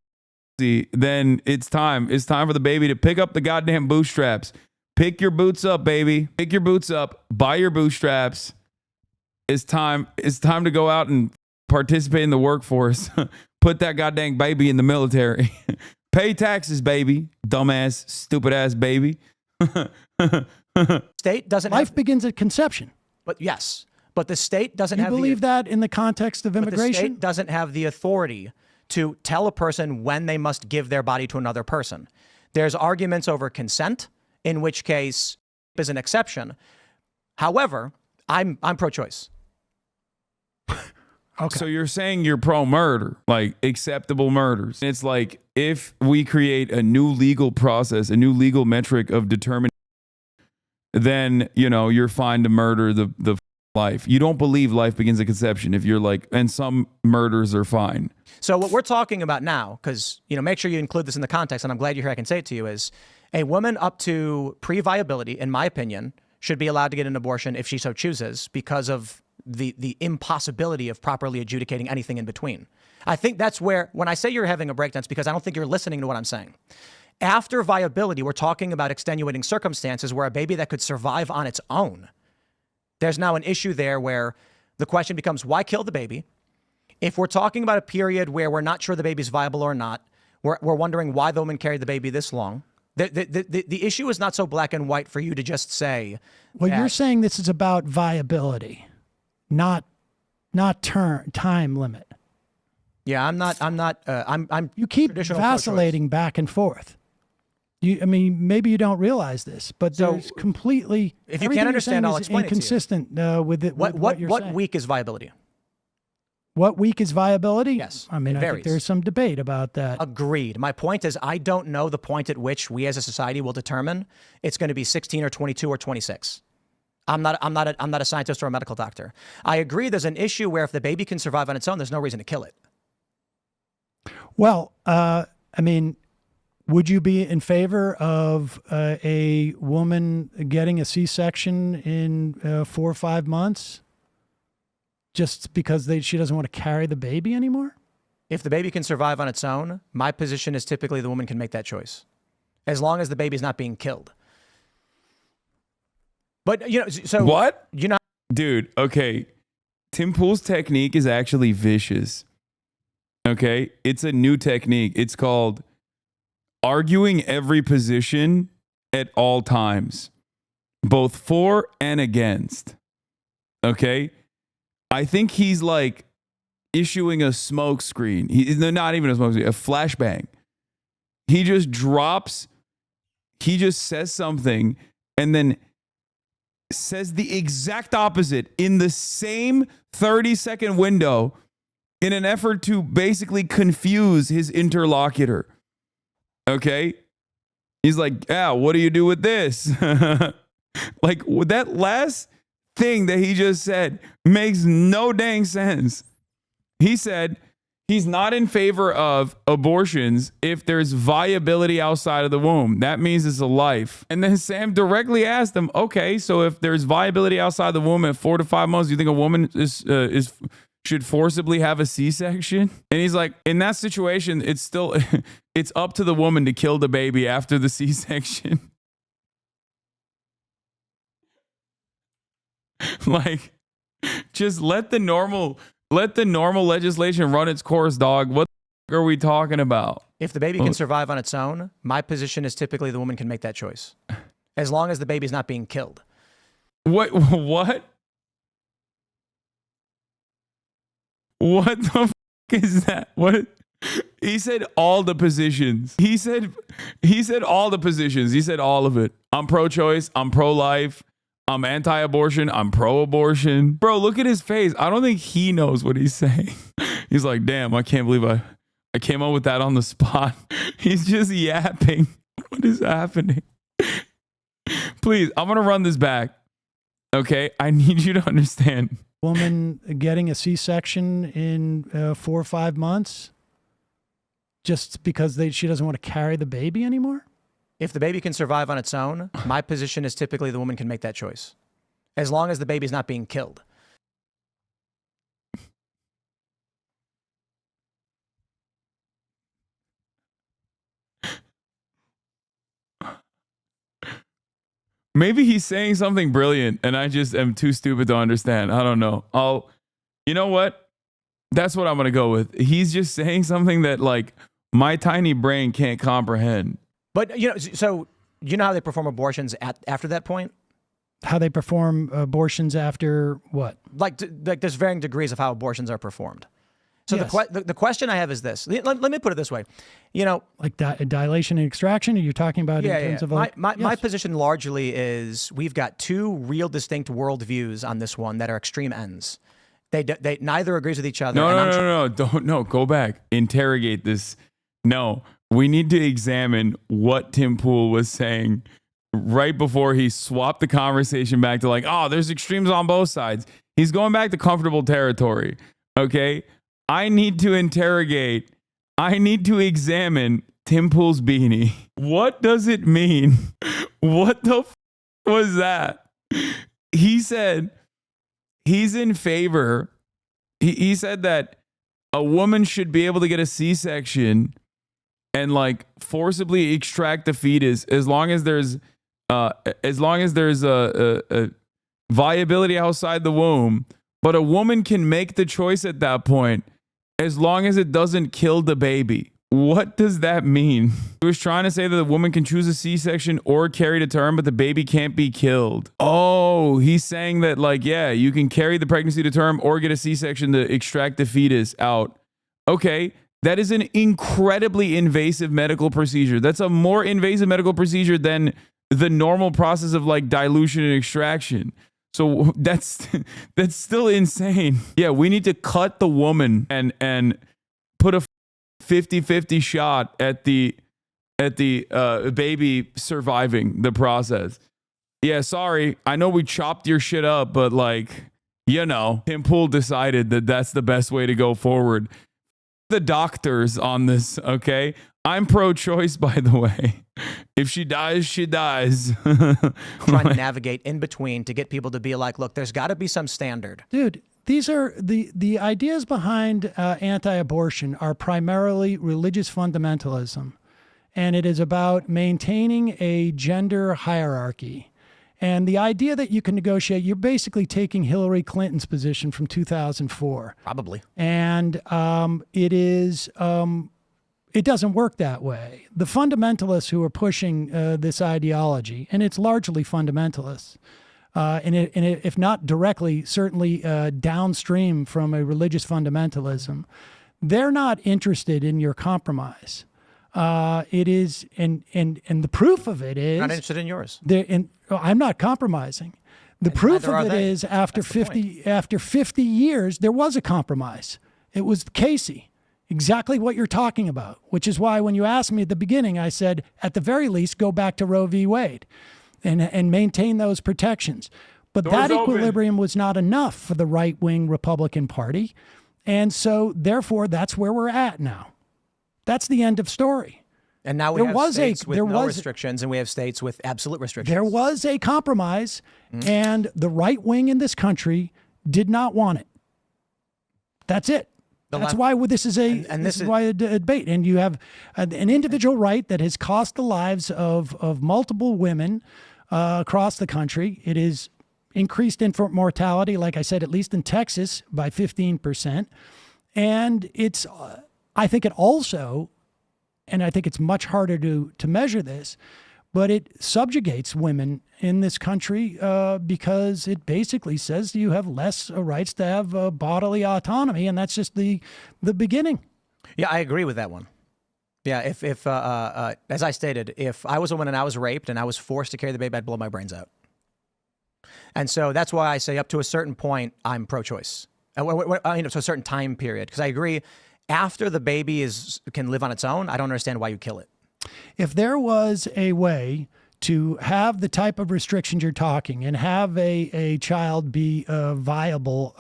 [SPEAKER 3] the then it's time. It's time for the baby to pick up the goddamn bootstraps. Pick your boots up, baby. Pick your boots up. Buy your bootstraps. It's time. It's time to go out and participate in the workforce. Put that goddamn baby in the military. Pay taxes, baby. Dumbass, stupid ass baby.
[SPEAKER 1] State doesn't
[SPEAKER 2] Life
[SPEAKER 1] have,
[SPEAKER 2] begins at conception.
[SPEAKER 1] but yes, but the state doesn't
[SPEAKER 2] You
[SPEAKER 1] have
[SPEAKER 2] believe that in the context of
[SPEAKER 1] but the
[SPEAKER 2] immigration?
[SPEAKER 1] state doesn't have the authority to tell a person when they must give their body to another person. There's arguments over consent, in which case is an exception. However, I'm pro-choice.
[SPEAKER 2] Okay.
[SPEAKER 3] So you're saying you're pro-murder, like acceptable murders. It's like if we create a new legal process, a new legal metric of determining, then, you're fine to murder the life. You don't believe life begins at conception if you're like, and some murders are fine.
[SPEAKER 1] So what we're talking about now, because, make sure you include this in the context, and I'm glad you're here, I can say it to you, is a woman up to pre-viability, in my opinion, should be allowed to get an abortion if she so chooses because of the impossibility of properly adjudicating anything in between. I think that's where, when I say you're having a breakdown, it's because I don't think you're listening to what I'm saying. After viability, we're talking about extenuating circumstances where a baby that could survive on its own. There's now an issue there where the question becomes, why kill the baby? If we're talking about a period where we're not sure the baby's viable or not, we're wondering why the woman carried the baby this long. The issue is not so black and white for you to just say.
[SPEAKER 2] Well, you're saying this is about viability, not time limit.
[SPEAKER 1] Yeah, I'm
[SPEAKER 2] You keep
[SPEAKER 1] traditional
[SPEAKER 2] vacillating back and forth. Maybe you don't realize this, but there's completely.
[SPEAKER 1] If you can't understand, I'll explain it to you.
[SPEAKER 2] Inconsistent with it.
[SPEAKER 1] What
[SPEAKER 2] you're saying.
[SPEAKER 1] week is viability?
[SPEAKER 2] What week is viability?
[SPEAKER 1] Yes,
[SPEAKER 2] I
[SPEAKER 1] it
[SPEAKER 2] think
[SPEAKER 1] varies.
[SPEAKER 2] there's some debate about that.
[SPEAKER 1] Agreed. My point is, I don't know the point at which we as a society will determine it's going to be 16 or 22 or 26. I'm not a scientist or a medical doctor. I agree. There's an issue where if the baby can survive on its own, there's no reason to kill it.
[SPEAKER 2] Well, would you be in favor of a woman getting a C-section in 4 or 5 months just because she doesn't want to carry the baby anymore?
[SPEAKER 1] If the baby can survive on its own, my position is typically the woman can make that choice, as long as the baby's not being killed. But so
[SPEAKER 3] What?
[SPEAKER 1] You know,
[SPEAKER 3] Dude, okay. Tim Pool's technique is actually vicious. Okay? It's a new technique. It's called arguing every position at all times, both for and against. Okay? I think he's like issuing a smoke screen. Not even a smoke screen, a flashbang. He just says something and then says the exact opposite in the same 30-second window in an effort to basically confuse his interlocutor. Okay? He's like, what do you do with this? Like, that last thing that he just said makes no dang sense. He said he's not in favor of abortions if there's viability outside of the womb. That means it's a life. And then Sam directly asked him, okay, so if there's viability outside the womb at 4 to 5 months, do you think a woman should forcibly have a C-section? And he's like, in that situation, it's still, it's up to the woman to kill the baby after the C-section. Like, just let the normal legislation run its course, dog. What the are we talking about?
[SPEAKER 1] if the baby can survive on its own, my position is typically the woman can make that choice, as long as the baby's not being killed.
[SPEAKER 3] What? What the fuck is that? What? He said all the positions. He said all the positions. He said all of it. I'm pro-choice. I'm pro-life. I'm anti-abortion. I'm pro-abortion. Bro, look at his face. I don't think he knows what he's saying. He's like, damn, I can't believe I came up with that on the spot. He's just yapping. What is happening? Please, I'm going to run this back. Okay? I need you to understand.
[SPEAKER 2] Woman getting a C-section in 4 or 5 months just because she doesn't want to carry the baby anymore?
[SPEAKER 1] If the baby can survive on its own, my position is typically the woman can make that choice, as long as the baby's not being killed.
[SPEAKER 3] Maybe he's saying something brilliant and I just am too stupid to understand. I don't know. You know what? That's what I'm going to go with. He's just saying something that like my tiny brain can't comprehend.
[SPEAKER 1] But, so you know how they perform abortions after that point?
[SPEAKER 2] How they perform abortions after what?
[SPEAKER 1] Like there's varying degrees of how abortions are performed. So
[SPEAKER 2] Yes.
[SPEAKER 1] the question I have is this. Let me put it this way.
[SPEAKER 2] Like dilation and extraction? Are you talking about in terms of
[SPEAKER 1] my position largely is we've got two real distinct worldviews on this one that are extreme ends. They neither agrees with each other.
[SPEAKER 3] No. Don't go back. Interrogate this. No, we need to examine what Tim Pool was saying right before he swapped the conversation back to like, oh, there's extremes on both sides. He's going back to comfortable territory. Okay. I need to examine Tim Pool's beanie. What does it mean? What the was that? He said he's in favor. He said that a woman should be able to get a C-section and like forcibly extract the fetus as long as there's a viability outside the womb. But a woman can make the choice at that point as long as it doesn't kill the baby. What does that mean? He was trying to say that the woman can choose a C-section or carry to term, but the baby can't be killed. Oh, he's saying that like, yeah, you can carry the pregnancy to term or get a C-section to extract the fetus out. Okay, that is an incredibly invasive medical procedure. That's a more invasive medical procedure than the normal process of like dilution and extraction. So that's still insane. Yeah, we need to cut the woman and put a 50-50 shot at the baby surviving the process. Yeah, sorry. I know we chopped your shit up, but like, Tim Pool decided that that's the best way to go forward. The doctors on this, okay? I'm pro-choice, by the way. If she dies, she dies.
[SPEAKER 1] Trying to navigate in between to get people to be like, look, there's got to be some standard.
[SPEAKER 2] Dude, these are the ideas behind anti-abortion are primarily religious fundamentalism. And it is about maintaining a gender hierarchy. And the idea that you can negotiate, you're basically taking Hillary Clinton's position from 2004.
[SPEAKER 1] Probably.
[SPEAKER 2] And it doesn't work that way. The fundamentalists who are pushing this ideology, and it's largely fundamentalists, and if not directly, certainly downstream from a religious fundamentalism, they're not interested in your compromise. It is, and the proof of it is
[SPEAKER 1] not interested in yours.
[SPEAKER 2] I'm not compromising. The proof of it is after 50 years, there was a compromise. It was Casey. Exactly what you're talking about, which is why when you asked me at the beginning, I said, at the very least, go back to Roe v. Wade and maintain those protections. But that equilibrium was not enough for the right-wing Republican Party. And so, therefore, that's where we're at now. That's the end of story.
[SPEAKER 1] And now we have states with no restrictions, and we have states with absolute restrictions.
[SPEAKER 2] There was a compromise, and the right wing in this country did not want it. That's it. That's why this is a debate. And you have an individual right that has cost the lives of multiple women across the country. It is increased infant mortality, like I said, at least in Texas, by 15%. And it's, I think it also, and I think it's much harder to measure this, but it subjugates women in this country because it basically says you have less rights to have bodily autonomy, and that's just the beginning.
[SPEAKER 1] Yeah, I agree with that one. Yeah, if as I stated, if I was a woman and I was raped and I was forced to carry the baby, I'd blow my brains out. And so that's why I say up to a certain point, I'm pro-choice. To a certain time period, because I agree, after the baby can live on its own, I don't understand why you kill it.
[SPEAKER 2] If there was a way to have the type of restrictions you're talking and have a child be viable,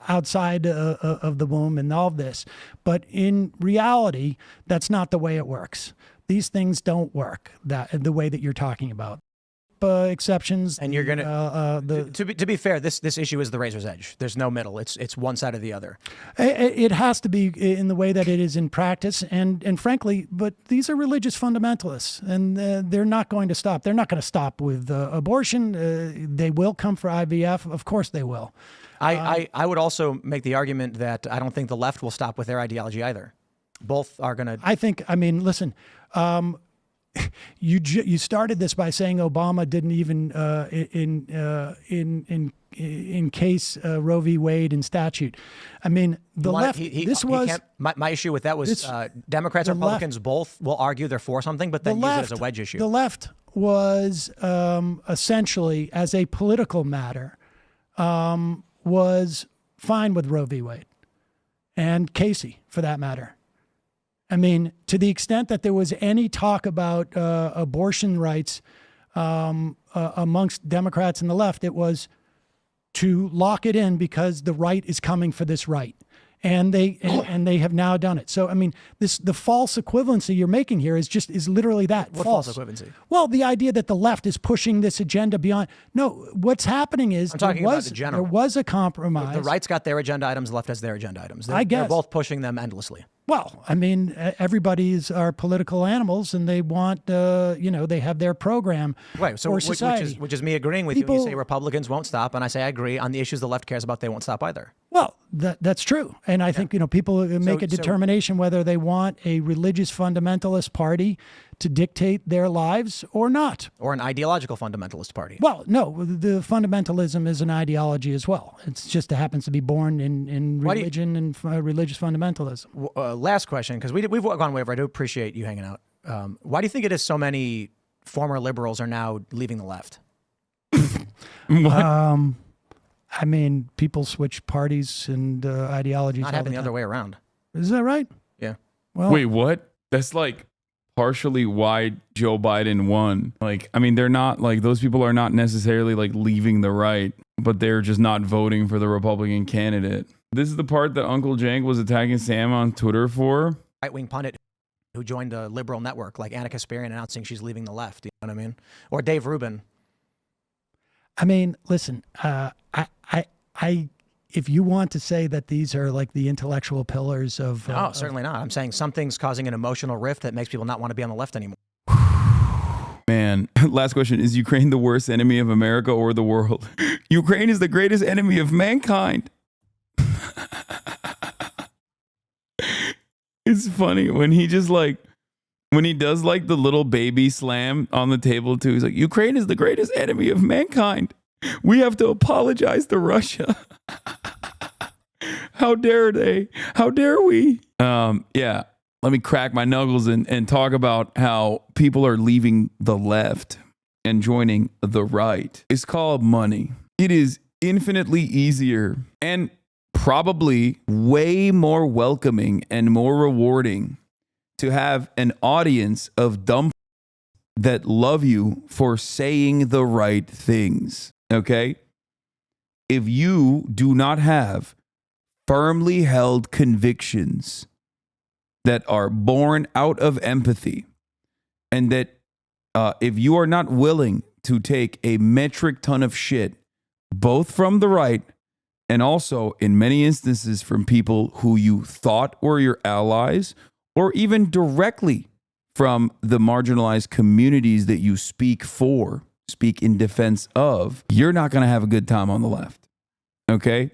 [SPEAKER 2] outside of the womb and all of this, but in reality, that's not the way it works. These things don't work the way that you're talking about. Exceptions,
[SPEAKER 1] and you're gonna to be fair, this issue is the razor's edge. There's no middle. It's one side or the other.
[SPEAKER 2] It has to be in the way that it is in practice, and frankly, but these are religious fundamentalists, and they're not going to stop. They're not going to stop with abortion. They will come for IVF, of course they will.
[SPEAKER 1] I would also make the argument that I don't think the left will stop with their ideology either. Both are going to.
[SPEAKER 2] Listen. You started this by saying Obama didn't even in case Roe v. Wade in statute. I mean, the left.
[SPEAKER 1] My issue with that was Democrats and Republicans both will argue they're for something, but then use it as a wedge issue.
[SPEAKER 2] The left was essentially, as a political matter, was fine with Roe v. Wade and Casey, for that matter. I mean, to the extent that there was any talk about abortion rights amongst Democrats and the left, it was to lock it in because the right is coming for this right. And they have now done it. So, I mean, the false equivalency you're making here is literally that.
[SPEAKER 1] What false equivalency?
[SPEAKER 2] Well, the idea that the left is pushing this agenda beyond. No, what's happening is
[SPEAKER 1] I'm talking about the general.
[SPEAKER 2] There was a compromise.
[SPEAKER 1] The right's got their agenda items, the left has their agenda items.
[SPEAKER 2] I guess.
[SPEAKER 1] They're both pushing them endlessly.
[SPEAKER 2] Well, I mean, everybody's are political animals, and they want, they have their program for society.
[SPEAKER 1] Which is me agreeing with you. You say Republicans won't stop, and I say I agree. On the issues the left cares about, they won't stop either.
[SPEAKER 2] Well, that's true. And I think, people make a determination whether they want a religious fundamentalist party to dictate their lives or not.
[SPEAKER 1] Or an ideological fundamentalist party.
[SPEAKER 2] Well, no, the fundamentalism is an ideology as well. It's just it happens to be born in religion and religious fundamentalism.
[SPEAKER 1] Last question, because we've gone way over. I do appreciate you hanging out. Why do you think it is so many former liberals are now leaving the left?
[SPEAKER 3] What?
[SPEAKER 2] I mean, people switch parties and ideologies.
[SPEAKER 1] Not happening the other way around.
[SPEAKER 2] Is that right?
[SPEAKER 1] Yeah.
[SPEAKER 2] Well,
[SPEAKER 3] wait, what? That's like partially why Joe Biden won. Like, I mean, they're not like those people are not necessarily like leaving the right, but they're just not voting for the Republican candidate. This is the part that Uncle Jank was attacking Sam on Twitter for.
[SPEAKER 1] Right-wing pundit who joined a liberal network like Anna Kasparian announcing she's leaving the left. You know what I mean? Or Dave Rubin.
[SPEAKER 2] I mean, listen, if you want to say that these are like the intellectual pillars of...
[SPEAKER 1] No, certainly not. I'm saying something's causing an emotional rift that makes people not want to be on the left anymore.
[SPEAKER 3] Man, last question. Is Ukraine the worst enemy of America or the world? Ukraine is the greatest enemy of mankind. It's funny when he just like, when he does like the little baby slam on the table too. He's like, Ukraine is the greatest enemy of mankind. We have to apologize to Russia. How dare they? How dare we? Yeah. Let me crack my knuckles and talk about how people are leaving the left and joining the right. It's called money. It is infinitely easier and probably way more welcoming and more rewarding to have an audience of dumb that love you for saying the right things. Okay? If you do not have firmly held convictions that are born out of empathy, and that if you are not willing to take a metric ton of shit, both from the right and also in many instances from people who you thought were your allies, or even directly from the marginalized communities that you speak in defense of, you're not going to have a good time on the left. Okay?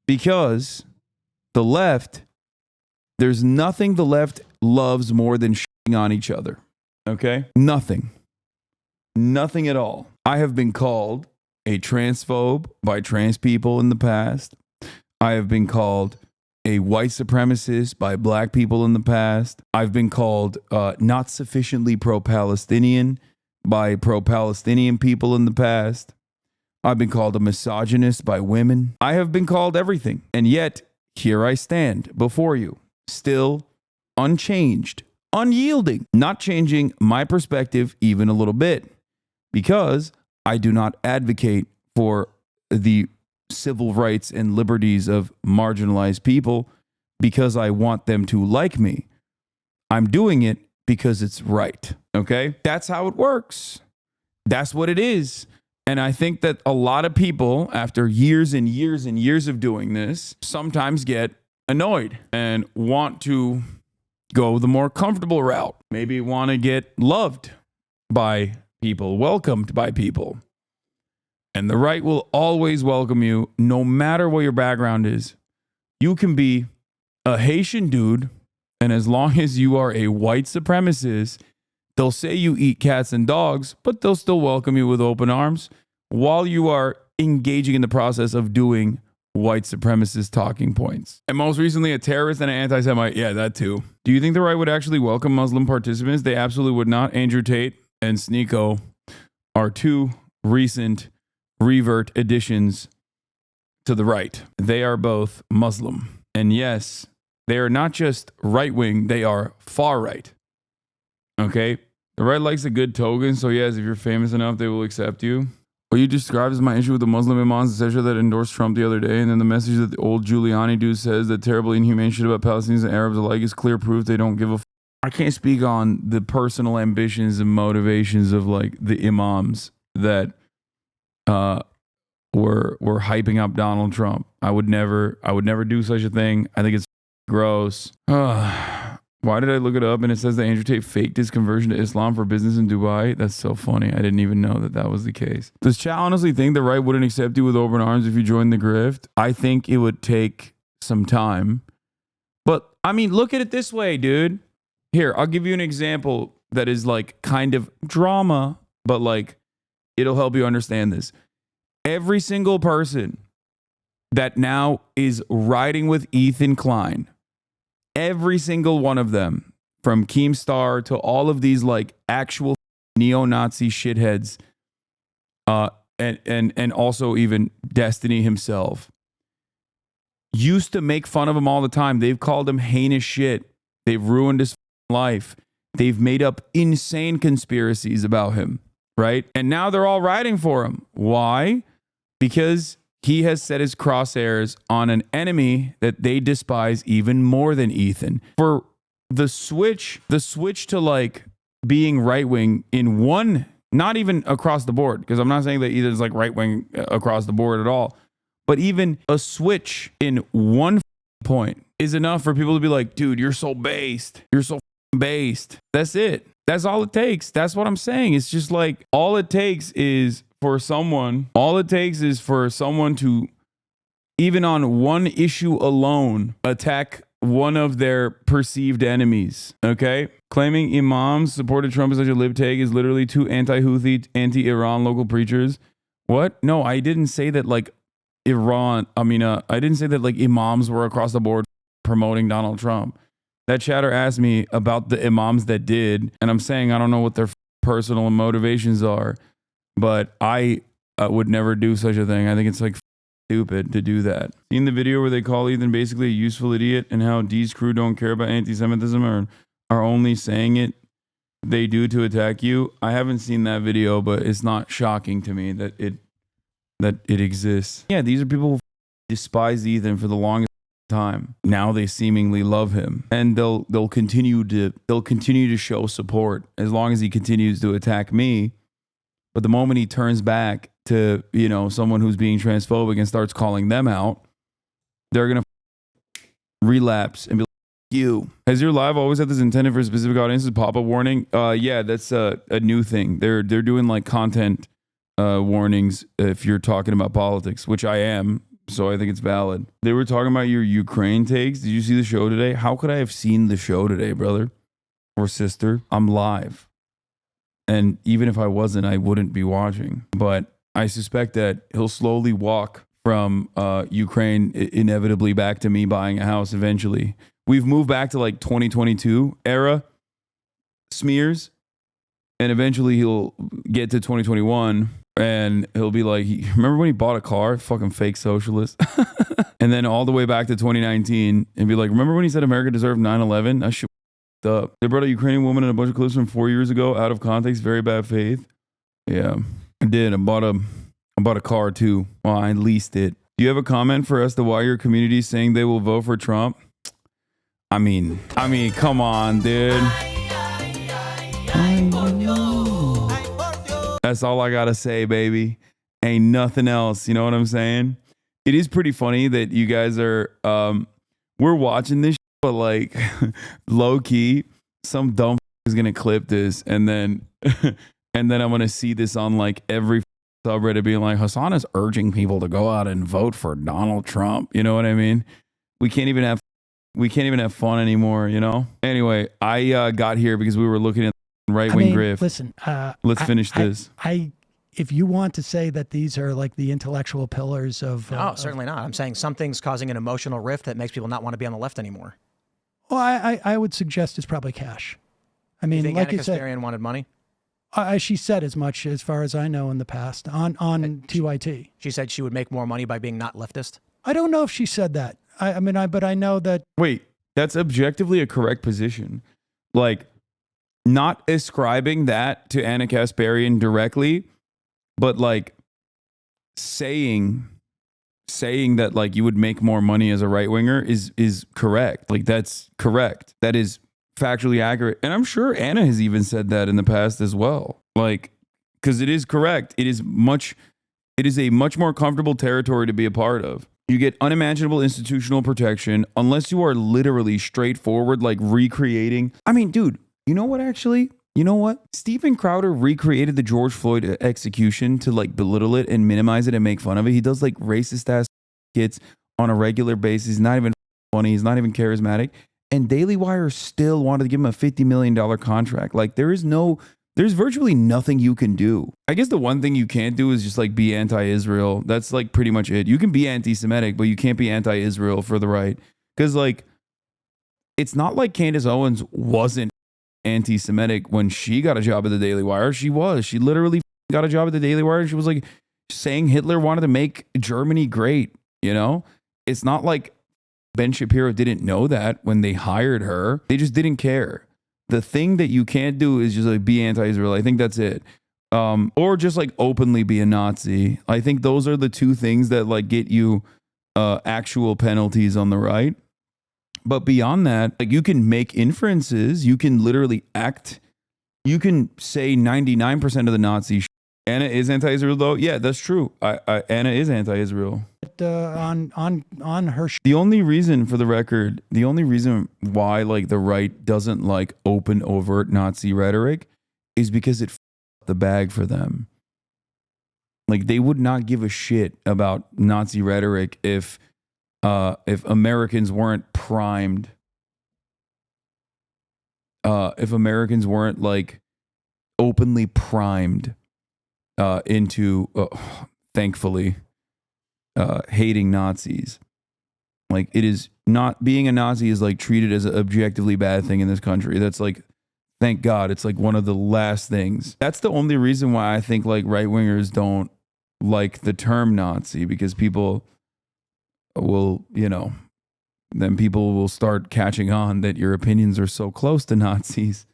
[SPEAKER 3] Because the left, there's nothing the left loves more than shitting on each other. Okay? Nothing. Nothing at all. I have been called a transphobe by trans people in the past. I have been called a white supremacist by black people in the past. I've been called not sufficiently pro-Palestinian by pro-Palestinian people in the past. I've been called a misogynist by women. I have been called everything. And yet, here I stand before you, still unchanged, unyielding, not changing my perspective even a little bit, because I do not advocate for the civil rights and liberties of marginalized people because I want them to like me. I'm doing it because it's right. Okay? That's how it works. That's what it is. And I think that a lot of people, after years and years and years of doing this, sometimes get annoyed and want to go the more comfortable route. Maybe want to get loved by people, welcomed by people. And the right will always welcome you, no matter what your background is. You can be a Haitian dude, and as long as you are a white supremacist, they'll say you eat cats and dogs, but they'll still welcome you with open arms while you are engaging in the process of doing white supremacist talking points. And most recently, a terrorist and an anti-Semite. Yeah, that too. Do you think the right would actually welcome Muslim participants? They absolutely would not. Andrew Tate and Sneeko are two recent revert additions to the right. They are both Muslim. And yes, they are not just right-wing, they are far-right. Okay? The right likes a good token, so yes, if you're famous enough, they will accept you. What you described is my issue with the Muslim imams, etc., that endorsed Trump the other day, and then the message that the old Giuliani dude says that terribly inhumane shit about Palestinians and Arabs alike is clear proof they don't give a I can't speak on the personal ambitions and motivations of like the imams that were hyping up Donald Trump. I would never do such a thing. I think it's gross. Why did I look it up and it says that Andrew Tate faked his conversion to Islam for business in Dubai? That's so funny. I didn't even know that that was the case. Does Chow honestly think the right wouldn't accept you with open arms if you joined the grift? I think it would take some time. But I mean, look at it this way, dude. Here, I'll give you an example that is like kind of drama, but like it'll help you understand this. Every single person that now is riding with Ethan Klein, every single one of them, from Keemstar to all of these like actual neo-Nazi shitheads, and also even Destiny himself, used to make fun of him all the time. They've called him heinous shit. They've ruined his life. They've made up insane conspiracies about him, right? And now they're all riding for him. Why? Because he has set his crosshairs on an enemy that they despise even more than Ethan. For the switch to like being right wing in one, not even across the board, because I'm not saying that Ethan's like right wing across the board at all, but even a switch in one point is enough for people to be like, dude, you're so based. You're so based. That's it. That's all it takes. That's what I'm saying. It's just like all it takes is for someone to, even on one issue alone, attack one of their perceived enemies. Okay? Claiming imams supported Trump as such a libtag is literally two anti-Houthi, anti-Iran local preachers. What? No, I didn't say that like I didn't say that like imams were across the board promoting Donald Trump. That chatter asked me about the imams that did, and I'm saying I don't know what their personal motivations are, but I would never do such a thing. I think it's like stupid to do that. Seen the video where they call Ethan basically a useful idiot and how D's crew don't care about anti-Semitism or are only saying it they do to attack you? I haven't seen that video, but it's not shocking to me that it exists. Yeah, these are people who despise Ethan for the longest time. Now they seemingly love him, and they'll continue to show support as long as he continues to attack me. But the moment he turns back to, someone who's being transphobic and starts calling them out, they're gonna relapse and be like, you. Has your live always had this intended for specific audiences? Pop-up warning? Yeah, that's a new thing. They're doing like content warnings if you're talking about politics, which I am. So I think it's valid. They were talking about your Ukraine takes. Did you see the show today? How could I have seen the show today, brother or sister? I'm live. And even if I wasn't, I wouldn't be watching. But I suspect that he'll slowly walk from Ukraine inevitably back to me buying a house eventually. We've moved back to like 2022 era smears. And eventually he'll get to 2021 and he'll be like, remember when he bought a car? Fucking fake socialist. And then all the way back to 2019 and be like, remember when he said America deserved 9/11? That shit up. They brought a Ukrainian woman and a bunch of clips from 4 years ago out of context. Very bad faith. Yeah, I did. I bought a car too. Well, I leased it. Do you have a comment for us to why your community is saying they will vote for Trump? I mean, come on, dude. That's all I gotta say, baby. Ain't nothing else. You know what I'm saying? It is pretty funny that you guys are we're watching this, but like low key, some dumb is gonna clip this, and then I'm gonna see this on like every subreddit being like, Hasan is urging people to go out and vote for Donald Trump. You know what I mean? We can't even have fun anymore. You know. Anyway, I got here because we were looking at right-wing grift.
[SPEAKER 2] Listen,
[SPEAKER 3] let's finish this.
[SPEAKER 2] If you want to say that these are like the intellectual pillars of...
[SPEAKER 1] No, certainly not. I'm saying something's causing an emotional rift that makes people not want to be on the left anymore.
[SPEAKER 2] Well, I would suggest it's probably cash. I mean,
[SPEAKER 1] You think
[SPEAKER 2] like
[SPEAKER 1] Anna
[SPEAKER 2] you said,
[SPEAKER 1] Kasparian wanted money?
[SPEAKER 2] she said as much as far as I know in the past on TYT.
[SPEAKER 1] She said she would make more money by being not leftist?
[SPEAKER 2] I don't know if she said that. But I know that...
[SPEAKER 3] Wait, that's objectively a correct position. Like, not ascribing that to Anna Kasparian directly, but like saying that like you would make more money as a right winger is correct. Like that's correct. That is factually accurate. And I'm sure Anna has even said that in the past as well. Like, because it is correct. It is a much more comfortable territory to be a part of. You get unimaginable institutional protection unless you are literally straightforward, like recreating. I mean, dude, you know what, actually? You know what? Steven Crowder recreated the George Floyd execution to like belittle it and minimize it and make fun of it. He does like racist ass skits on a regular basis. He's not even funny. He's not even charismatic. And Daily Wire still wanted to give him a $50 million contract. Like there's virtually nothing you can do. I guess the one thing you can't do is just like be anti-Israel. That's like pretty much it. You can be anti-Semitic, but you can't be anti-Israel for the right. Because like, it's not like Candace Owens wasn't anti-Semitic when she got a job at the Daily Wire. She literally got a job at the Daily Wire. She was like saying Hitler wanted to make Germany great. You know, it's not like Ben Shapiro didn't know that when they hired her. They just didn't care. The thing that you can't do is just like be anti-Israel. I think that's it. Or just like openly be a Nazi. I think those are the two things that like get you actual penalties on the right. But beyond that, like you can make inferences, you can literally act, you can say 99% of the Nazi Anna is anti-Israel though. Yeah, that's true. Anna is anti-Israel.
[SPEAKER 2] On her...
[SPEAKER 3] The only reason, for the record, the only reason why like the right doesn't like open overt Nazi rhetoric is because it the bag for them. Like they would not give a shit about Nazi rhetoric if Americans weren't primed, if Americans weren't like openly primed into, thankfully, hating Nazis. Like it is not, being a Nazi is like treated as an objectively bad thing in this country. That's like, thank God, it's like one of the last things. That's the only reason why I think like right wingers don't like the term Nazi, because people will, you know, then people will start catching on that your opinions are so close to Nazis,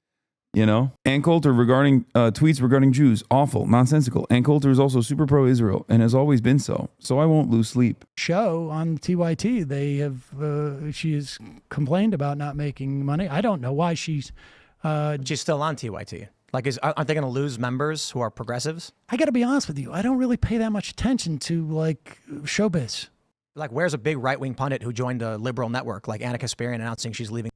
[SPEAKER 3] you know? Ann Coulter regarding tweets regarding Jews, awful, nonsensical. Ann Coulter is also super pro-Israel and has always been so I won't lose sleep.
[SPEAKER 2] Show on TYT, they have, she has complained about not making money. I don't know why she's
[SPEAKER 1] still on TYT. Like, aren't they going to lose members who are progressives?
[SPEAKER 2] I got to be honest with you. I don't really pay that much attention to like showbiz.
[SPEAKER 1] Like, where's a big right-wing pundit who joined a liberal network, like Anna Kasparian announcing she's leaving?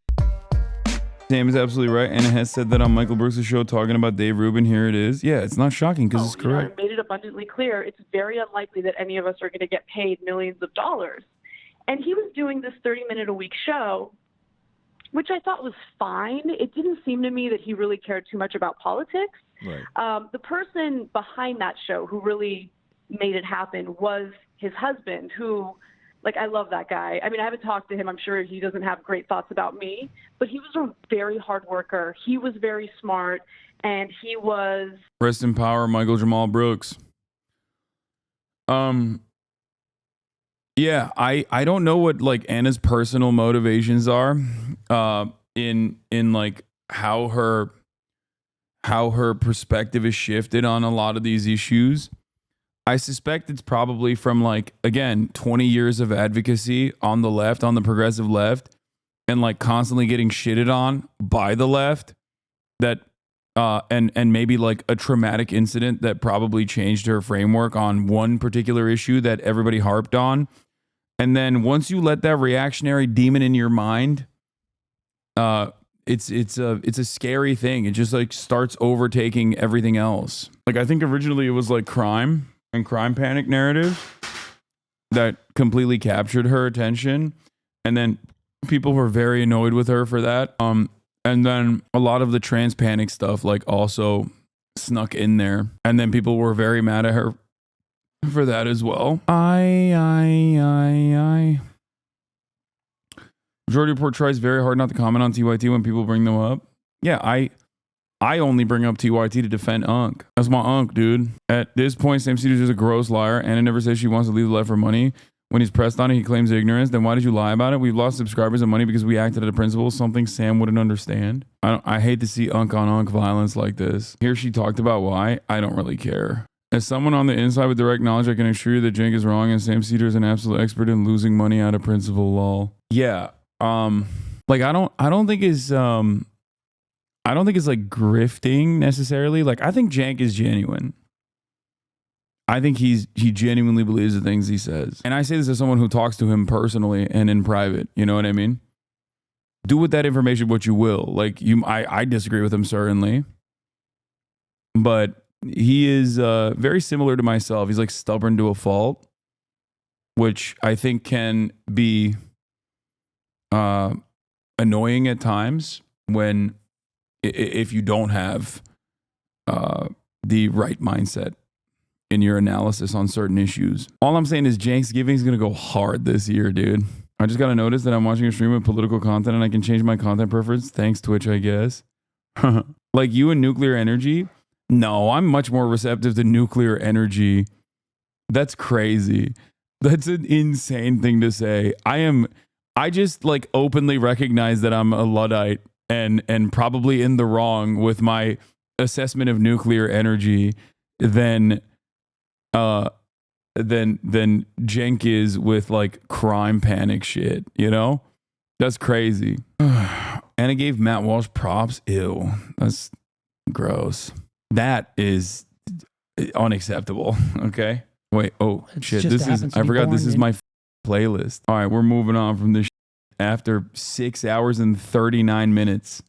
[SPEAKER 3] Sam is absolutely right. Anna has said that on Michael Brooks' show talking about Dave Rubin. Here it is. Yeah, it's not shocking because it's correct.
[SPEAKER 4] I made it abundantly clear it's very unlikely that any of us are going to get paid millions of dollars. And he was doing this 30-minute-a-week show which I thought was fine. It didn't seem to me that he really cared too much about politics.
[SPEAKER 5] Right.
[SPEAKER 4] The person behind that show who really made it happen was his husband, who, like, I love that guy. I mean, I haven't talked to him. I'm sure he doesn't have great thoughts about me, but he was a very hard worker. He was very smart, and he was...
[SPEAKER 3] Rest in power, Michael Jamal Brooks. Yeah, I don't know what like Anna's personal motivations are in like how her perspective is shifted on a lot of these issues. I suspect it's probably from like, again, 20 years of advocacy on the left, on the progressive left, and like constantly getting shitted on by the left, that and maybe like a traumatic incident that probably changed her framework on one particular issue that everybody harped on. And then once you let that reactionary demon in your mind, it's a scary thing. It just like starts overtaking everything else. Like I think originally it was like crime and crime panic narrative that completely captured her attention, and then people were very annoyed with her for that. And then a lot of the trans panic stuff like also snuck in there, and then people were very mad at her for that as well. Majority Report tries very hard not to comment on TYT when people bring them up. Yeah, I only bring up TYT to defend Unc. That's my Unc, dude. At this point, Sam Cedars is a gross liar. Anna never says she wants to leave the left for money. When he's pressed on it, he claims ignorance. Then why did you lie about it? We've lost subscribers and money because we acted out of principle, something Sam wouldn't understand. I hate to see Unc on Unc violence like this. Here she talked about why. I don't really care. As someone on the inside with direct knowledge, I can assure you that Cenk is wrong and Sam Cedar is an absolute expert in losing money out of principle, lol. Yeah. Like I don't think it's like grifting necessarily. Like I think Cenk is genuine. I think he genuinely believes the things he says. And I say this as someone who talks to him personally and in private. You know what I mean? Do with that information what you will. Like I disagree with him certainly, but he is very similar to myself. He's like stubborn to a fault, which I think can be annoying at times when if you don't have the right mindset in your analysis on certain issues. All I'm saying is Cenk's Giving is going to go hard this year, dude. I just got to notice that I'm watching a stream of political content and I can change my content preference. Thanks, Twitch, I guess. Like you and nuclear energy? No, I'm much more receptive to nuclear energy. That's crazy. That's an insane thing to say. I just like openly recognize that I'm a Luddite and probably in the wrong with my assessment of nuclear energy than Cenk is with like crime panic shit, you know? That's crazy. Anna gave Matt Walsh props. Ew. That's gross. That is unacceptable. Okay. Wait. Oh shit. I forgot this is my playlist. All right. We're moving on from this after 6 hours and 39 minutes.